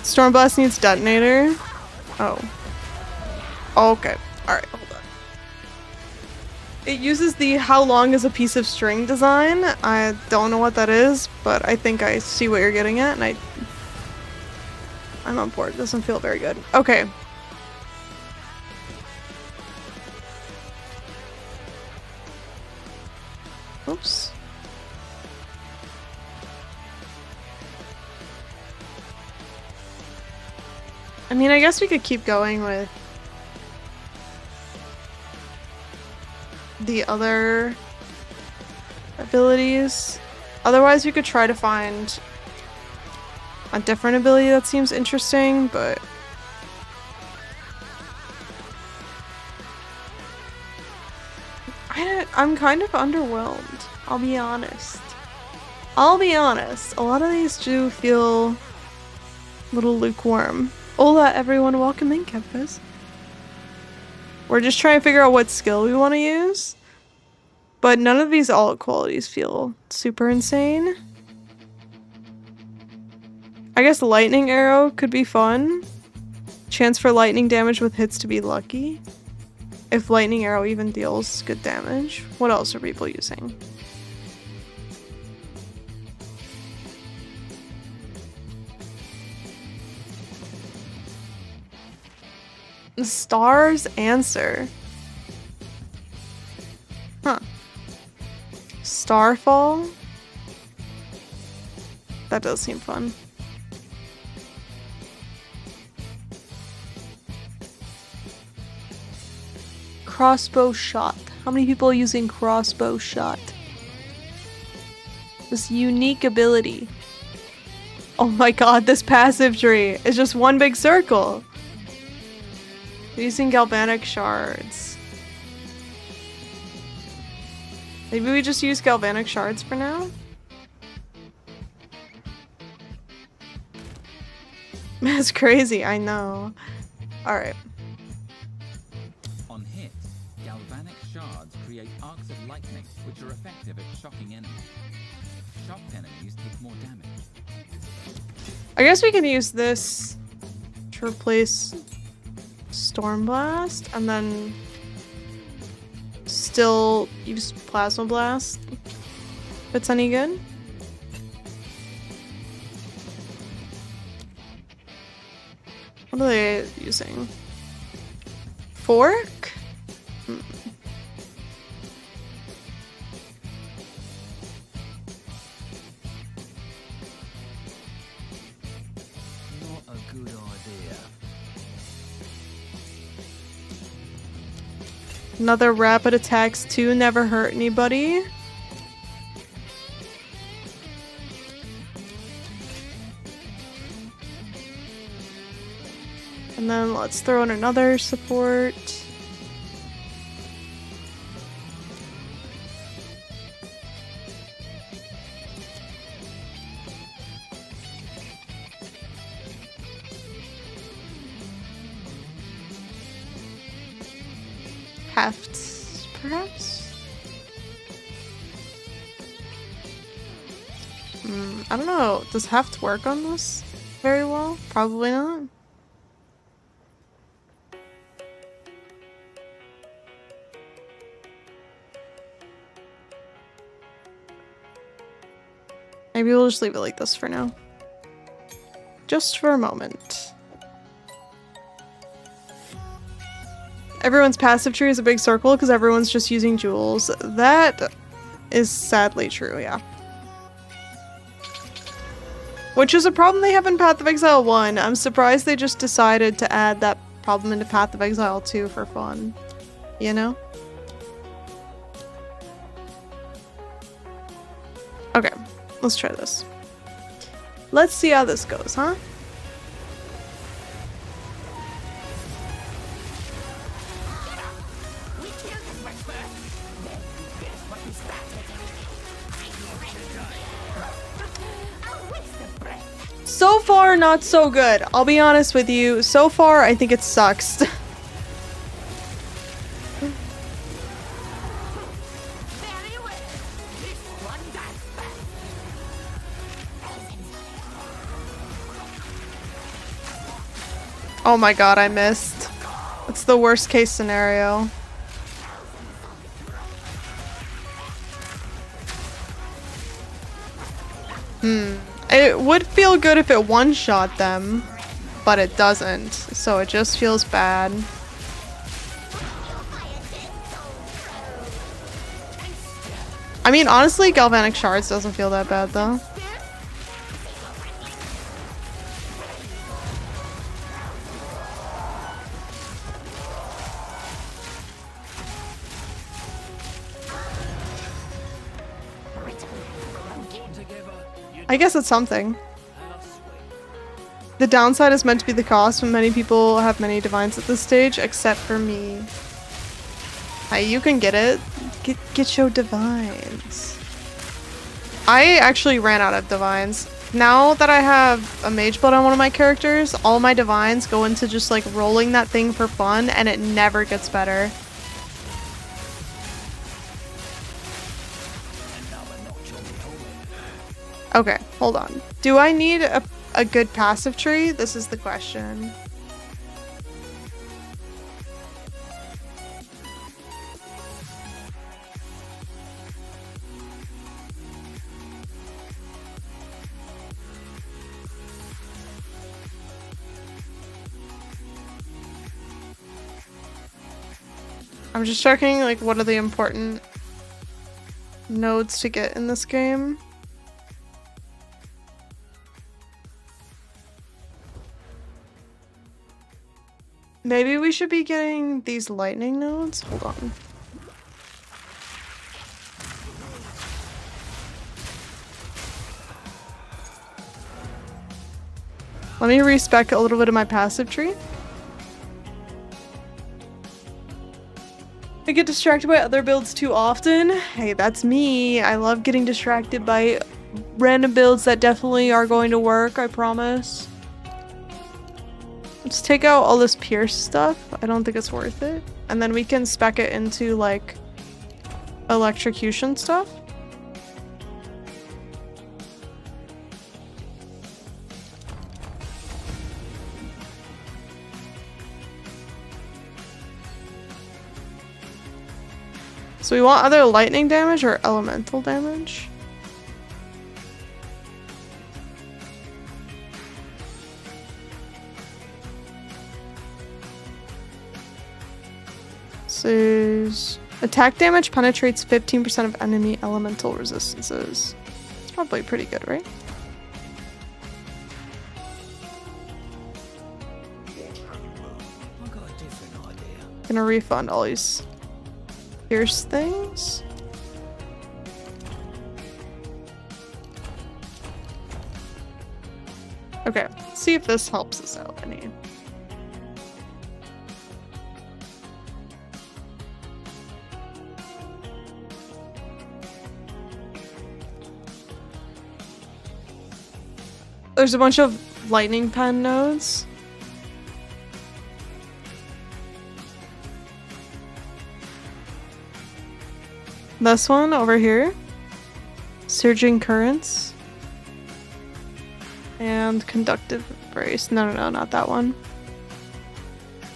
[SPEAKER 1] Stormblast needs detonator. Oh. Okay. Alright, hold on. It uses the how long is a piece of string design. I don't know what that is, but I think I see what you're getting at, and I'm on board. It doesn't feel very good. Okay. Oops. I mean, I guess we could keep going with the other abilities. Otherwise, we could try to find a different ability that seems interesting, but I'm kind of underwhelmed. I'll be honest. A lot of these do feel a little lukewarm. Hola everyone, welcome in, Kempus. We're just trying to figure out what skill we want to use. But none of these alt qualities feel super insane. I guess lightning arrow could be fun. Chance for lightning damage with hits to be lucky. If lightning arrow even deals good damage. What else are people using? The star's answer. Huh. Starfall? That does seem fun. Crossbow shot. How many people are using crossbow shot? This unique ability. Oh my god, this passive tree is just one big circle. Using galvanic shards. Maybe we just use galvanic shards for now? That's crazy, I know. Alright.
[SPEAKER 7] On hit, galvanic shards create arcs of lightning, which are effective at shocking enemies. Shocked enemies take more damage.
[SPEAKER 1] I guess we can use this to replace Storm Blast, and then still use Plasma Blast if it's any good. What are they using? Fork?
[SPEAKER 7] Not a good idea.
[SPEAKER 1] Another rapid attacks too, never hurt anybody. And then let's throw in another support. heft, perhaps? I don't know. Does heft work on this very well? Probably not. Maybe we'll just leave it like this for now. Just for a moment. Everyone's passive tree is a big circle because everyone's just using jewels. That is sadly true, yeah. Which is a problem they have in Path of Exile 1. I'm surprised they just decided to add that problem into Path of Exile 2 for fun. You know? Okay, let's try this. Let's see how this goes, huh? So far, not so good. I'll be honest with you. So far, I think it sucks. Oh my god, I missed. It's the worst case scenario. It would feel good if it one-shot them, but it doesn't, so it just feels bad. I mean, honestly, Galvanic Shards doesn't feel that bad, though. I guess it's something. The downside is meant to be the cost when many people have many divines at this stage, except for me. Hey, you can get it. Get your divines. I actually ran out of divines. Now that I have a mage build on one of my characters, all my divines go into just like rolling that thing for fun, and it never gets better. Okay, hold on. Do I need a good passive tree? This is the question. I'm just checking, like, what are the important nodes to get in this game. Maybe we should be getting these lightning nodes? Hold on. Let me respec a little bit of my passive tree. I get distracted by other builds too often. Hey, that's me. I love getting distracted by random builds that definitely are going to work, I promise. Let's take out all this pierce stuff. I don't think it's worth it. And then we can spec it into, like, electrocution stuff. So we want either lightning damage or elemental damage. This is attack damage penetrates 15% of enemy elemental resistances. It's probably pretty good, right?
[SPEAKER 6] I got a different idea.
[SPEAKER 1] Gonna refund all these pierce things. Okay, let's see if this helps us out any. There's a bunch of lightning pen nodes. This one over here. Surging currents. And conductive brace. No, not that one.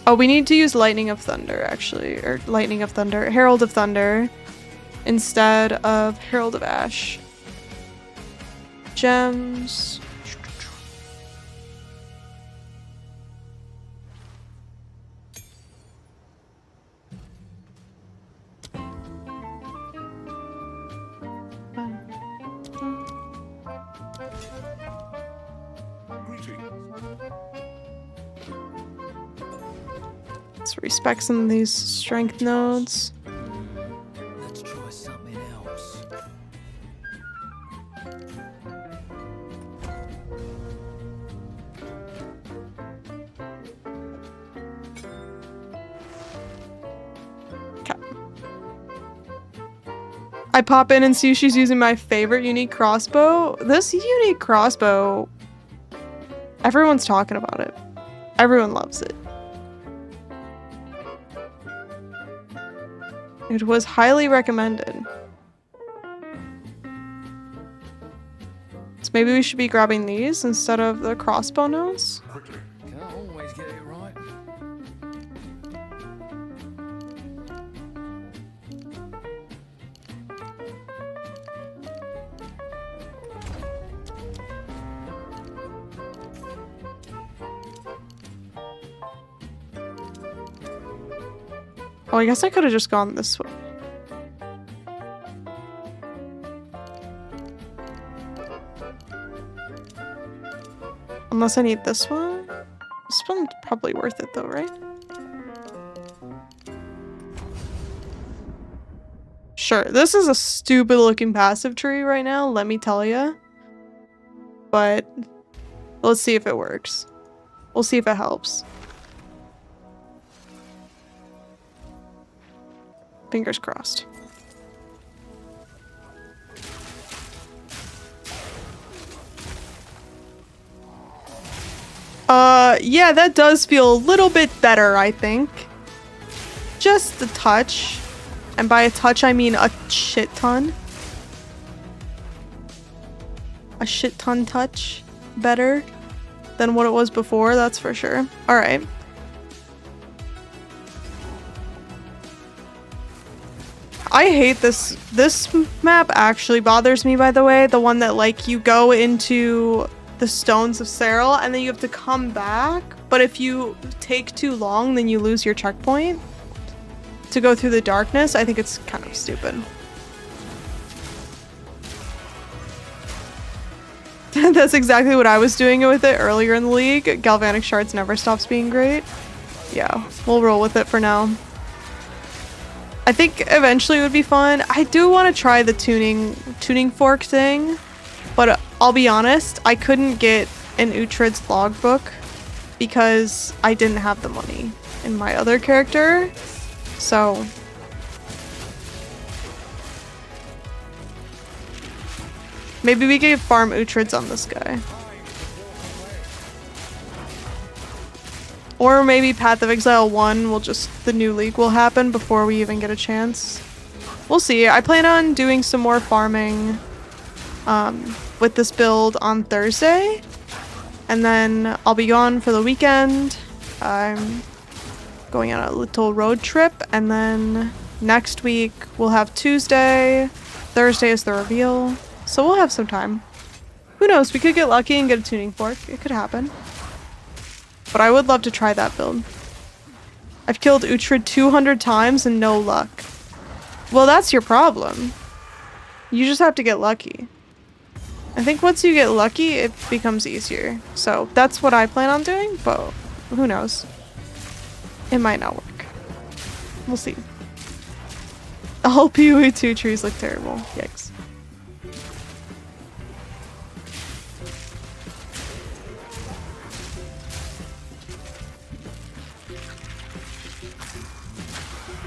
[SPEAKER 1] Oh, we need to use Lightning of Thunder, actually. Or Lightning of Thunder. Herald of Thunder. Instead of Herald of Ash. Gems. Let's respec some of these strength nodes.
[SPEAKER 2] Let's try something else.
[SPEAKER 1] I pop in and see she's using my favorite unique crossbow. This unique crossbow, everyone's talking about it. Everyone loves it. It was highly recommended. So maybe we should be grabbing these instead of the crossbow nodes.
[SPEAKER 2] Can't always get it right.
[SPEAKER 1] Oh, I guess I could have just gone this way. Unless I need this one. This one's probably worth it though, right? Sure, this is a stupid looking passive tree right now, let me tell ya. But let's see if it works. We'll see if it helps. Fingers crossed. Yeah, that does feel a little bit better, I think. Just a touch. And by a touch, I mean a shit ton. A shit ton touch. Better than what it was before, that's for sure. Alright. I hate this. This map actually bothers me, by the way. The one that, like, you go into the Stones of Serral and then you have to come back. But if you take too long, then you lose your checkpoint to go through the darkness. I think it's kind of stupid. That's exactly what I was doing with it earlier in the league. Galvanic Shards never stops being great. Yeah, we'll roll with it for now. I think eventually it would be fun. I do want to try the tuning fork thing, but I'll be honest, I couldn't get an Uhtred's logbook because I didn't have the money in my other character. So maybe we could farm Uhtred's on this guy. Or maybe Path of Exile 1 will just, the new league will happen before we even get a chance. We'll see. I plan on doing some more farming with this build on Thursday. And then I'll be gone for the weekend. I'm going on a little road trip. And then next week we'll have Tuesday. Thursday is the reveal. So we'll have some time. Who knows? We could get lucky and get a tuning fork. It could happen. But I would love to try that build. I've killed Uhtred 200 times and no luck. Well, that's your problem. You just have to get lucky. I think once you get lucky, it becomes easier. So that's what I plan on doing, but who knows? It might not work. We'll see. All PoE 2 trees look terrible. Yikes.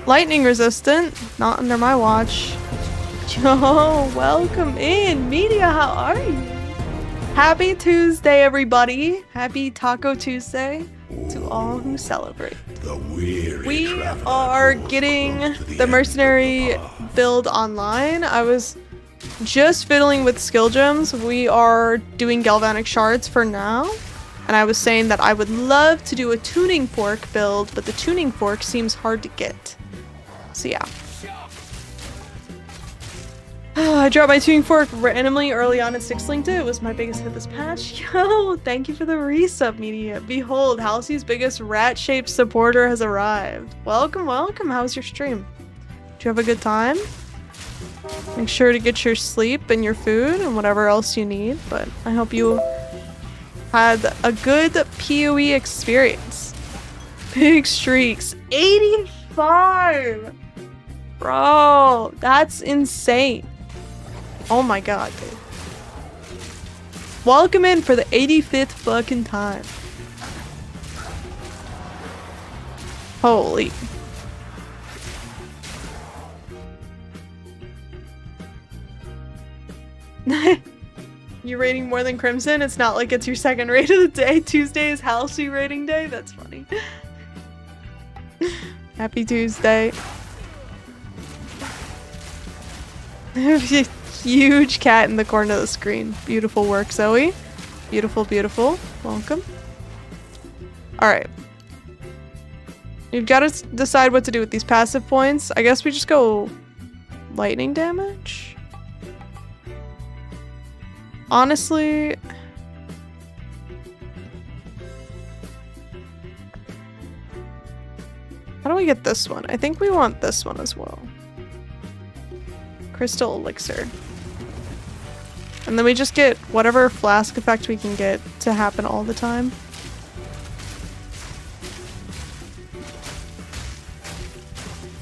[SPEAKER 1] Lightning resistant, not under my watch. Yo, welcome in, media. How are you? Happy Tuesday, everybody. Happy Taco Tuesday to all who celebrate.
[SPEAKER 5] The weary
[SPEAKER 1] We are getting the mercenary build online. I was just fiddling with skill gems. We are doing galvanic shards for now. And I was saying that I would love to do a tuning fork build, but the tuning fork seems hard to get. So yeah. I dropped my tuning fork randomly early on and 6-linked it. It was my biggest hit this patch. Yo, thank you for the resub, media. Behold, Halsey's biggest rat-shaped supporter has arrived. Welcome, welcome. How was your stream? Did you have a good time? Make sure to get your sleep and your food and whatever else you need, but I hope you had a good PoE experience. Big streaks. 85! Bro, that's insane. Oh my god, dude. Welcome in for the 85th fucking time. Holy. You rating more than Crimson? It's not like it's your second raid of the day. Tuesday is Halsey rating day? That's funny. Happy Tuesday. Huge cat in the corner of the screen. Beautiful work, Zoe. Beautiful, beautiful. Welcome. Alright. You've got to decide what to do with these passive points. I guess we just go lightning damage? Honestly... How do we get this one? I think we want this one as well. Crystal Elixir. And then we just get whatever flask effect we can get to happen all the time.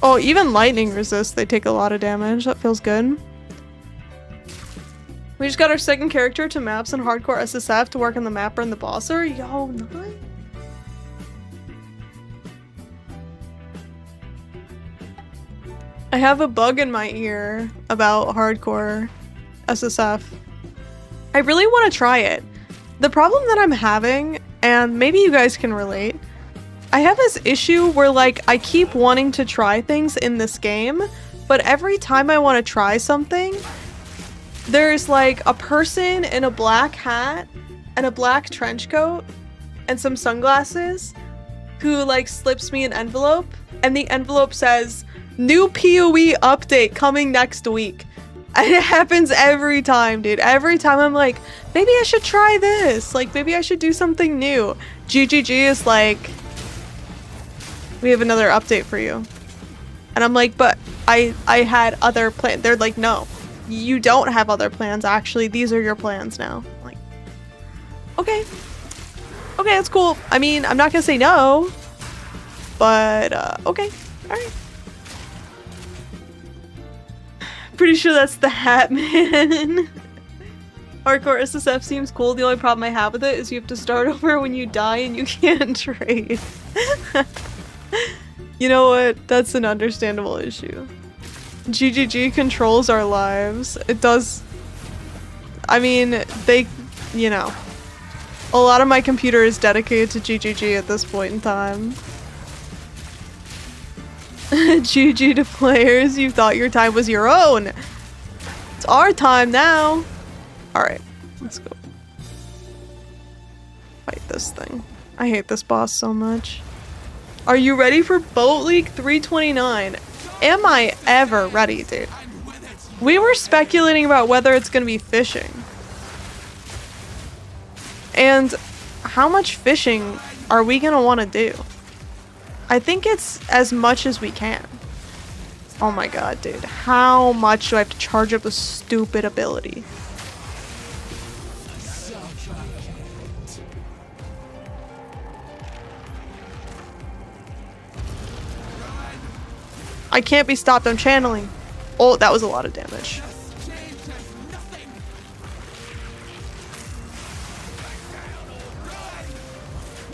[SPEAKER 1] Oh, even lightning resist, they take a lot of damage. That feels good. We just got our second character to maps and hardcore SSF to work on the mapper and the bosser. Yo, nice. I have a bug in my ear about hardcore SSF. I really want to try it. The problem that I'm having, and maybe you guys can relate, I have this issue where like I keep wanting to try things in this game, but every time I want to try something, there's like a person in a black hat and a black trench coat and some sunglasses who like slips me an envelope, and the envelope says, "New PoE update coming next week." And it happens every time, dude. Every time I'm like, maybe I should try this. Like, maybe I should do something new. GGG is like, we have another update for you. And I'm like, but I had other plans. They're like, no, you don't have other plans. Actually, these are your plans now. I'm like, okay. Okay, that's cool. I mean, I'm not gonna say no. But, okay. Alright. Pretty sure that's the hat, man. Hardcore SSF seems cool. The only problem I have with it is you have to start over when you die and you can't trade. You know what? That's an understandable issue. GGG controls our lives. It does. I mean, they, you know. A lot of my computer is dedicated to GGG at this point in time. GG to players, you thought your time was your own. It's our time now. Alright, let's go. Fight this thing. I hate this boss so much. Are you ready for Boat League 329? Am I ever ready, dude? We were speculating about whether it's gonna be fishing. And how much fishing are we gonna want to do? I think it's as much as we can. Oh my god, dude. How much do I have to charge up a stupid ability? I can't be stopped. I'm channeling. Oh, that was a lot of damage.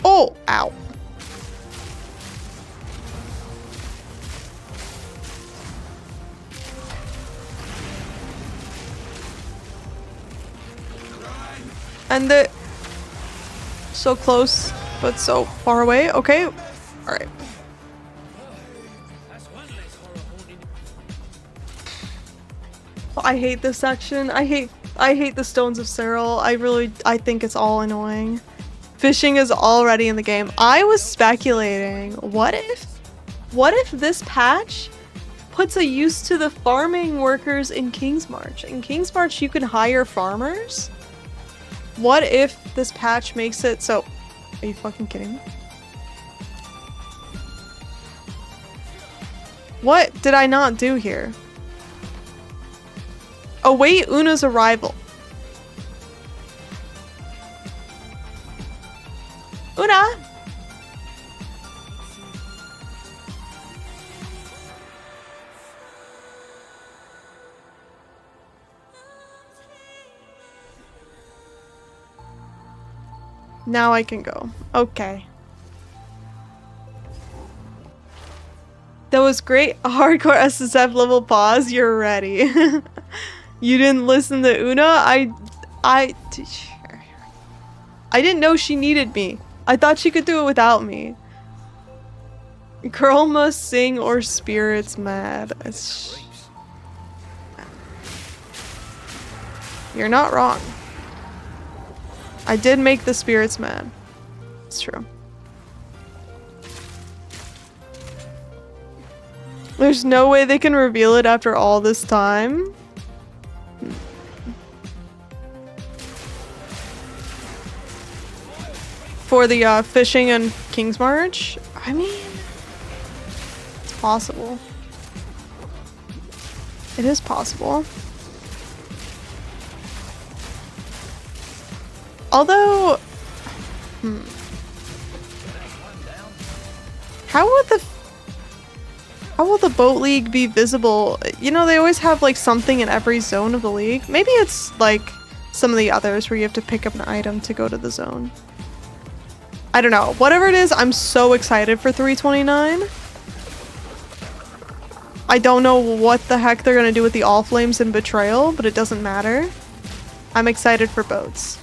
[SPEAKER 1] Oh, ow. And the so close, but so far away. Okay, all right. I hate this section. I hate the Stones of Cyril. I think it's all annoying. Fishing is already in the game. I was speculating, what if this patch puts a use to the farming workers in King's March? In King's March, you can hire farmers? What if this patch makes it so... Are you fucking kidding me? What did I not do here? Await Una's arrival. Una! Now I can go. Okay. That was great. Hardcore SSF level pause. You're ready. You didn't listen to Una? I didn't know she needed me. I thought she could do it without me. Girl must sing or spirits mad. You're not wrong. I did make the spirits mad. It's true. There's no way they can reveal it after all this time. For the fishing and King's March? I mean, it's possible. It is possible. Although, how will the boat league be visible? You know, they always have like something in every zone of the league. Maybe it's like some of the others where you have to pick up an item to go to the zone. I don't know. Whatever it is, I'm so excited for 329. I don't know what the heck they're gonna do with the All Flames and Betrayal, but it doesn't matter. I'm excited for boats.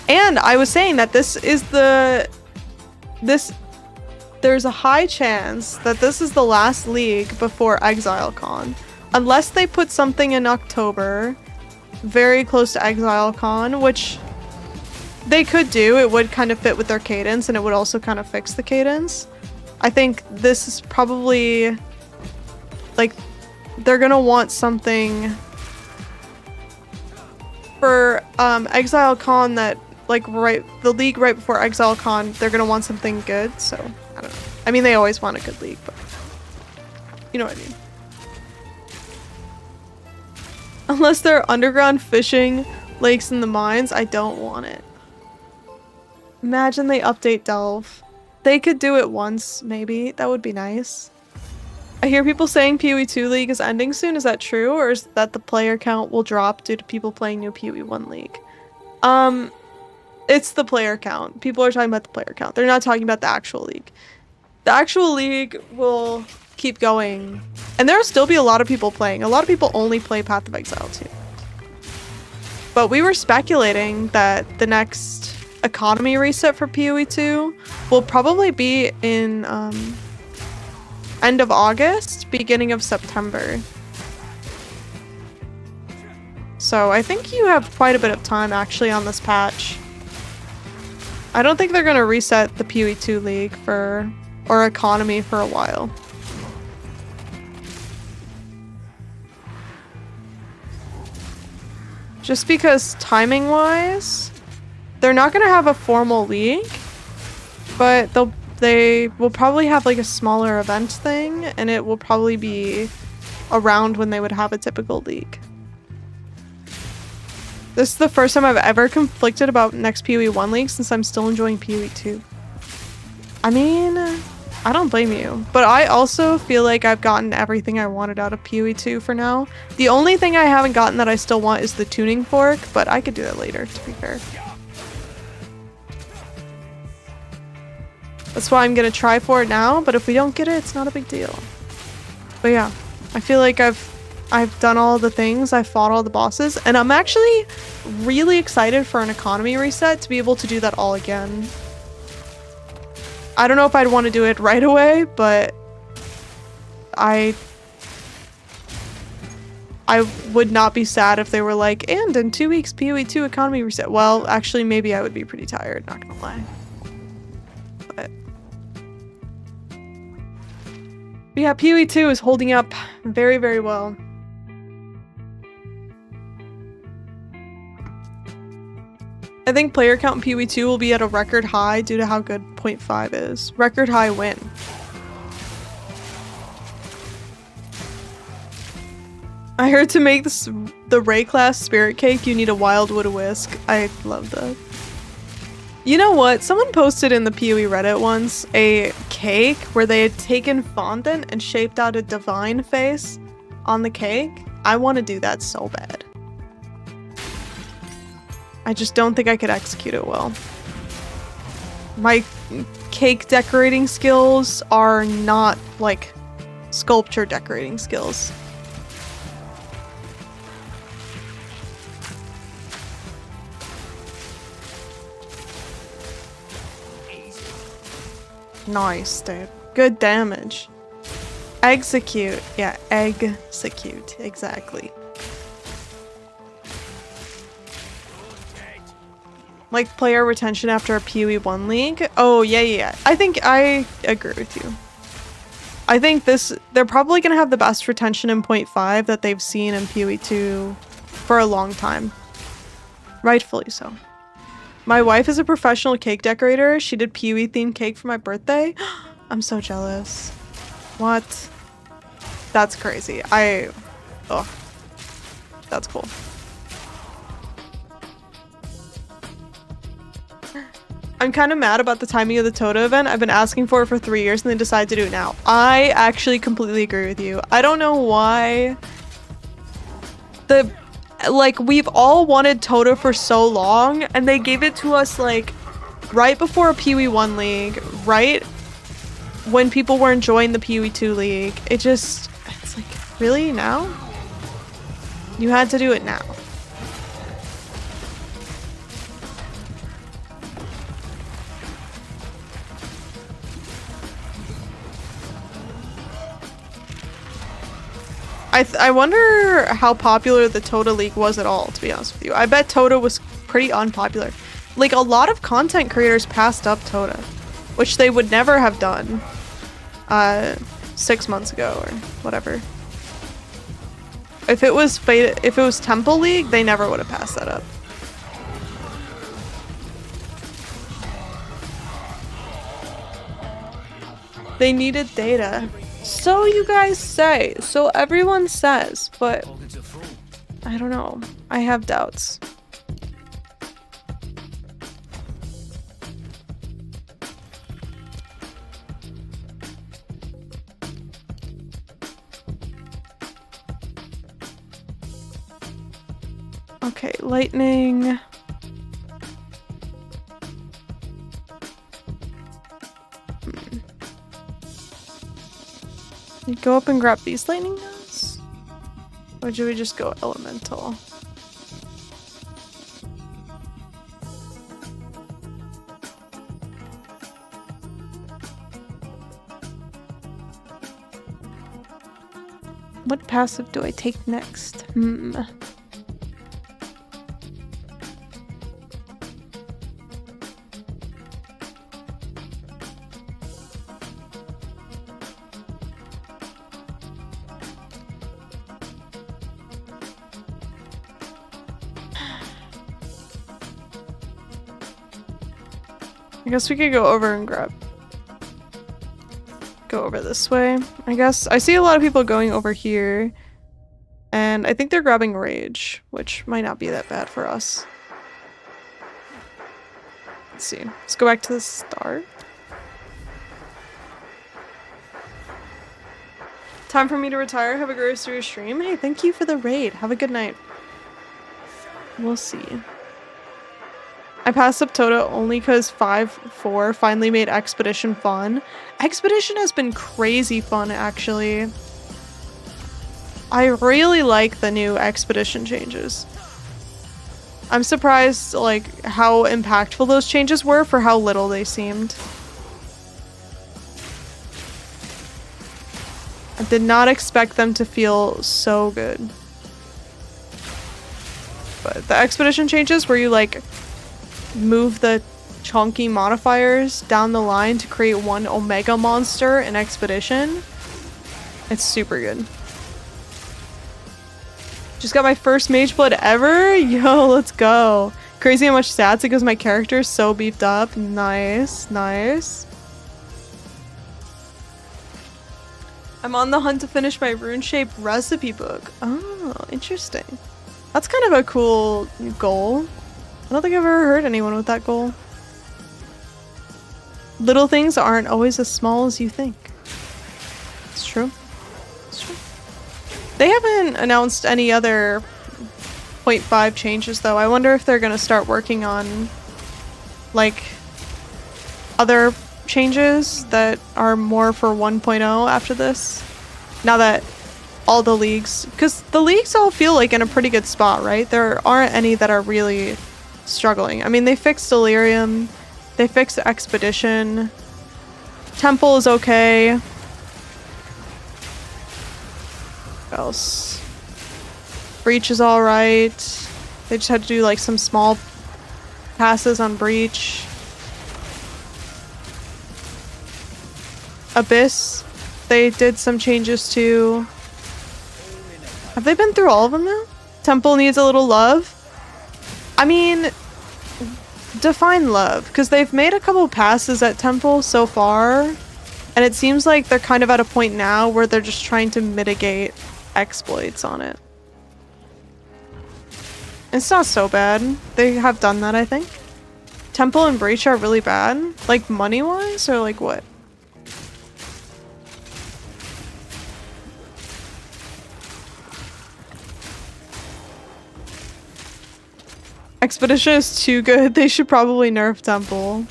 [SPEAKER 1] And I was saying that there's a high chance that this is the last league before ExileCon. Unless they put something in October, very close to ExileCon, which they could do. It would kind of fit with their cadence, and it would also kind of fix the cadence. I think this is probably, like, they're gonna want something for ExileCon that, like, the league right before ExileCon, they're gonna want something good, so I don't know. I mean, they always want a good league, but you know what I mean. Unless they're underground fishing lakes in the mines, I don't want it. Imagine they update Delve. They could do it once, maybe. That would be nice. I hear people saying PoE 2 League is ending soon. Is that true? Or is that the player count will drop due to people playing new PoE 1 League? It's the player count. People are talking about the player count. They're not talking about the actual league. The actual league will keep going. And there will still be a lot of people playing. A lot of people only play Path of Exile 2. But we were speculating that the next economy reset for PoE 2 will probably be in end of August, beginning of September. So I think you have quite a bit of time actually on this patch. I don't think they're going to reset the PoE 2 League or economy for a while. Just because timing wise, they're not going to have a formal league, but they will probably have like a smaller event thing, and it will probably be around when they would have a typical league. This is the first time I've ever conflicted about next PoE 1 League since I'm still enjoying PoE 2. I mean, I don't blame you, but I also feel like I've gotten everything I wanted out of PoE 2 for now. The only thing I haven't gotten that I still want is the tuning fork, but I could do that later, to be fair. That's why I'm gonna try for it now, but if we don't get it, it's not a big deal. But yeah, I feel like I've done all the things, I've fought all the bosses, and I'm actually really excited for an economy reset to be able to do that all again. I don't know if I'd want to do it right away, but I would not be sad if they were like, and in 2 weeks, PoE 2 economy reset. Well, actually, maybe I would be pretty tired, not gonna lie. But yeah, PoE 2 is holding up very, very well. I think player count in PoE 2 will be at a record high due to how good 0.5 is. Record high win. I heard to make this, the Ray class spirit cake, you need a Wildwood whisk. I love that. You know what? Someone posted in the PoE Reddit once a cake where they had taken fondant and shaped out a divine face on the cake. I want to do that so bad. I just don't think I could execute it well. My cake decorating skills are not like sculpture decorating skills. Nice, dude. Good damage. Execute. Yeah, execute. Exactly. Like player retention after a PoE 1 league? Oh, yeah. I think I agree with you. I think they're probably going to have the best retention in 0.5 that they've seen in PoE 2 for a long time. Rightfully so. My wife is a professional cake decorator. She did PoE themed cake for my birthday. I'm so jealous. What? That's crazy. Oh, that's cool. I'm kind of mad about the timing of the Toto event. I've been asking for it for 3 years and they decided to do it now. I actually completely agree with you. I don't know why like we've all wanted Toto for so long and they gave it to us like right before a PoE 1 league, right when people were enjoying the PoE 2 league. It's like, really now? You had to do it now. I wonder how popular the Toto League was at all, to be honest with you. I bet Toto was pretty unpopular. Like, a lot of content creators passed up Toto, which they would never have done 6 months ago or whatever. If it was Temple League, they never would have passed that up. They needed data. So you guys say. So everyone says, but I don't know. I have doubts. Okay, lightning. Go up and grab these lightning nodes? Or do we just go elemental? What passive do I take next? I guess we could go over and go over this way. I guess I see a lot of people going over here and I think they're grabbing rage, which might not be that bad for us. Let's see. Let's go back to the start. Time for me to retire. Have a great rest of your stream. Hey, thank you for the raid. Have a good night. We'll see. I passed up Toto only because 5.4 finally made Expedition fun. Expedition has been crazy fun, actually. I really like the new Expedition changes. I'm surprised, like, how impactful those changes were for how little they seemed. I did not expect them to feel so good. but the expedition changes where you like move the chunky modifiers down the line to create one Omega monster in Expedition. It's super good. Just got my first Mage Blood ever? Yo, let's go. Crazy how much stats it gives my character. So beefed up. Nice, nice. I'm on the hunt to finish my RuneShape recipe book. Oh, interesting. That's kind of a cool goal. I don't think I've ever heard anyone with that goal. Little things aren't always as small as you think. It's true. It's true. They haven't announced any other 0.5 changes though. I wonder if they're gonna start working on like other changes that are more for 1.0 after this. Now that all the leagues, because the leagues all feel like in a pretty good spot, right? There aren't any that are really struggling. I mean, they fixed Delirium, they fixed Expedition, Temple is okay. What else? Breach is alright. They just had to do like some small passes on Breach. Abyss, they did some changes to. Have they been through all of them now? Temple needs a little love. I mean, define love, because they've made a couple passes at Temple so far, and it seems like they're kind of at a point now where they're just trying to mitigate exploits on it. It's not so bad. They have done that, I think. Temple and Breach are really bad. Like money-wise, or like what? Expedition is too good. They should probably nerf Temple.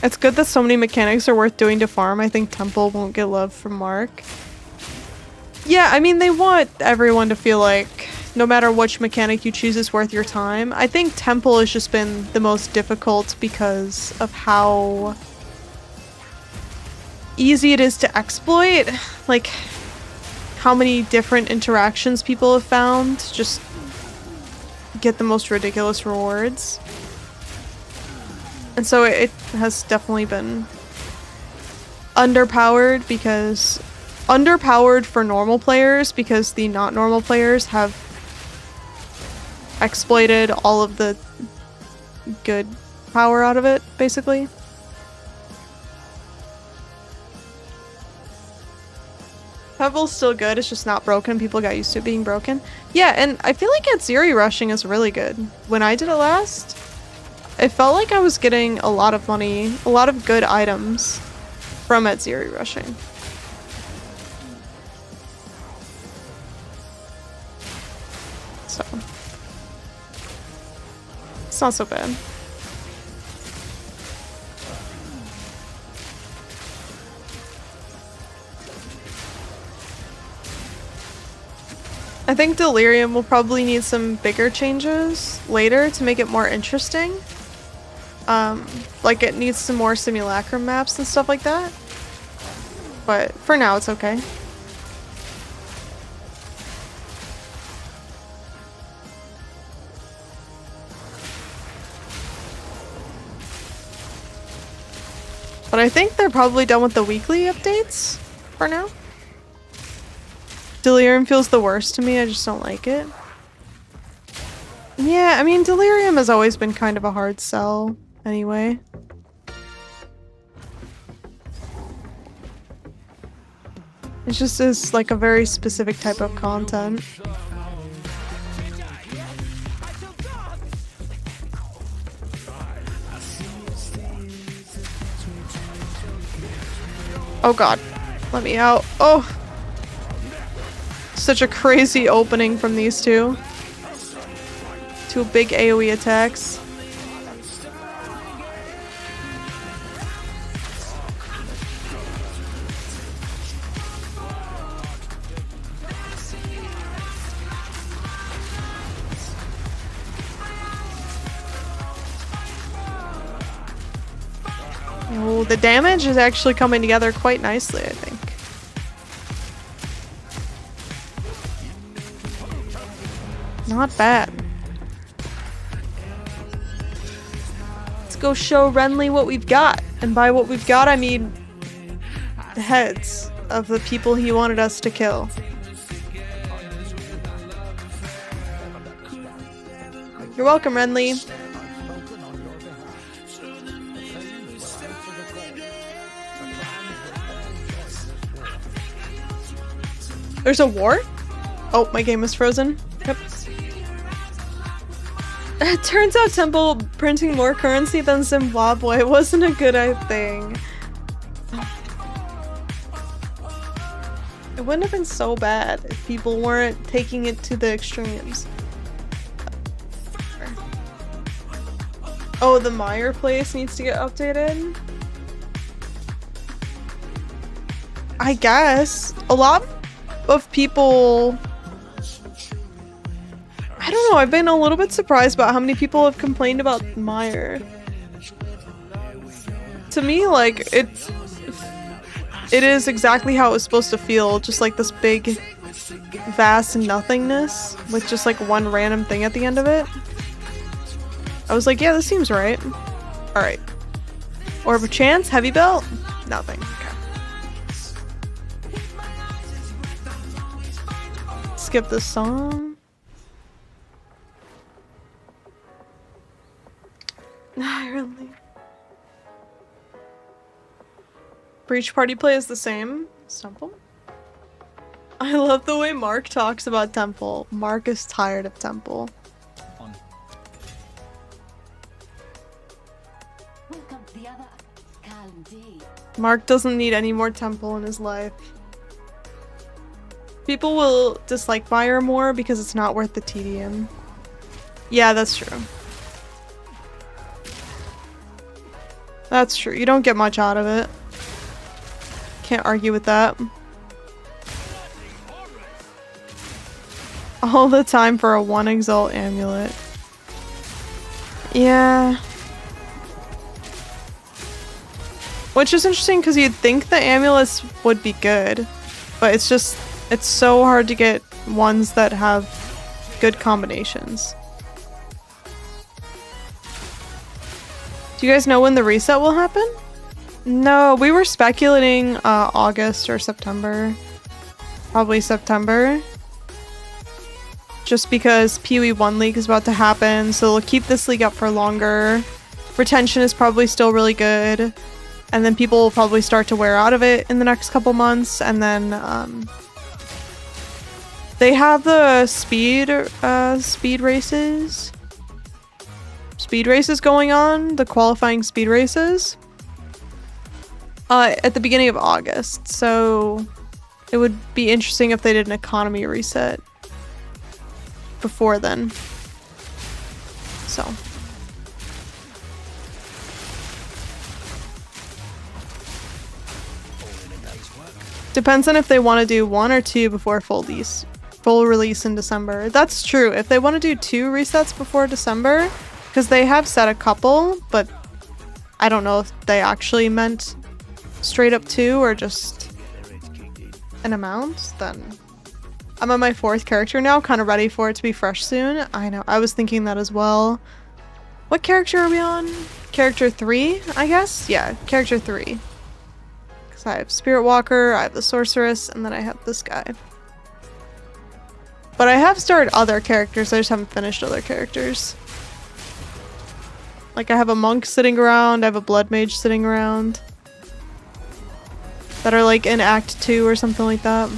[SPEAKER 1] It's good that so many mechanics are worth doing to farm. I think Temple won't get love from Mark. Yeah, I mean, they want everyone to feel like no matter which mechanic you choose is worth your time. I think Temple has just been the most difficult because of how easy it is to exploit. Like, how many different interactions people have found to just get the most ridiculous rewards. And so it has definitely been underpowered because underpowered for normal players because the not normal players have exploited all of the good power out of it, basically. Pebble's still good, it's just not broken. People got used to it being broken. Yeah, and I feel like Atziri rushing is really good. When I did it last, it felt like I was getting a lot of money, a lot of good items from Atziri rushing. So, it's not so bad. I think Delirium will probably need some bigger changes later to make it more interesting. Like it needs some more simulacrum maps and stuff like that. But for now, it's okay. But I think they're probably done with the weekly updates for now. Delirium feels the worst to me, I just don't like it. Yeah, I mean, Delirium has always been kind of a hard sell, anyway. It just is like a very specific type of content. Oh god, let me out. Oh! Such a crazy opening from these two. Two big AoE attacks. Oh, the damage is actually coming together quite nicely, I think. Not bad. Let's go show Renly what we've got. And by what we've got, I mean the heads of the people he wanted us to kill. You're welcome, Renly. There's a war? Oh, my game is frozen. Yep. It turns out Temple printing more currency than Zimbabwe wasn't a good thing. It wouldn't have been so bad if people weren't taking it to the extremes. Oh, the Meyer place needs to get updated? I guess. A lot of people... I don't know, I've been a little bit surprised about how many people have complained about Meyer. To me, like, it is exactly how it was supposed to feel, just like this big, vast nothingness with just like one random thing at the end of it. I was like, yeah, this seems right. Alright. Orb of Chance, Heavy Belt? Nothing. Okay. Skip this song. Really? Breach Party play is the same. Temple? I love the way Mark talks about Temple. Mark is tired of Temple. Mark doesn't need any more Temple in his life. People will dislike Meyer more because it's not worth the tedium. Yeah, that's true. That's true. You don't get much out of it. Can't argue with that. All the time for a 1 Exalt amulet. Yeah. Which is interesting because you'd think the amulets would be good. But it's just, it's so hard to get ones that have good combinations. Do you guys know when the reset will happen? No, we were speculating August or September. Probably September. Just because PoE 1 League is about to happen, so they'll keep this league up for longer. Retention is probably still really good. And then people will probably start to wear out of it in the next couple months, and then they have the speed races. Speed races going on, the qualifying speed races, at the beginning of August. So it would be interesting if they did an economy reset before then. So. Depends on if they want to do 1 or 2 before full release in December. That's true. If they want to do 2 resets before December, because they have said a couple, but I don't know if they actually meant straight up 2 or just an amount, then I'm on my 4th character now, kind of ready for it to be fresh soon. I know, I was thinking that as well. What character are we on? Character 3, I guess? Yeah, character 3. Because I have Spirit Walker, I have the Sorceress, and then I have this guy. But I have started other characters, I just haven't finished other characters. Like, I have a monk sitting around, I have a blood mage sitting around. That are like in Act 2 or something like that.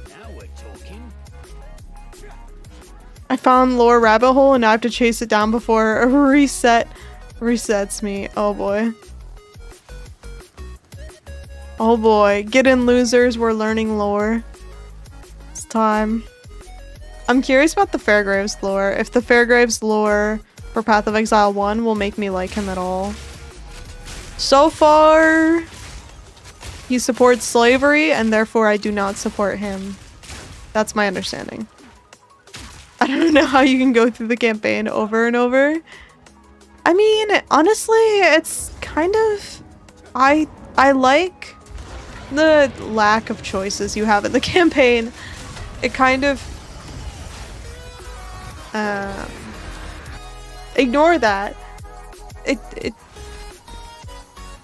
[SPEAKER 4] Now we're talking.
[SPEAKER 1] I found lore rabbit hole and now I have to chase it down before a reset resets me. Oh boy. Oh boy. Get in, losers. We're learning lore. It's time. I'm curious about the Fairgraves lore. If the Fairgraves lore for Path of Exile 1 will make me like him at all. So far, he supports slavery and therefore I do not support him. That's my understanding. I don't know how you can go through the campaign over and over. I mean, honestly, it's kind of... I like the lack of choices you have in the campaign. It kind of... ignore that. It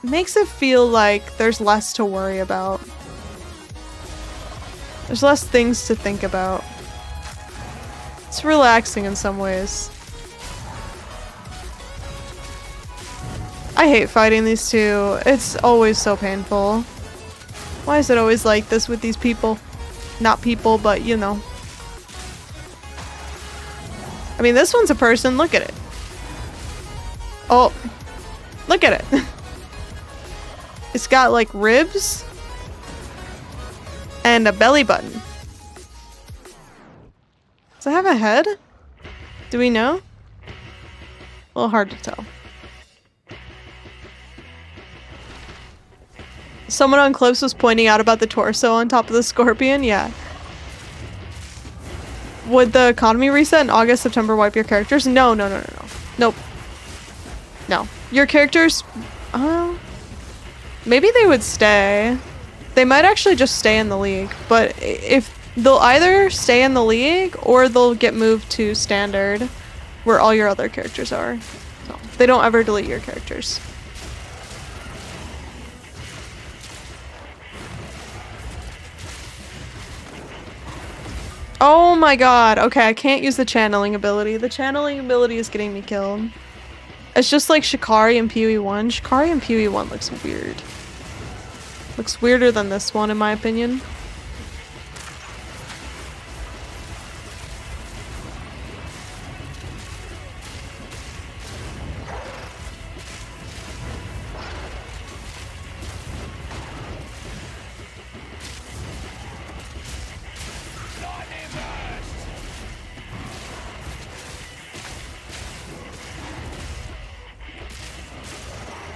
[SPEAKER 1] makes it feel like there's less to worry about. There's less things to think about. It's relaxing in some ways. I hate fighting these two. It's always so painful. Why is it always like this with these people? Not people, but you know. I mean, this one's a person. Look at it. Oh, look at it. It's got like ribs and a belly button. Does it have a head? Do we know? A little hard to tell. Someone on Clips was pointing out about the torso on top of the scorpion. Yeah. Would the economy reset in August, September wipe your characters? No. Nope. No. Your characters... maybe they would stay. They might actually just stay in the league. But if... they'll either stay in the league or they'll get moved to standard where all your other characters are. So they don't ever delete your characters. Oh my god. Okay, I can't use the channeling ability. The channeling ability is getting me killed. It's just like Shikari and PoE1. Shikari and PoE1 looks weird. Looks weirder than this one in my opinion.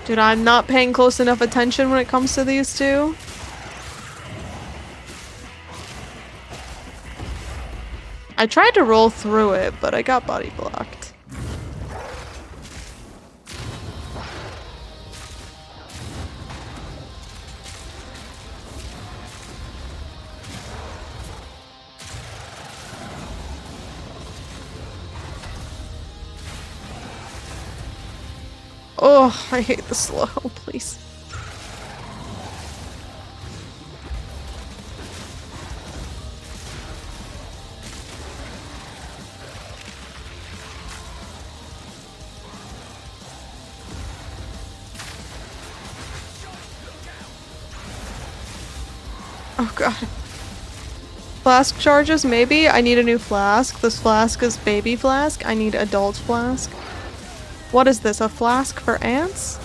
[SPEAKER 1] Dude, I'm not paying close enough attention when it comes to these two. I tried to roll through it, but I got body blocked. Oh, I hate the slow, please. Oh god. Flask charges, maybe? I need a new flask. This flask is baby flask. I need adult flask. What is this? A flask for ants?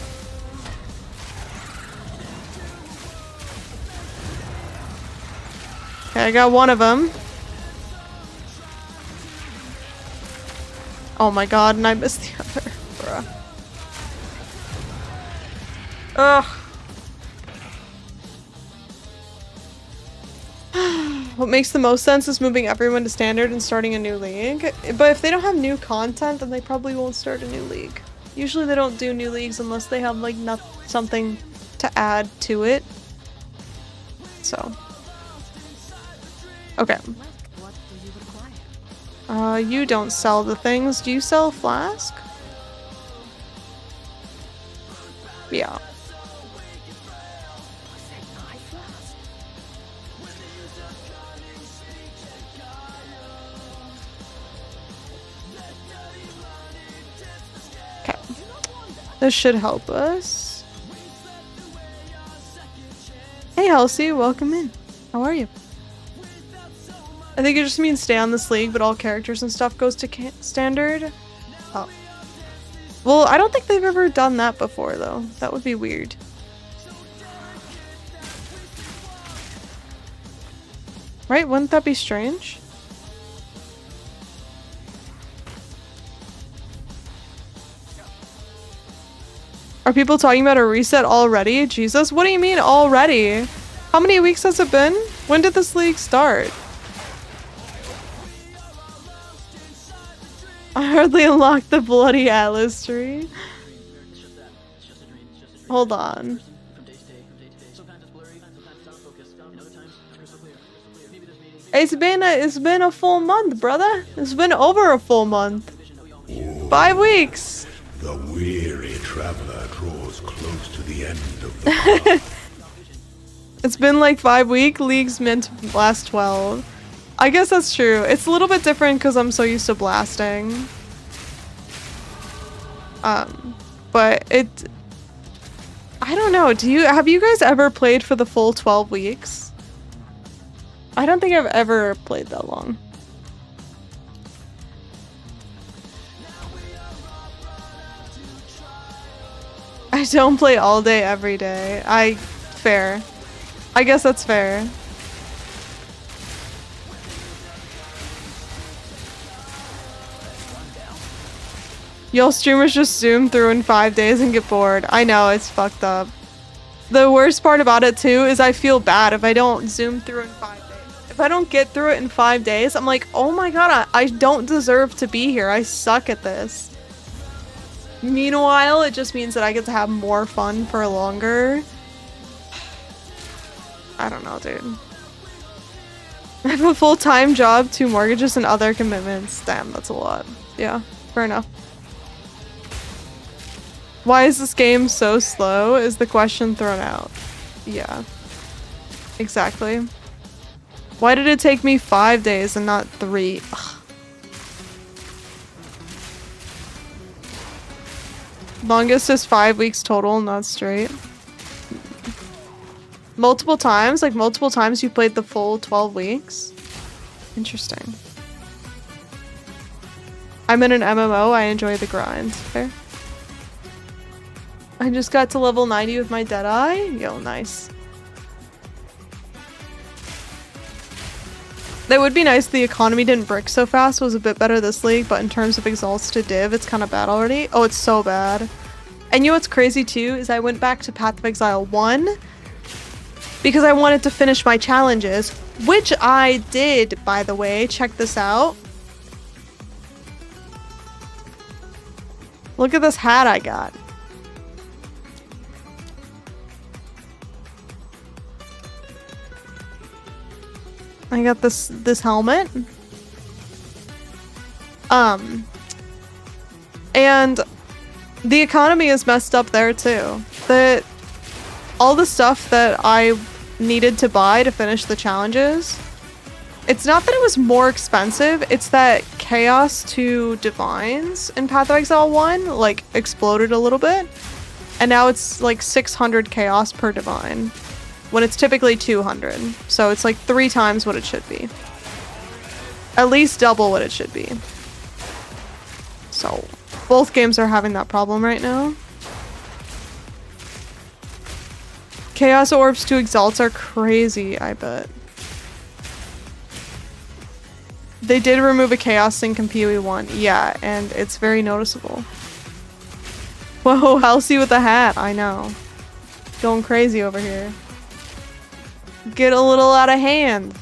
[SPEAKER 1] Okay, I got one of them. Oh my god, and I missed the other. Bruh. Ugh. What makes the most sense is moving everyone to standard and starting a new league. But if they don't have new content, then they probably won't start a new league. Usually they don't do new leagues unless they have like something to add to it. So. Okay. You don't sell the things. Do you sell a flask? Yeah. This should help us. Hey Halsey, welcome in. How are you? I think it just means stay on this league, but all characters and stuff goes to standard. Oh. Well, I don't think they've ever done that before, though. That would be weird. Right? Wouldn't that be strange? Are people talking about a reset already? Jesus, what do you mean already? How many weeks has it been? When did this league start? I hardly unlocked the bloody Atlas tree. Hold on. It's been a full month, brother. It's been over a full month. 5 weeks.
[SPEAKER 5] The weary traveler draws close to the end of the path.
[SPEAKER 1] It's been like 5 weeks. League's meant to last 12. I guess that's true. It's a little bit different because I'm so used to blasting. But I don't know. Have you guys ever played for the full 12 weeks? I don't think I've ever played that long. I don't play all day every day. Fair. I guess that's fair. Y'all streamers just zoom through in 5 days and get bored. I know, it's fucked up. The worst part about it too is I feel bad if I don't zoom through in 5 days. If I don't get through it in 5 days, I'm like, oh my god, I don't deserve to be here. I suck at this. Meanwhile, it just means that I get to have more fun for longer. I don't know, dude. I have a full-time job, 2 mortgages, and other commitments. Damn, that's a lot. Yeah, fair enough. Why is this game so slow? Is the question thrown out. Yeah. Exactly. Why did it take me 5 days and not 3? Ugh. Longest is 5 weeks total, not straight. Multiple times? Like multiple times you played the full 12 weeks? Interesting. I'm in an MMO, I enjoy the grind. Fair. I just got to level 90 with my Deadeye. Yo, nice. That would be nice if the economy didn't brick so fast. It was a bit better this league, but in terms of exalts to div, it's kind of bad already. Oh, it's so bad. And you know what's crazy too, is I went back to Path of Exile 1 because I wanted to finish my challenges, which I did, by the way. Check this out. Look at this hat I got. I got this helmet. And the economy is messed up there too. All the stuff that I needed to buy to finish the challenges, it's not that it was more expensive, it's that chaos to divines in Path of Exile 1 like exploded a little bit. And now it's like 600 chaos per divine, when it's typically 200. So it's like 3 times what it should be. At least double what it should be. So both games are having that problem right now. Chaos orbs to exalts are crazy, I bet. They did remove a chaos sync in PoE 1. Yeah, and it's very noticeable. Whoa, Halsey with the hat. I know. Going crazy over here. Get a little out of hand.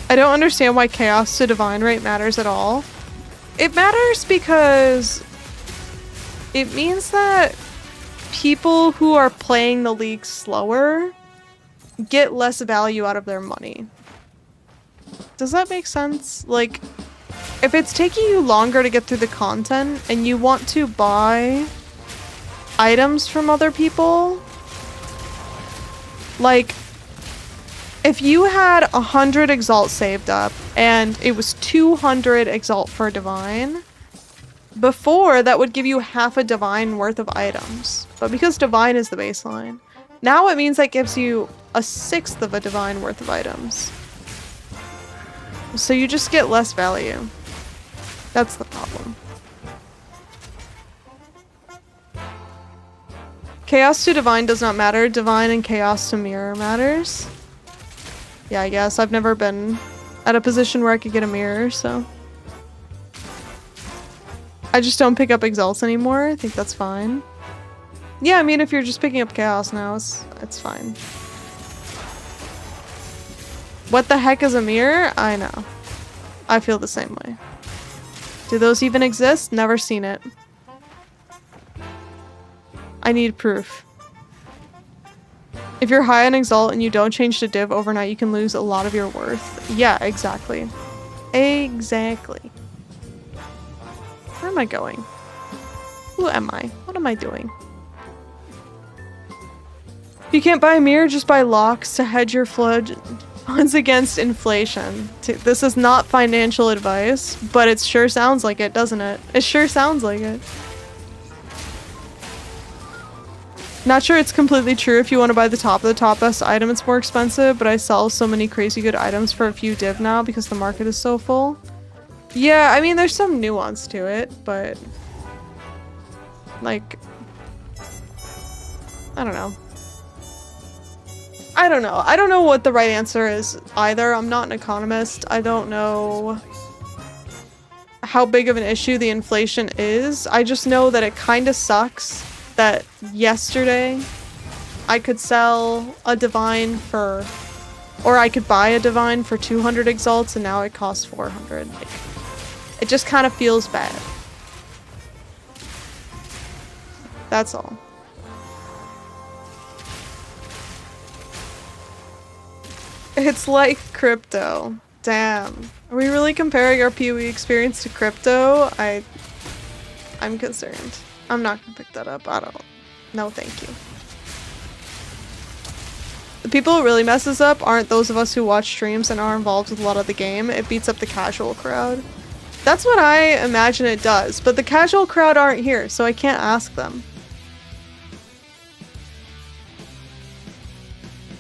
[SPEAKER 1] I don't understand why chaos to divine rate matters at all. It matters because it means that people who are playing the league slower get less value out of their money. Does that make sense? Like, if it's taking you longer to get through the content and you want to buy items from other people, like, if you had 100 exalt saved up and it was 200 exalt for a divine, before that would give you half a divine worth of items. But because divine is the baseline, now it means that gives you a 1/6 of a divine worth of items. So you just get less value. That's the problem. Chaos to divine does not matter. Divine and chaos to mirror matters. Yeah, I guess. I've never been at a position where I could get a mirror, so. I just don't pick up exalts anymore. I think that's fine. Yeah, I mean, if you're just picking up chaos now, it's fine. What the heck is a mirror? I know. I feel the same way. Do those even exist? Never seen it. I need proof. If you're high on Exalt and you don't change to div overnight, you can lose a lot of your worth. Yeah, exactly. Exactly. Where am I going? Who am I? What am I doing? If you can't buy a mirror, just buy locks to hedge your funds against inflation. This is not financial advice, but it sure sounds like it, doesn't it? It sure sounds like it. Not sure it's completely true. If you want to buy the top of the top best item, it's more expensive, but I sell so many crazy good items for a few div now because the market is so full. Yeah, I mean, there's some nuance to it, but like, I don't know. I don't know. I don't know what the right answer is either. I'm not an economist. I don't know how big of an issue the inflation is. I just know that it kind of sucks that yesterday I could sell a divine for, or I could buy a divine for 200 exalts and now it costs 400. Like, it just kind of feels bad. That's all. It's like crypto. Damn. Are we really comparing our PoE experience to crypto? I'm concerned. I'm not gonna pick that up. I don't. No, thank you. The people who really mess this up aren't those of us who watch streams and are involved with a lot of the game. It beats up the casual crowd. That's what I imagine it does, but the casual crowd aren't here, so I can't ask them.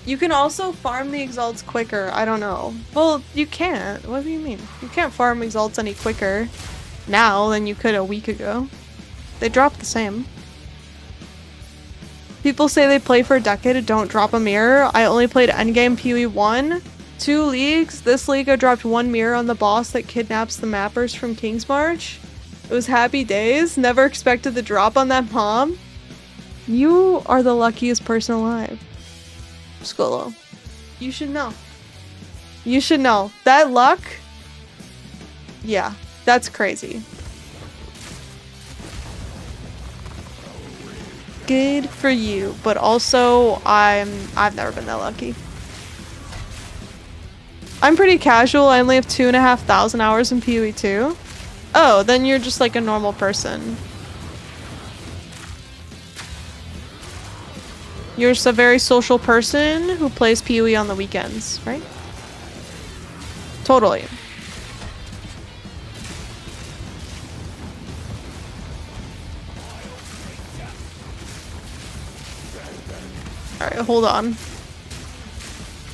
[SPEAKER 1] You can also farm the exalts quicker. I don't know. Well, you can't. What do you mean? You can't farm exalts any quicker now than you could a week ago. They drop the same. People say they play for a decade and don't drop a mirror. I only played endgame PoE 1, 2 leagues. This league I dropped 1 mirror on the boss that kidnaps the mappers from King's March. It was happy days. Never expected the drop on that mom. You are the luckiest person alive. Skolo. You should know. You should know. That luck? Yeah, that's crazy. Good for you, but also I've never been that lucky. I'm pretty casual. I only have 2,500 hours in PoE 2. Oh, then you're just like a normal person. You're just a very social person who plays PoE on the weekends, right? Totally. Alright, hold on.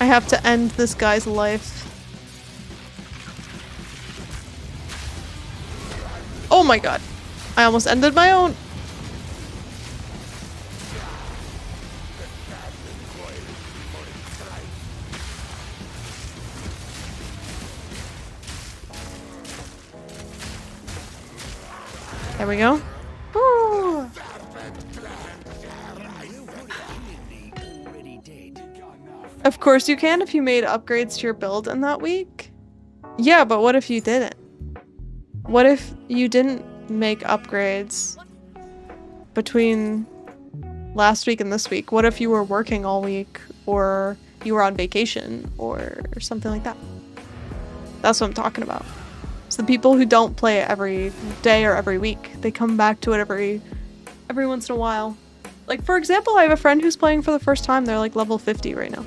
[SPEAKER 1] I have to end this guy's life. Oh my god. I almost ended my own. There we go. Ooh. Of course you can if you made upgrades to your build in that week. Yeah, but what if you didn't? What if you didn't make upgrades between last week and this week? What if you were working all week, or you were on vacation, or something like that? That's what I'm talking about. It's the people who don't play it every day or every week. They come back to it every once in a while. Like, for example, I have a friend who's playing for the first time. They're like level 50 right now.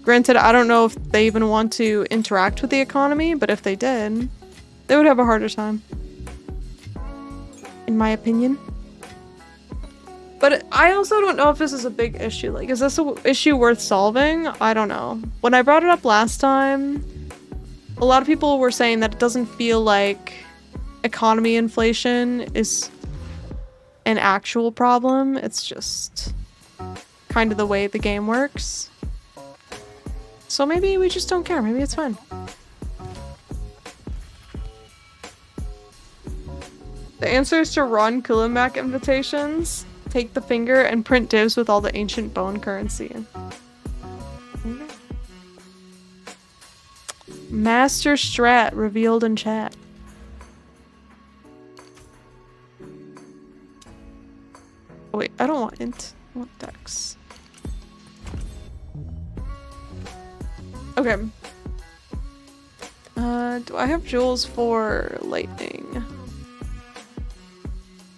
[SPEAKER 1] Granted, I don't know if they even want to interact with the economy, but if they did, they would have a harder time. In my opinion. But I also don't know if this is a big issue. Like, is this an issue worth solving? I don't know. When I brought it up last time, a lot of people were saying that it doesn't feel like economy inflation is an actual problem. It's just kind of the way the game works. So maybe we just don't care. Maybe it's fine. The answer is to run Kulimak invitations, take the finger, and print divs with all the ancient bone currency. Master strat revealed in chat. Oh, wait, I don't want int. I want dex. Okay. Do I have jewels for lightning?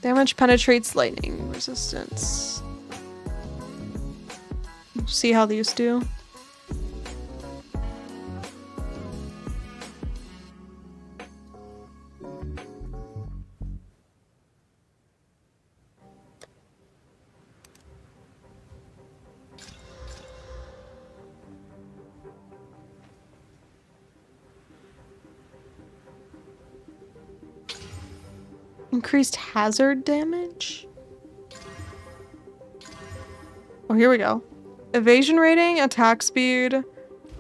[SPEAKER 1] Damage penetrates lightning resistance. See how these do. Increased hazard damage? Oh, here we go. Evasion rating, attack speed,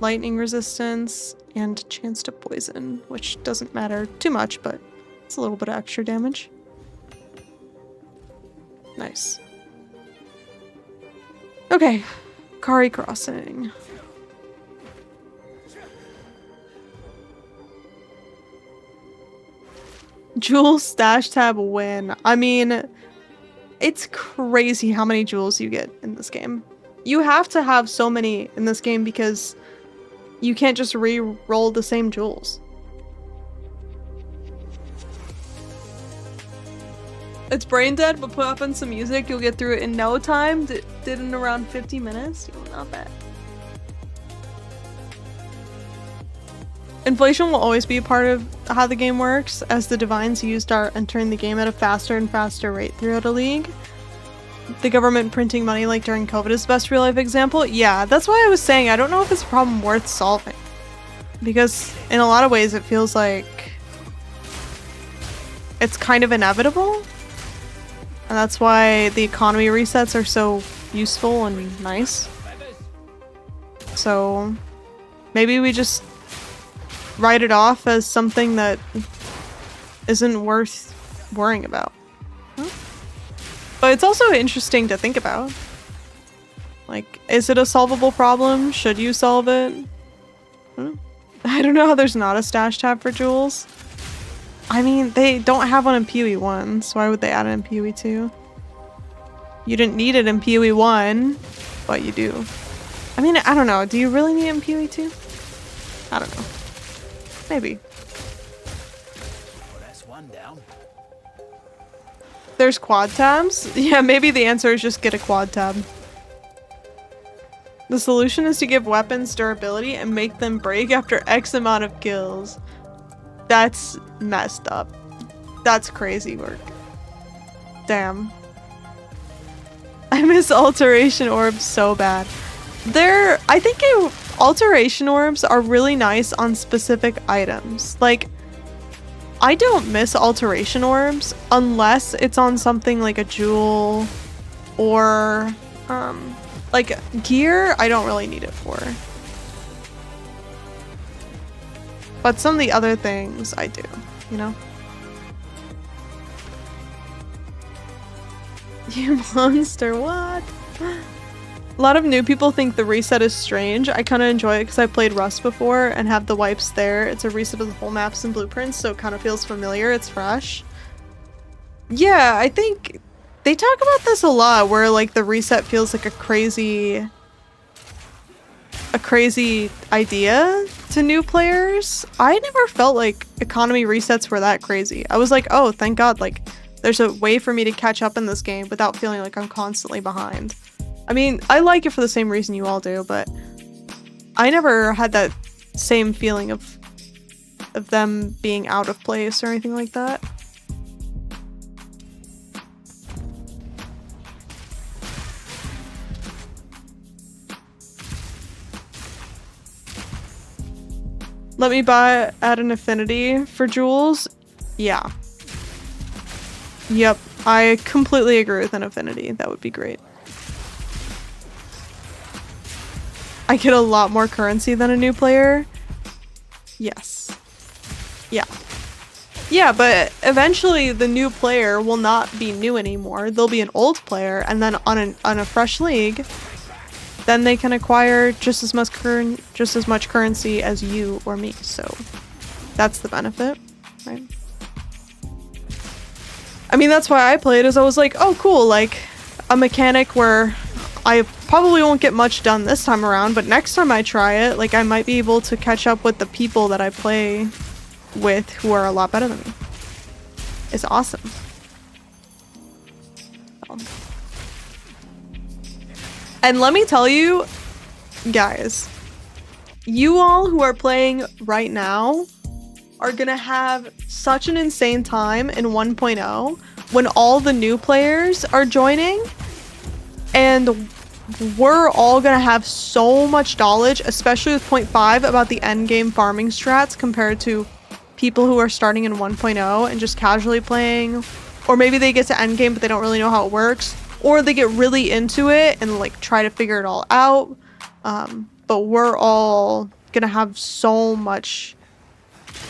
[SPEAKER 1] lightning resistance, and chance to poison, which doesn't matter too much, but it's a little bit of extra damage. Nice. Okay, Kari Crossing. Jewel stash tab win. I mean, it's crazy how many jewels you get in this game. You have to have so many in this game because you can't just re-roll the same jewels. It's brain dead, but put up on some music, you'll get through it in no time. Did in around 50 minutes. Not bad. Inflation will always be a part of how the game works, as the divines used are entering the game at a faster and faster rate throughout a league. The government printing money like during COVID is the best real life example. Yeah, that's why I was saying I don't know if it's a problem worth solving. Because in a lot of ways it feels like it's kind of inevitable. And that's why the economy resets are so useful and nice. So maybe we just write it off as something that isn't worth worrying about. Huh? But it's also interesting to think about. Like, is it a solvable problem? Should you solve it? I don't know how there's not a stash tab for jewels. I mean, they don't have one in PoE 1, so why would they add it in PoE 2? You didn't need it in PoE 1, but you do. I mean, I don't know. Do you really need it in PoE 2? I don't know. Maybe.
[SPEAKER 4] Well, that's one down.
[SPEAKER 1] There's quad tabs? Yeah, maybe the answer is just get a quad tab. The solution is to give weapons durability and make them break after X amount of kills. That's messed up. That's crazy work. Damn. I miss alteration orbs so bad. I think alteration orbs are really nice on specific items. Like, I don't miss alteration orbs unless it's on something like a jewel or like gear. I don't really need it for. But some of the other things I do, you know? You monster, what? A lot of new people think the reset is strange. I kind of enjoy it because I played Rust before and have the wipes there. It's a reset of the whole maps and blueprints, so it kind of feels familiar. It's fresh. Yeah, I think they talk about this a lot, where like the reset feels like a crazy idea to new players. I never felt like economy resets were that crazy. I was like, oh, thank God, like there's a way for me to catch up in this game without feeling like I'm constantly behind. I mean, I like it for the same reason you all do, but I never had that same feeling of them being out of place or anything like that. Let me add an affinity for jewels. Yeah. Yep, I completely agree with an affinity. That would be great. I get a lot more currency than a new player. Yes. Yeah. Yeah, but eventually the new player will not be new anymore. They'll be an old player, and then on a fresh league, then they can acquire just as much currency as you or me. So that's the benefit, right? I mean, that's why I played, is I was like, oh cool, like a mechanic where I probably won't get much done this time around, but next time I try it, like I might be able to catch up with the people that I play with who are a lot better than me. It's awesome. And let me tell you, guys, you all who are playing right now are gonna have such an insane time in 1.0 when all the new players are joining, and we're all gonna have so much knowledge, especially with 0.5, about the end game farming strats compared to people who are starting in 1.0 and just casually playing, or maybe they get to end game but they don't really know how it works, or they get really into it and like try to figure it all out. But we're all gonna have so much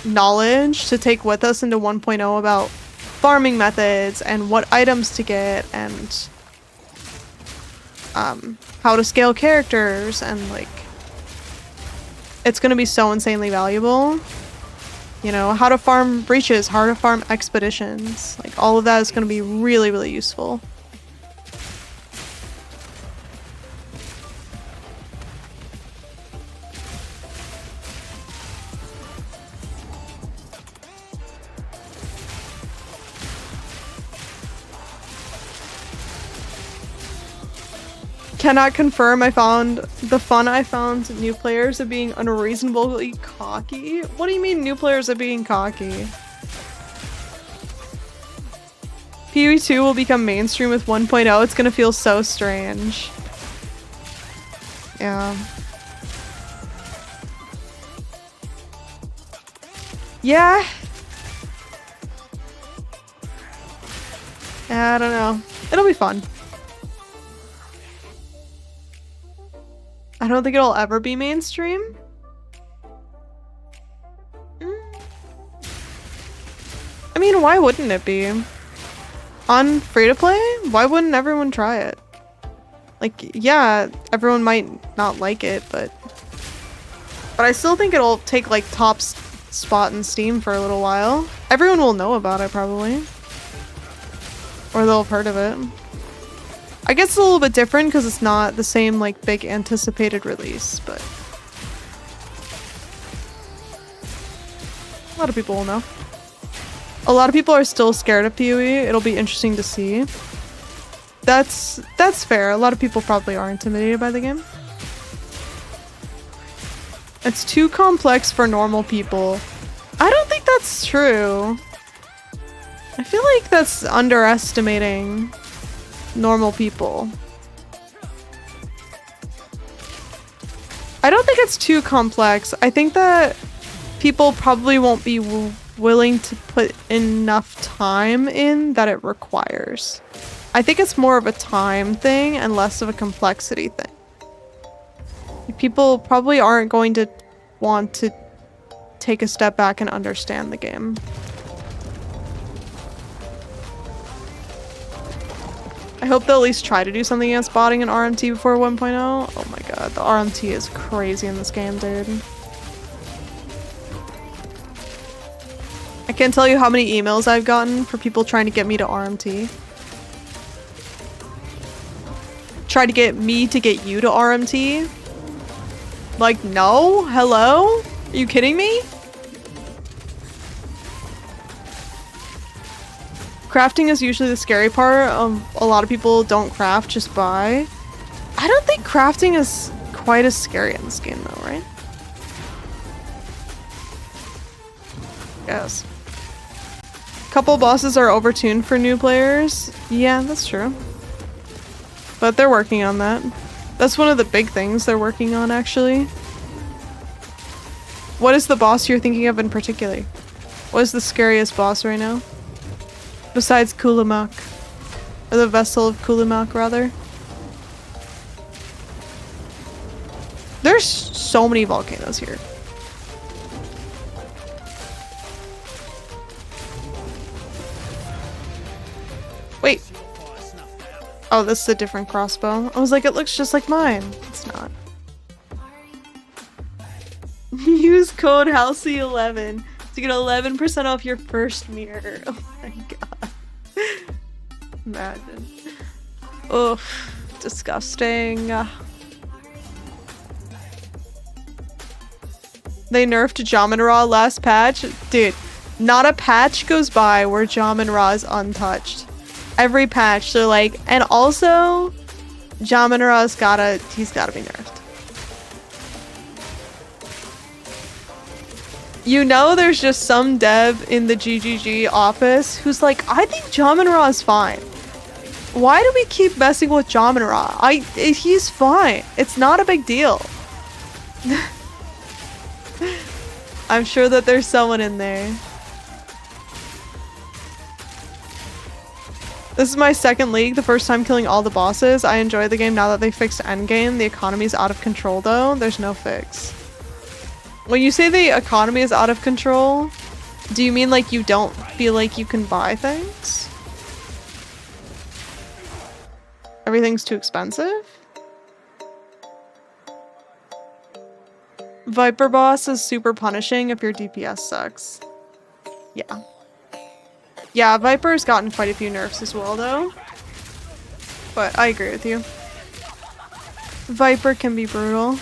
[SPEAKER 1] knowledge to take with us into 1.0 about farming methods and what items to get and how to scale characters, and like it's gonna be so insanely valuable. You know, how to farm breaches, how to farm expeditions, like all of that is gonna be really, really useful. Cannot confirm. I found the fun I found new players are being unreasonably cocky. What do you mean new players are being cocky? PoE 2 will become mainstream with 1.0. It's gonna feel so strange. Yeah. Yeah. I don't know. It'll be fun. I don't think it'll ever be mainstream. I mean, why wouldn't it be? On free-to-play? Why wouldn't everyone try it? Like, yeah, everyone might not like it, but I still think it'll take like top spot in Steam for a little while. Everyone will know about it probably. Or they'll have heard of it. I guess it's a little bit different because it's not the same like big anticipated release, but a lot of people will know. A lot of people are still scared of PoE. It'll be interesting to see. That's fair. A lot of people probably are intimidated by the game. It's too complex for normal people. I don't think that's true. I feel like that's underestimating normal people. I don't think it's too complex. I think that people probably won't be willing to put enough time in that it requires. I think it's more of a time thing and less of a complexity thing. People probably aren't going to want to take a step back and understand the game. I hope they'll at least try to do something against botting an RMT before 1.0. Oh my god, the RMT is crazy in this game, dude. I can't tell you how many emails I've gotten for people trying to get me to RMT. Try to get me to get you to RMT? Like, no? Hello? Are you kidding me? Crafting is usually the scary part. A lot of people don't craft, just buy. I don't think crafting is quite as scary in this game though, right? Yes. Couple bosses are overtuned for new players. Yeah, that's true. But they're working on that. That's one of the big things they're working on, actually. What is the boss you're thinking of in particular? What is the scariest boss right now? Besides Kulamak. Or the Vessel of Kulamak, rather. There's so many volcanoes here. Wait. Oh, this is a different crossbow. I was like, it looks just like mine. It's not. Use code HALCY11 to get 11% off your first mirror. Oh my god. Imagine. Ugh. Disgusting. They nerfed Jamenra last patch. Dude, not a patch goes by where Jamenra is untouched. Every patch, they're like, and also, Jamenra's he's gotta be nerfed. You know there's just some dev in the GGG office who's like, I think Jamenra is fine. Why do we keep messing with Jamenra? He's fine. It's not a big deal. I'm sure that there's someone in there. This is my second league, the first time killing all the bosses. I enjoy the game now that they fixed endgame. The economy's out of control though. There's no fix. When you say the economy is out of control, do you mean like you don't feel like you can buy things? Everything's too expensive? Viper boss is super punishing if your DPS sucks. Yeah. Yeah, Viper's gotten quite a few nerfs as well though. But I agree with you. Viper can be brutal.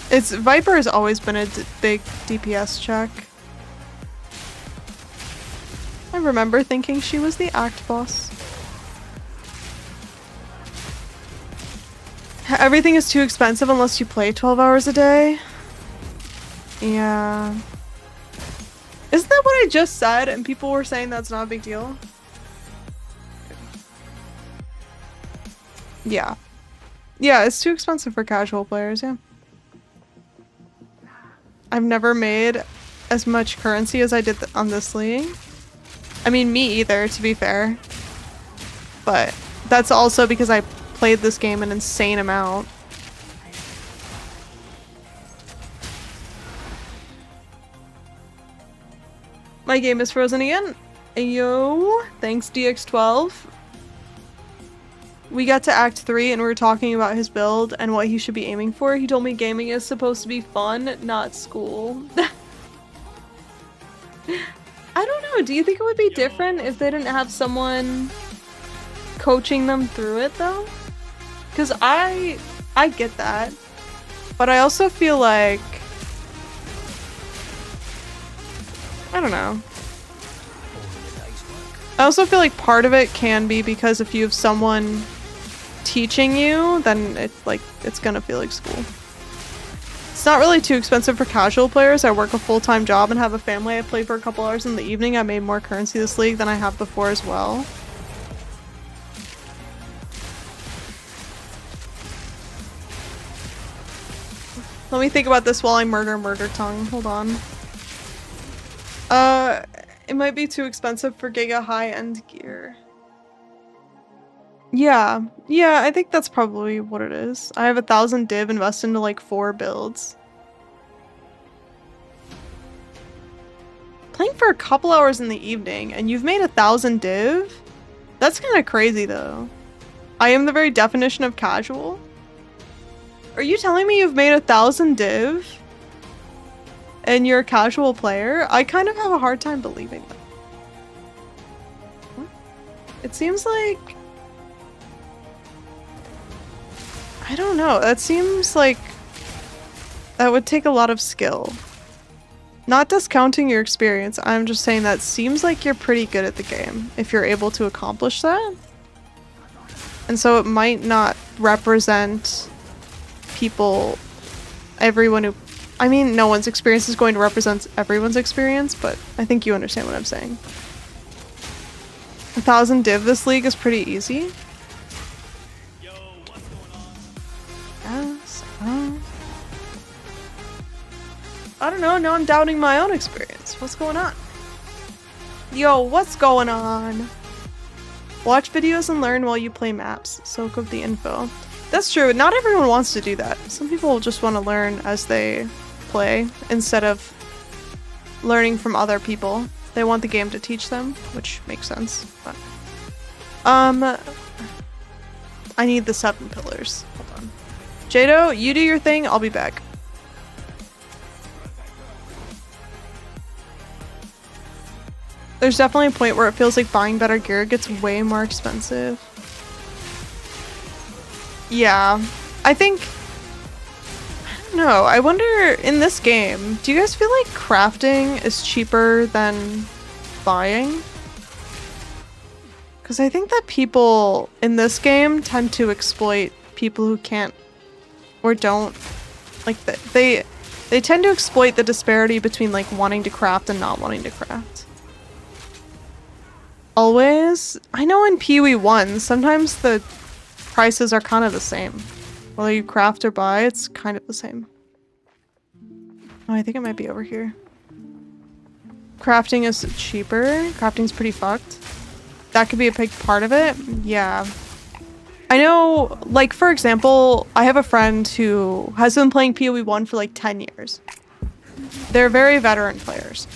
[SPEAKER 1] Viper has always been a big DPS check. I remember thinking she was the act boss. Everything is too expensive unless you play 12 hours a day. Yeah. Isn't that what I just said and people were saying that's not a big deal? Yeah. Yeah, it's too expensive for casual players, yeah. I've never made as much currency as I did on this league. I mean, me either, to be fair. But that's also because I played this game an insane amount. My game is frozen again. Yo, thanks DX12. We got to Act 3 and we were talking about his build and what he should be aiming for. He told me gaming is supposed to be fun, not school. I don't know, do you think it would be different if they didn't have someone coaching them through it though? Because I get that. But I also feel like, I don't know. I also feel like part of it can be because if you have someone teaching you, then it's gonna feel like school. It's not really too expensive for casual players. I work a full-time job and have a family. I play for a couple hours in the evening. I made more currency this league than I have before as well. Let me think about this while I murder tongue. Hold on. It might be too expensive for Giga high-end gear. Yeah, I think that's probably what it is. I have 1,000 div invested into like 4 builds. Playing for a couple hours in the evening and you've made 1,000 div? That's kind of crazy though. I am the very definition of casual. Are you telling me you've made 1,000 div? And you're a casual player? I kind of have a hard time believing that. What? It seems like... I don't know. That seems like... that would take a lot of skill. Not discounting your experience, I'm just saying that seems like you're pretty good at the game if you're able to accomplish that. And so it might not represent people, everyone who... I mean, no one's experience is going to represent everyone's experience, but I think you understand what I'm saying. 1,000 div this league is pretty easy. Yes, I don't know, now I'm doubting my own experience. What's going on? Yo, what's going on? Watch videos and learn while you play maps. Soak up the info. That's true, not everyone wants to do that. Some people just want to learn as they play instead of learning from other people. They want the game to teach them, which makes sense. But I need the 7 pillars. Hold on. Jado, you do your thing. I'll be back. There's definitely a point where it feels like buying better gear gets way more expensive. Yeah, I think, I don't know, I wonder in this game, do you guys feel like crafting is cheaper than buying? Because I think that people in this game tend to exploit people who can't or don't, like, they tend to exploit the disparity between like wanting to craft and not wanting to craft. Always. I know in Pee-wee 1, sometimes the prices are kind of the same. Whether you craft or buy, it's kind of the same. Oh, I think it might be over here. Crafting is cheaper. Crafting's pretty fucked. That could be a big part of it. Yeah. I know, like, for example, I have a friend who has been playing Pee-wee 1 for like 10 years. They're very veteran players.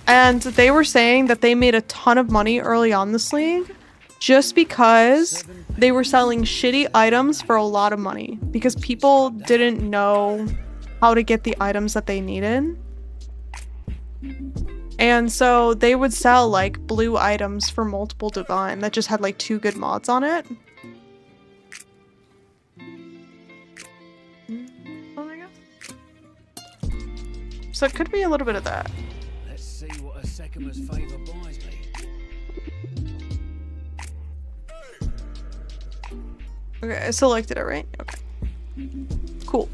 [SPEAKER 1] And they were saying that they made a ton of money early on this league just because they were selling shitty items for a lot of money because people didn't know how to get the items that they needed. And so they would sell like blue items for multiple divine that just had like 2 good mods on it. Oh my god. So it could be a little bit of that.
[SPEAKER 6] Let's see what a Sekima's favor buys me.
[SPEAKER 1] Okay, I selected it, right? Okay. Cool.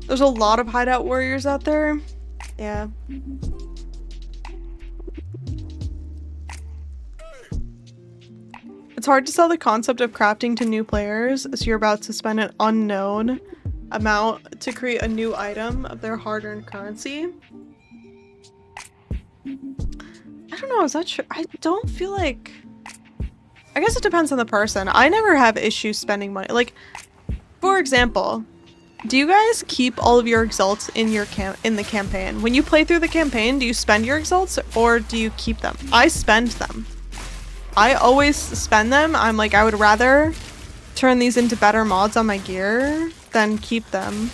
[SPEAKER 1] There's a lot of hideout warriors out there. Yeah. It's hard to sell the concept of crafting to new players as you're about to spend an unknown amount to create a new item of their hard-earned currency. I don't know, is that true? I don't feel like... I guess it depends on the person. I never have issues spending money. Like, for example, do you guys keep all of your exalts in your in the campaign? When you play through the campaign, do you spend your exalts or do you keep them? I spend them. I always spend them. I'm like, I would rather turn these into better mods on my gear than keep them.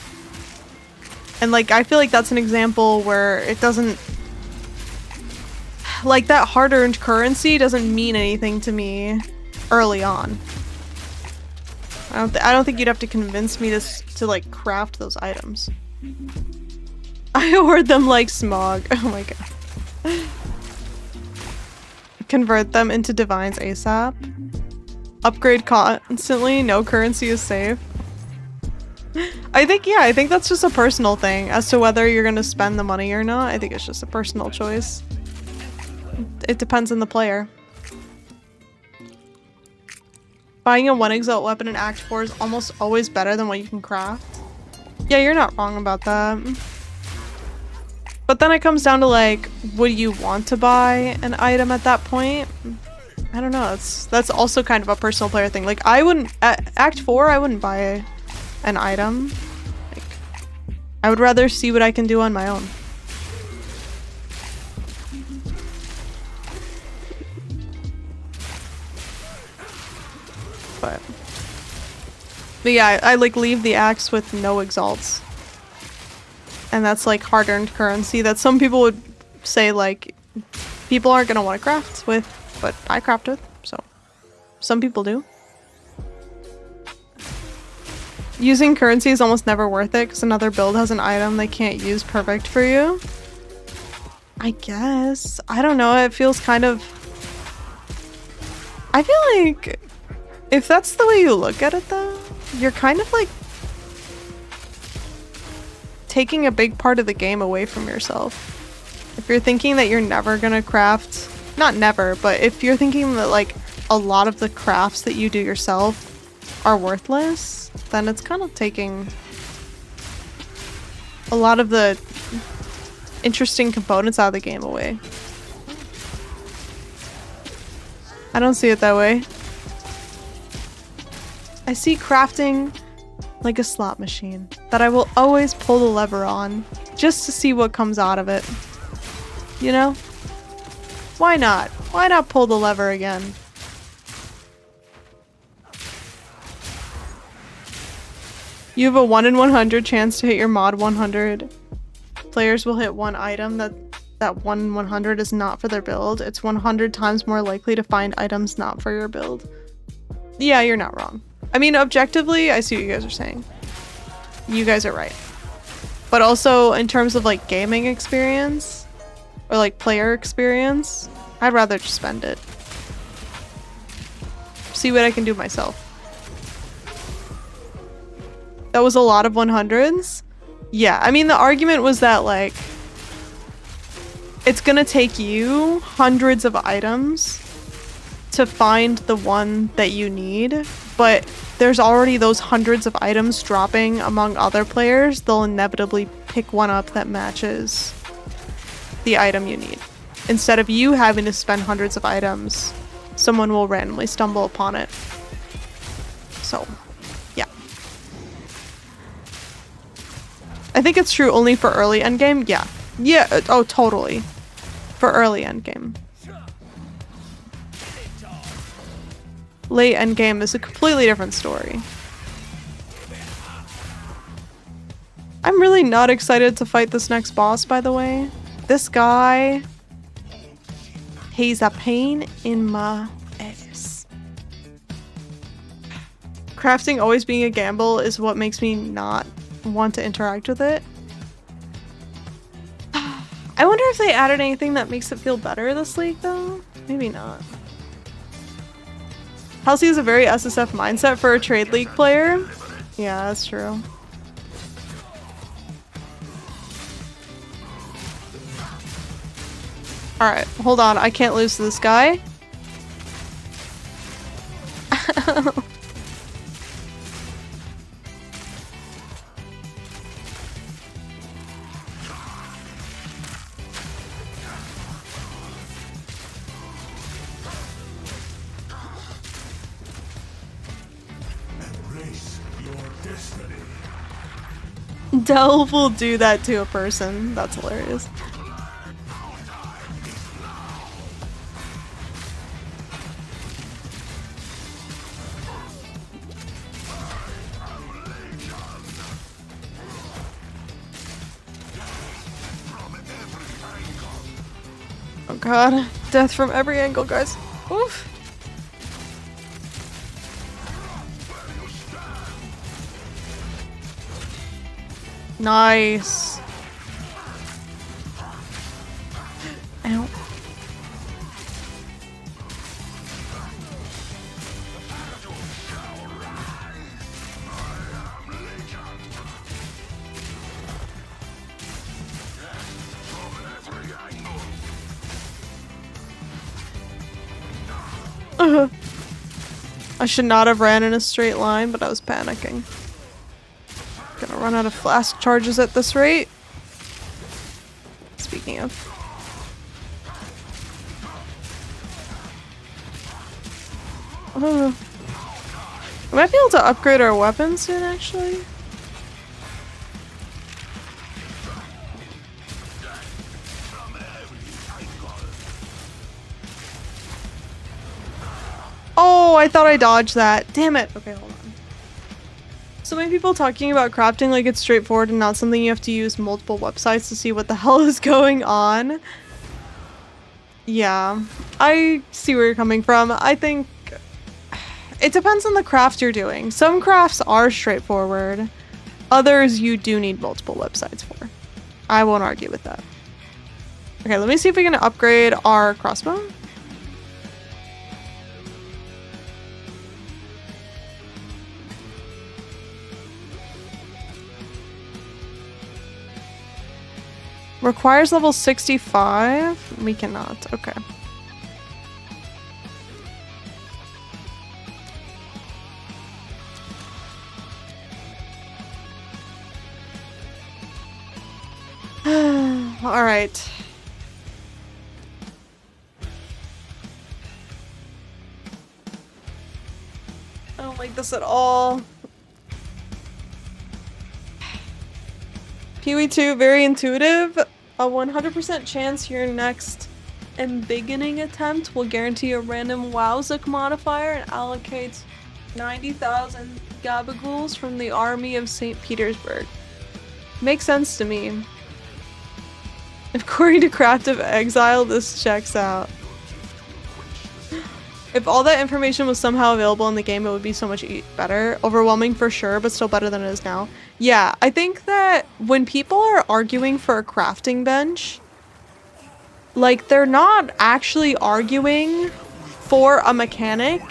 [SPEAKER 1] And like, I feel like that's an example where it doesn't... Like, that hard-earned currency doesn't mean anything to me early on. I don't think you'd have to convince me to like craft those items. I hoard them like smog. Oh my god. Convert them into divines ASAP. Upgrade constantly. No currency is safe. I think that's just a personal thing as to whether you're gonna spend the money or not. I think it's just a personal choice. It depends on the player. Buying a 1 exalt weapon in Act 4 is almost always better than what you can craft. Yeah, you're not wrong about that. But then it comes down to like, would you want to buy an item at that point? I don't know. That's also kind of a personal player thing. Like, I wouldn't at Act 4, I wouldn't buy an item. Like, I would rather see what I can do on my own. But yeah, I like leave the axe with no exalts. And that's like hard-earned currency that some people would say like people aren't gonna want to craft with, but I craft with, so some people do. Using currency is almost never worth it because another build has an item they can't use perfect for you. I guess. I don't know, it feels kind of... I feel like if that's the way you look at it though, you're kind of like taking a big part of the game away from yourself. If you're thinking that you're never gonna craft, not never, but if you're thinking that like a lot of the crafts that you do yourself are worthless, then it's kind of taking a lot of the interesting components out of the game away. I don't see it that way. I see crafting like a slot machine that I will always pull the lever on just to see what comes out of it. You know? Why not? Why not pull the lever again? You have a 1 in 100 chance to hit your mod 100. Players will hit one item that 1 in 100 is not for their build. It's 100 times more likely to find items not for your build. Yeah, you're not wrong. I mean, objectively, I see what you guys are saying. You guys are right. But also, in terms of like gaming experience, or like player experience, I'd rather just spend it. See what I can do myself. That was a lot of 100s. Yeah, I mean, the argument was that like, it's gonna take you hundreds of items to find the one that you need, but there's already those hundreds of items dropping among other players. They'll inevitably pick one up that matches the item you need. Instead of you having to spend hundreds of items, someone will randomly stumble upon it. So, yeah. I think it's true only for early endgame. Yeah. Yeah, oh, totally. For early endgame. Late endgame is a completely different story. I'm really not excited to fight this next boss, by the way. This guy, he's a pain in my ass. Crafting always being a gamble is what makes me not want to interact with it. I wonder if they added anything that makes it feel better this league, though? Maybe not. Halsey is a very SSF mindset for a trade league player. Yeah, that's true. Alright, hold on. I can't lose to this guy. Delve will do that to a person. That's hilarious. Oh god. Death from every angle, guys. Oof. Nice. Ow. I should not have ran in a straight line, but I was panicking. Gonna run out of flask charges at this rate. Speaking of. I might be able to upgrade our weapons soon, actually. Oh, I thought I dodged that. Damn it. Okay, hold on. So many people talking about crafting like it's straightforward and not something you have to use multiple websites to see what the hell is going on. Yeah, I see where you're coming from. I think it depends on the craft you're doing. Some crafts are straightforward. Others you do need multiple websites for. I won't argue with that. Okay, let me see if we can upgrade our crossbow. Requires level 65? We cannot. Okay. Alright. I don't like this at all. Peewee 2, very intuitive. A 100% chance your next and beginning attempt will guarantee a random Wowzook modifier and allocates 90,000 gabagools from the army of St. Petersburg. Makes sense to me. According to Craft of Exile, this checks out. If all that information was somehow available in the game, it would be so much better. Overwhelming for sure, but still better than it is now. Yeah, I think that when people are arguing for a crafting bench, like, they're not actually arguing for a mechanic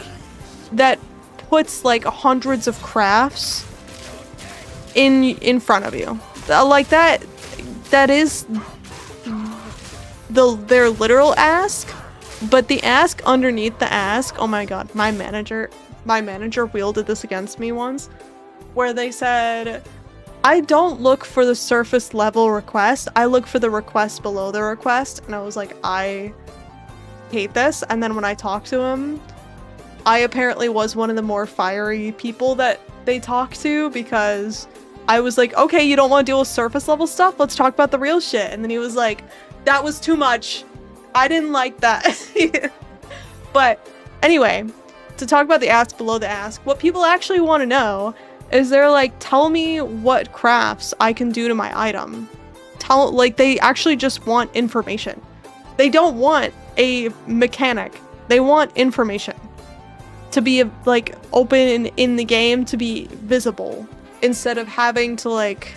[SPEAKER 1] that puts, like, hundreds of crafts in front of you. Like, that is their literal ask. But the ask underneath the ask, oh my god, my manager wielded this against me once, where they said, I don't look for the surface level request, I look for the request below the request, and I was like, I hate this. And then when I talked to him, I apparently was one of the more fiery people that they talked to, because I was like, okay, you don't want to deal with surface level stuff, let's talk about the real shit. And then he was like, that was too much. I didn't like that. But anyway, to talk about the ask below the ask, what people actually want to know is they're like, tell me what crafts I can do to my item. Like, they actually just want information. They don't want a mechanic. They want information to be like open in the game, to be visible, instead of having to like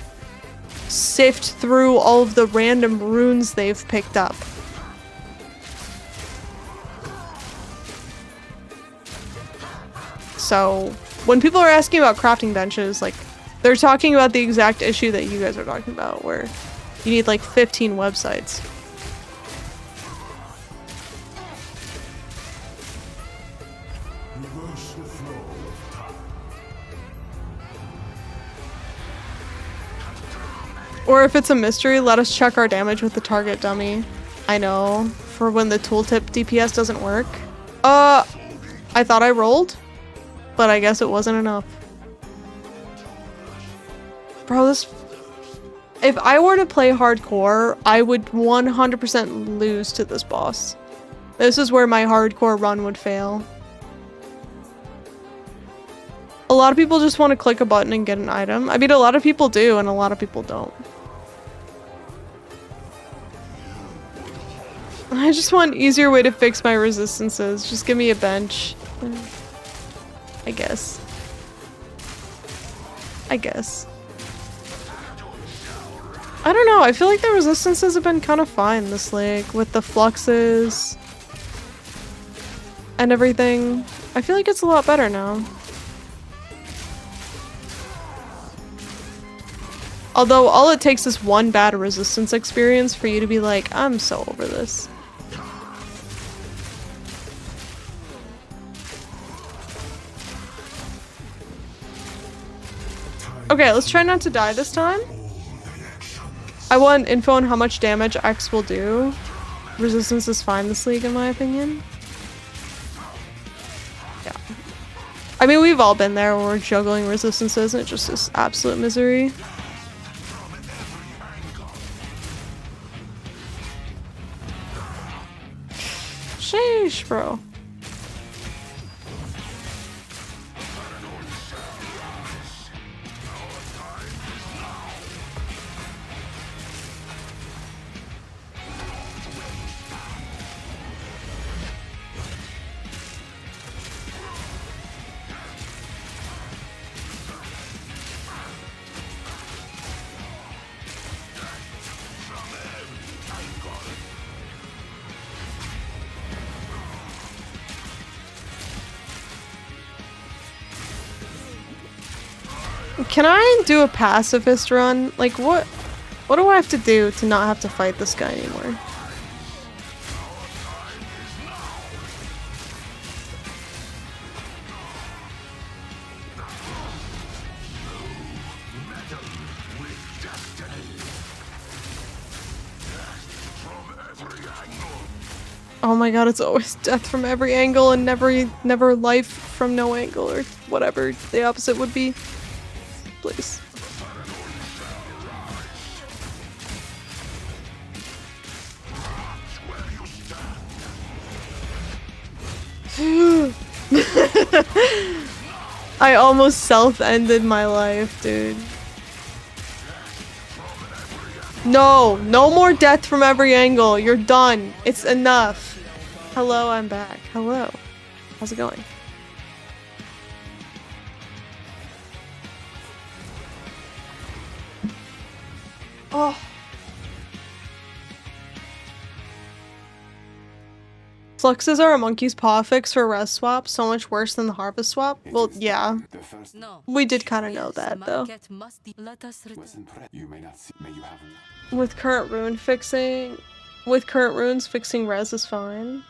[SPEAKER 1] sift through all of the random runes they've picked up. So when people are asking about crafting benches, like, they're talking about the exact issue that you guys are talking about, where you need like 15 websites.
[SPEAKER 5] Reverse the flow of time.
[SPEAKER 1] Or if it's a mystery, let us check our damage with the target dummy. I know, for when the tooltip DPS doesn't work. I thought I rolled, but I guess it wasn't enough. Bro, this... If I were to play hardcore, I would 100% lose to this boss. This is where my hardcore run would fail. A lot of people just want to click a button and get an item. I mean, a lot of people do, and a lot of people don't. I just want an easier way to fix my resistances. Just give me a bench. I guess. I don't know, I feel like the resistances have been kind of fine this league, with the fluxes and everything. I feel like it's a lot better now. Although all it takes is one bad resistance experience for you to be like, I'm so over this. Okay, let's try not to die this time. I want info on how much damage X will do. Resistance is fine this league, in my opinion. Yeah. I mean, we've all been there where we're juggling resistances and it just is absolute misery. Sheesh, bro. Can I do a pacifist run? Like, what do I have to do to not have to fight this guy anymore? Oh my god, it's always death from every angle and never life from no angle, or whatever the opposite would be. Please. I almost self-ended my life, dude. No, no more death from every angle. You're done. It's enough. Hello, I'm back. Hello. How's it going? Oh. Fluxes are a monkey's paw fix for res swap, so much worse than the harvest swap. Well, yeah. We did kind of know that, though. With current runes, fixing res is fine.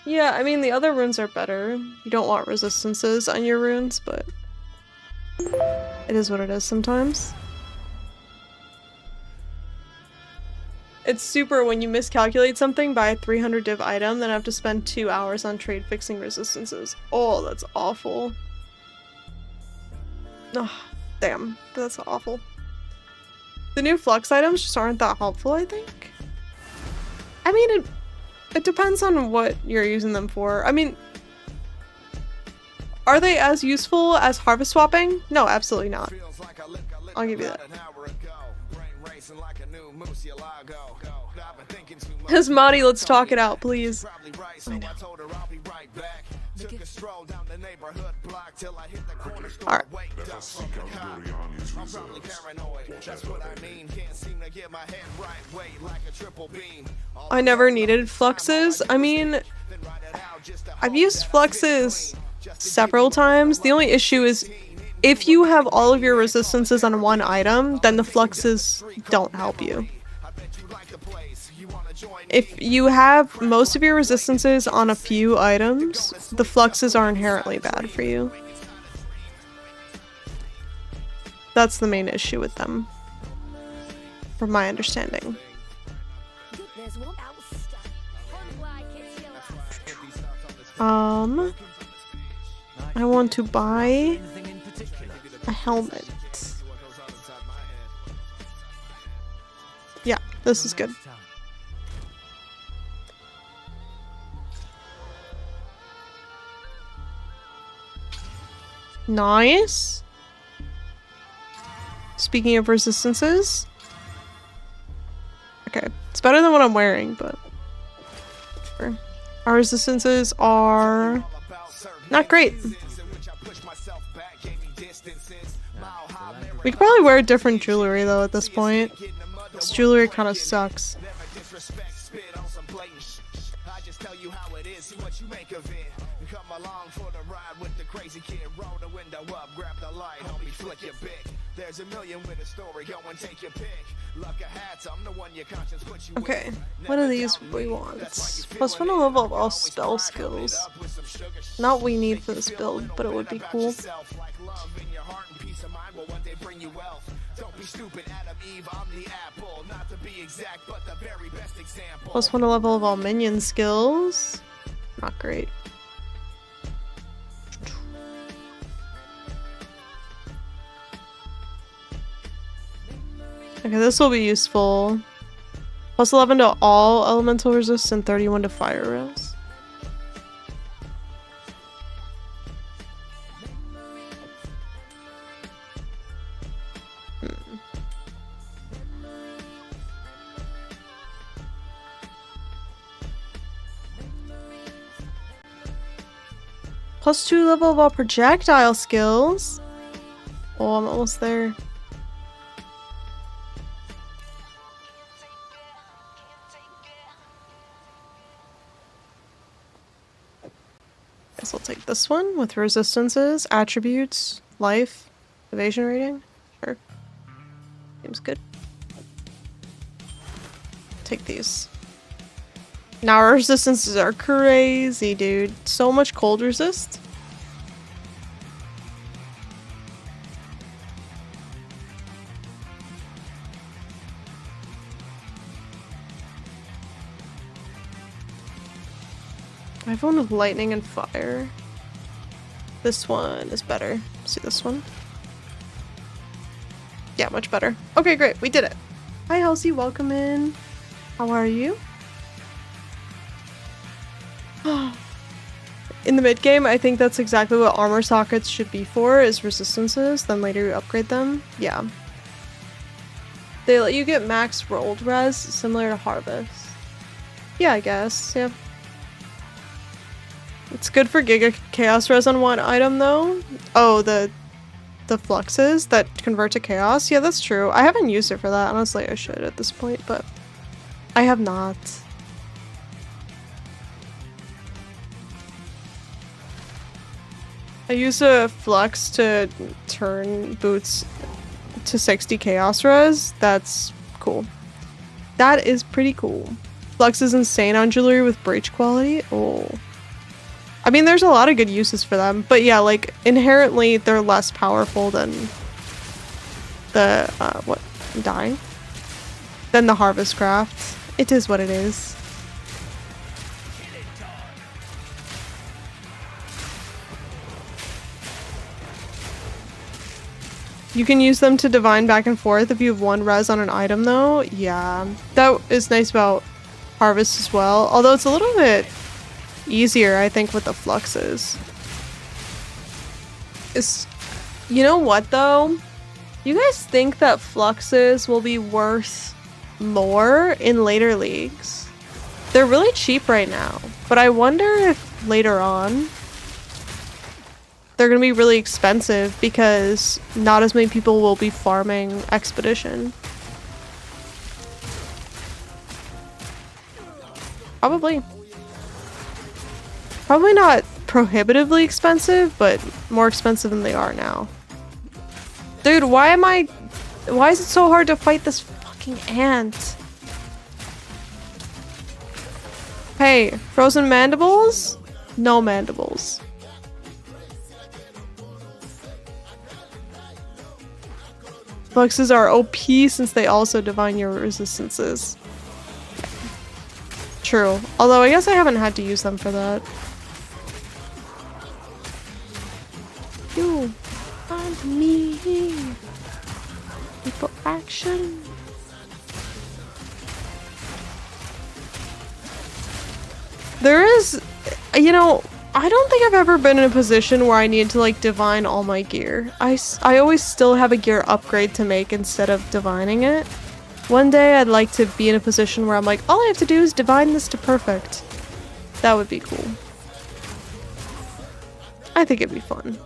[SPEAKER 1] Yeah, I mean, the other runes are better. You don't want resistances on your runes, but it is what it is sometimes. It's super when you miscalculate something by a 300 div item, then have to spend 2 hours on trade fixing resistances. Oh, that's awful. Oh, damn. That's awful. The new flux items just aren't that helpful, I think. I mean, it depends on what you're using them for. I mean, are they as useful as harvest swapping? No, absolutely not. I'll give you that. Hasmati, let's talk it out, please. I know. Alright. I never needed fluxes. I mean, I've used fluxes several times. The only issue is if you have all of your resistances on one item, then the fluxes don't help you. If you have most of your resistances on a few items, the fluxes are inherently bad for you. That's the main issue with them, from my understanding. I want to buy a helmet. Yeah, this is good. Nice. Speaking of resistances. Okay, it's better than what I'm wearing, but our resistances are not great. We could probably wear different jewelry though at this point. This jewelry kind of sucks. Okay, what are these we want? Plus 1 to level of all spell skills. Not what we need for this build, but it would be cool. Plus 1 to level of all minion skills. Not great. Okay, this will be useful. Plus 11 to all elemental resist and 31 to fire res. Plus 2 level of all projectile skills. Oh, I'm almost there. Guess I'll take this one with resistances, attributes, life, evasion rating. Sure. Seems good. Take these. Now our resistances are crazy, dude. So much cold resist. I have one with lightning and fire. This one is better. See this one? Yeah, much better. Okay, great. We did it. Hi, Elsie. Welcome in. How are you? in the mid game, I think that's exactly what armor sockets should be for, is resistances, then later you upgrade them. Yeah. They let you get max rolled res, similar to Harvest. Yeah, I guess, yeah. It's good for Giga Chaos res on one item though. Oh, the fluxes that convert to chaos? Yeah, that's true. I haven't used it for that. Honestly, I should at this point, but I have not. I used a flux to turn boots to 60 chaos res. That's cool. That is pretty cool. Flux is insane on jewelry with breach quality. Oh. I mean, there's a lot of good uses for them, but yeah, like, inherently, they're less powerful than the, what? I'm dying? Than the Harvest Craft. It is what it is. You can use them to divine back and forth if you have one res on an item, though. Yeah, that is nice about Harvest as well, although it's a little bit easier, I think, with the fluxes. You know what, though? You guys think that fluxes will be worth more in later leagues? They're really cheap right now, but I wonder if later on they're gonna be really expensive because not as many people will be farming Expedition. Probably. Probably not prohibitively expensive, but more expensive than they are now. Dude, why is it so hard to fight this fucking ant? Hey, frozen mandibles? No mandibles. Fluxes are OP since they also divine your resistances. True. Although I guess I haven't had to use them for that. You and me for action. There is, you know, I don't think I've ever been in a position where I need to like divine all my gear. I always still have a gear upgrade to make instead of divining it. One day I'd like to be in a position where I'm like, all I have to do is divine this to perfect. That would be cool. I think it'd be fun.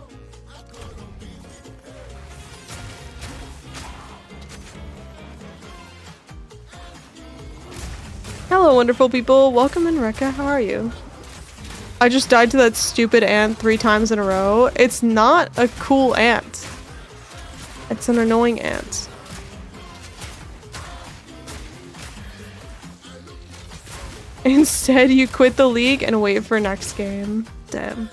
[SPEAKER 1] Hello, wonderful people. Welcome in, Rekka. How are you? I just died to that stupid ant 3 times in a row. It's not a cool ant. It's an annoying ant. Instead, you quit the league and wait for next game. Damn.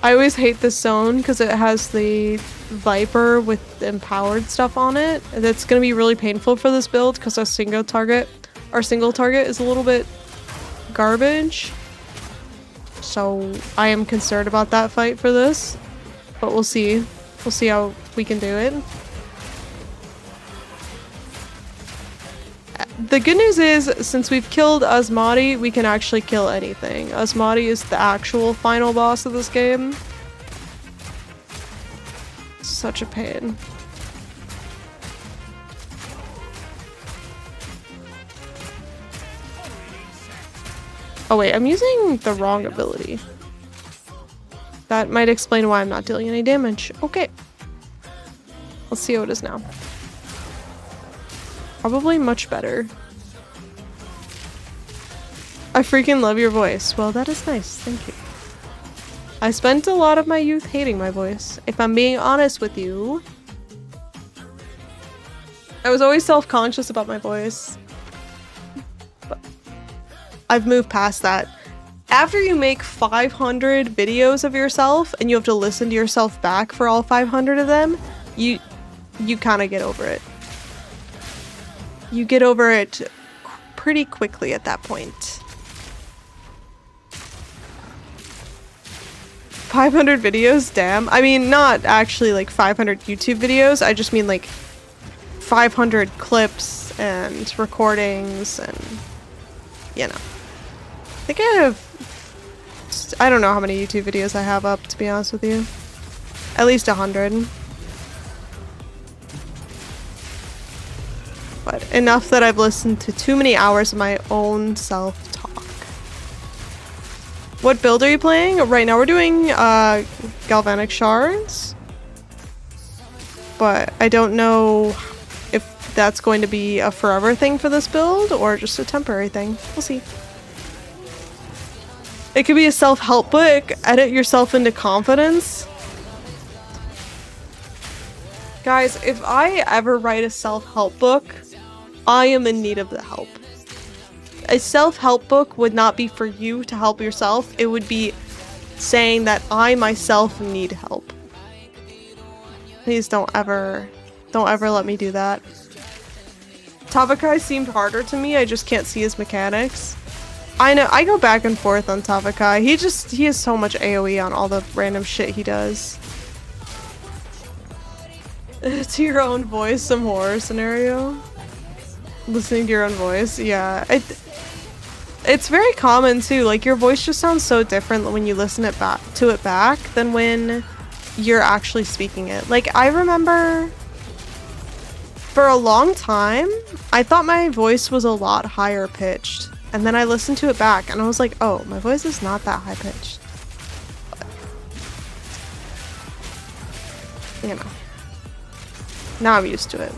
[SPEAKER 1] I always hate this zone because it has the Viper with empowered stuff on it. That's gonna be really painful for this build because our single target is a little bit garbage. So I am concerned about that fight for this, but we'll see. We'll see how we can do it. The good news is, since we've killed Asmati, we can actually kill anything. Asmati is the actual final boss of this game. Such a pain. Oh wait, I'm using the wrong ability. That might explain why I'm not dealing any damage. Okay. Let's see how it is now. Probably much better. I freaking love your voice. Well, that is nice. Thank you. I spent a lot of my youth hating my voice. If I'm being honest with you, I was always self-conscious about my voice. But I've moved past that. After you make 500 videos of yourself and you have to listen to yourself back for all 500 of them, you kind of get over it. You get over it pretty quickly at that point. 500 videos? Damn. I mean, not actually like 500 YouTube videos. I just mean like 500 clips and recordings and, you know. I think I don't know how many YouTube videos I have up, to be honest with you. At least 100. But enough that I've listened to too many hours of my own self-talk. What build are you playing? Right now we're doing galvanic shards. But I don't know if that's going to be a forever thing for this build or just a temporary thing. We'll see. It could be a self-help book. Edit yourself into confidence. Guys, if I ever write a self-help book, I am in need of the help. A self-help book would not be for you to help yourself. It would be saying that I myself need help. Please don't ever let me do that. Tavakai seemed harder to me. I just can't see his mechanics. I know, I go back and forth on Tavakai. He has so much AoE on all the random shit he does. To your own voice, some horror scenario. Listening to your own voice, yeah. It's very common too. Like your voice just sounds so different when you listen to it back than when you're actually speaking it. Like I remember for a long time, I thought my voice was a lot higher pitched. And then I listened to it back and I was like, oh, my voice is not that high pitched. But, you know. Now I'm used to it.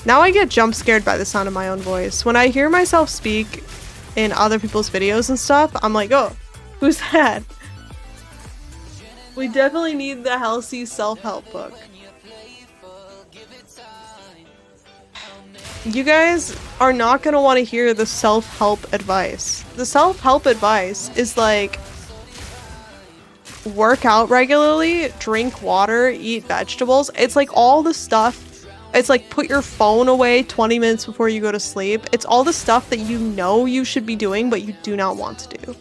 [SPEAKER 1] Now I get jump scared by the sound of my own voice. When I hear myself speak in other people's videos and stuff, I'm like, oh, who's that? We definitely need the Halsey self-help book. You guys are not going to want to hear the self-help advice. The self-help advice is like, work out regularly, drink water, eat vegetables. It's like all the stuff. It's like put your phone away 20 minutes before you go to sleep. It's all the stuff that you know you should be doing, but you do not want to do.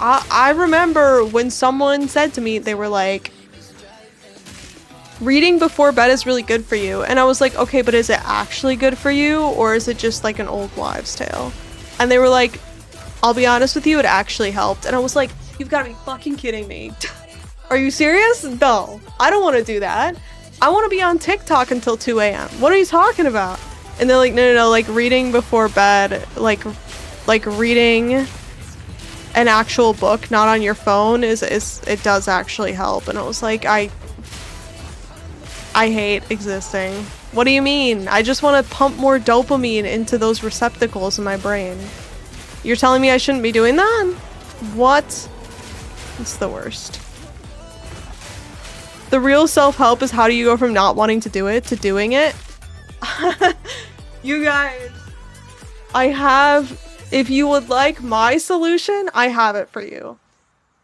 [SPEAKER 1] I remember when someone said to me, they were like, reading before bed is really good for you. And I was like, okay, but is it actually good for you? Or is it just like an old wives' tale? And they were like, I'll be honest with you, it actually helped. And I was like, you've got to be fucking kidding me. Are you serious? No, I don't want to do that. I want to be on TikTok until 2 a.m. What are you talking about? And they're like, no, like reading before bed, like reading an actual book, not on your phone, it does actually help. And I was like, I hate existing. What do you mean? I just want to pump more dopamine into those receptacles in my brain. You're telling me I shouldn't be doing that? What? It's the worst. The real self-help is how do you go from not wanting to do it to doing it? You guys, if you would like my solution, I have it for you.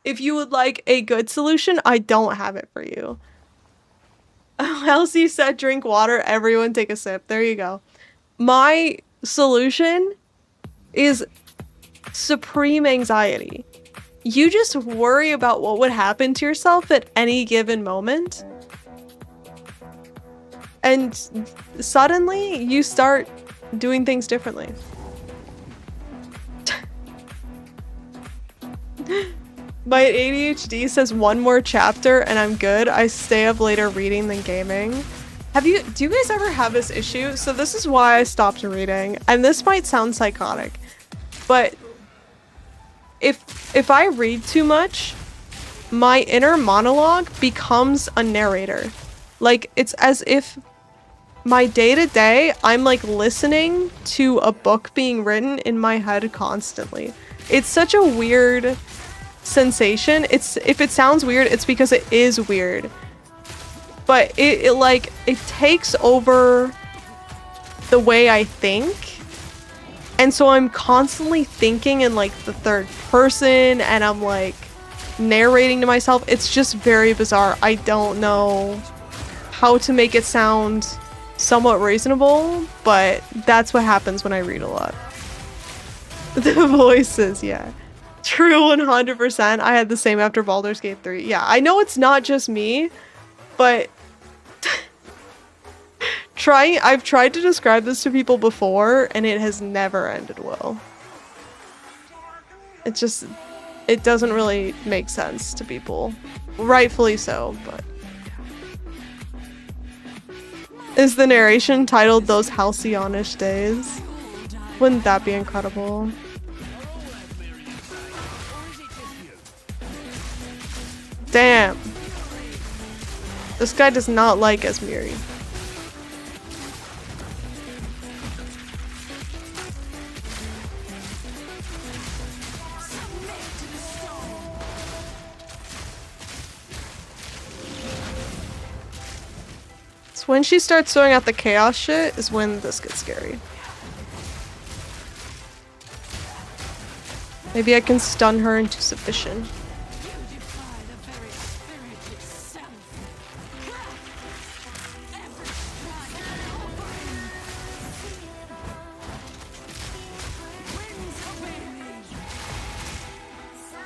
[SPEAKER 1] If you would like a good solution, I don't have it for you. Elsie said drink water, everyone take a sip. There you go. My solution is supreme anxiety. You just worry about what would happen to yourself at any given moment. And suddenly you start doing things differently. My ADHD says one more chapter and I'm good. I stay up later reading than gaming. Do you guys ever have this issue? So this is why I stopped reading. And this might sound psychotic, but if I read too much, my inner monologue becomes a narrator. Like it's as if my day-to-day, I'm like listening to a book being written in my head constantly. It's such a weird sensation. If it sounds weird, it's because it is weird. But it takes over the way I think. And so I'm constantly thinking in like the third person and I'm like narrating to myself. It's just very bizarre. I don't know how to make it sound somewhat reasonable, but that's what happens when I read a lot. The voices, yeah. True 100%. I had the same after Baldur's Gate 3. Yeah, I know it's not just me, but I've tried to describe this to people before, and it has never ended well. It doesn't really make sense to people. Rightfully so, but... Is the narration titled Those Halcyonish Days? Wouldn't that be incredible? Damn. This guy does not like Esmiri. So when she starts throwing out the chaos shit is when this gets scary. Maybe I can stun her into submission.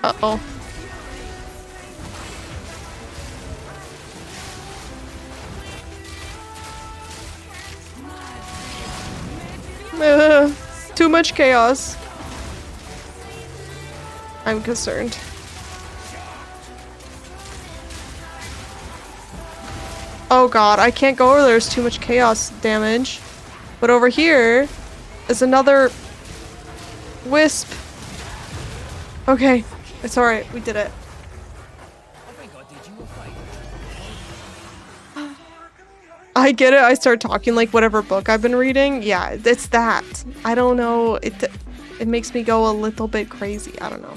[SPEAKER 1] Uh-oh. Too much chaos. I'm concerned. Oh god, I can't go over there. There's too much chaos damage. But over here is another wisp. Okay, it's alright. We did it. I get it. I start talking like whatever book I've been reading. Yeah, it's that. I don't know. It makes me go a little bit crazy. I don't know.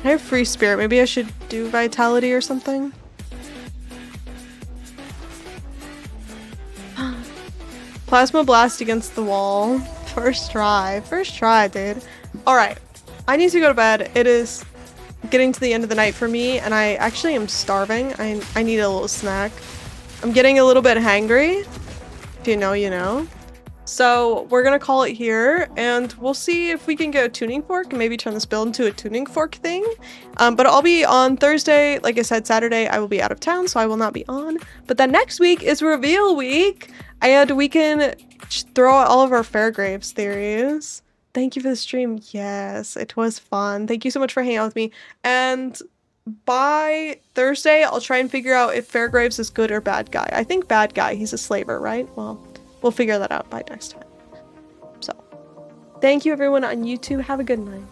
[SPEAKER 1] I have free spirit. Maybe I should do vitality or something. Plasma blast against the wall. First try. First try, dude. Alright. I need to go to bed. It is getting to the end of the night for me, and I actually am starving. I need a little snack. I'm getting a little bit hangry. If you know, you know. So we're gonna call it here, and we'll see if we can get a tuning fork and maybe turn this build into a tuning fork thing. But I'll be on Thursday. Like I said, Saturday I will be out of town, so I will not be on. But then next week is reveal week, and we can throw out all of our Fairgraves theories. Thank you for the stream. Yes, it was fun. Thank you so much for hanging out with me. And by Thursday, I'll try and figure out if Fairgraves is good or bad guy. I think bad guy. He's a slaver, right? Well, we'll figure that out by next time. So, thank you everyone on YouTube. Have a good night.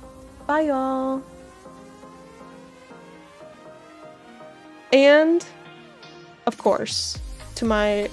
[SPEAKER 1] Bye, y'all. And, of course, to my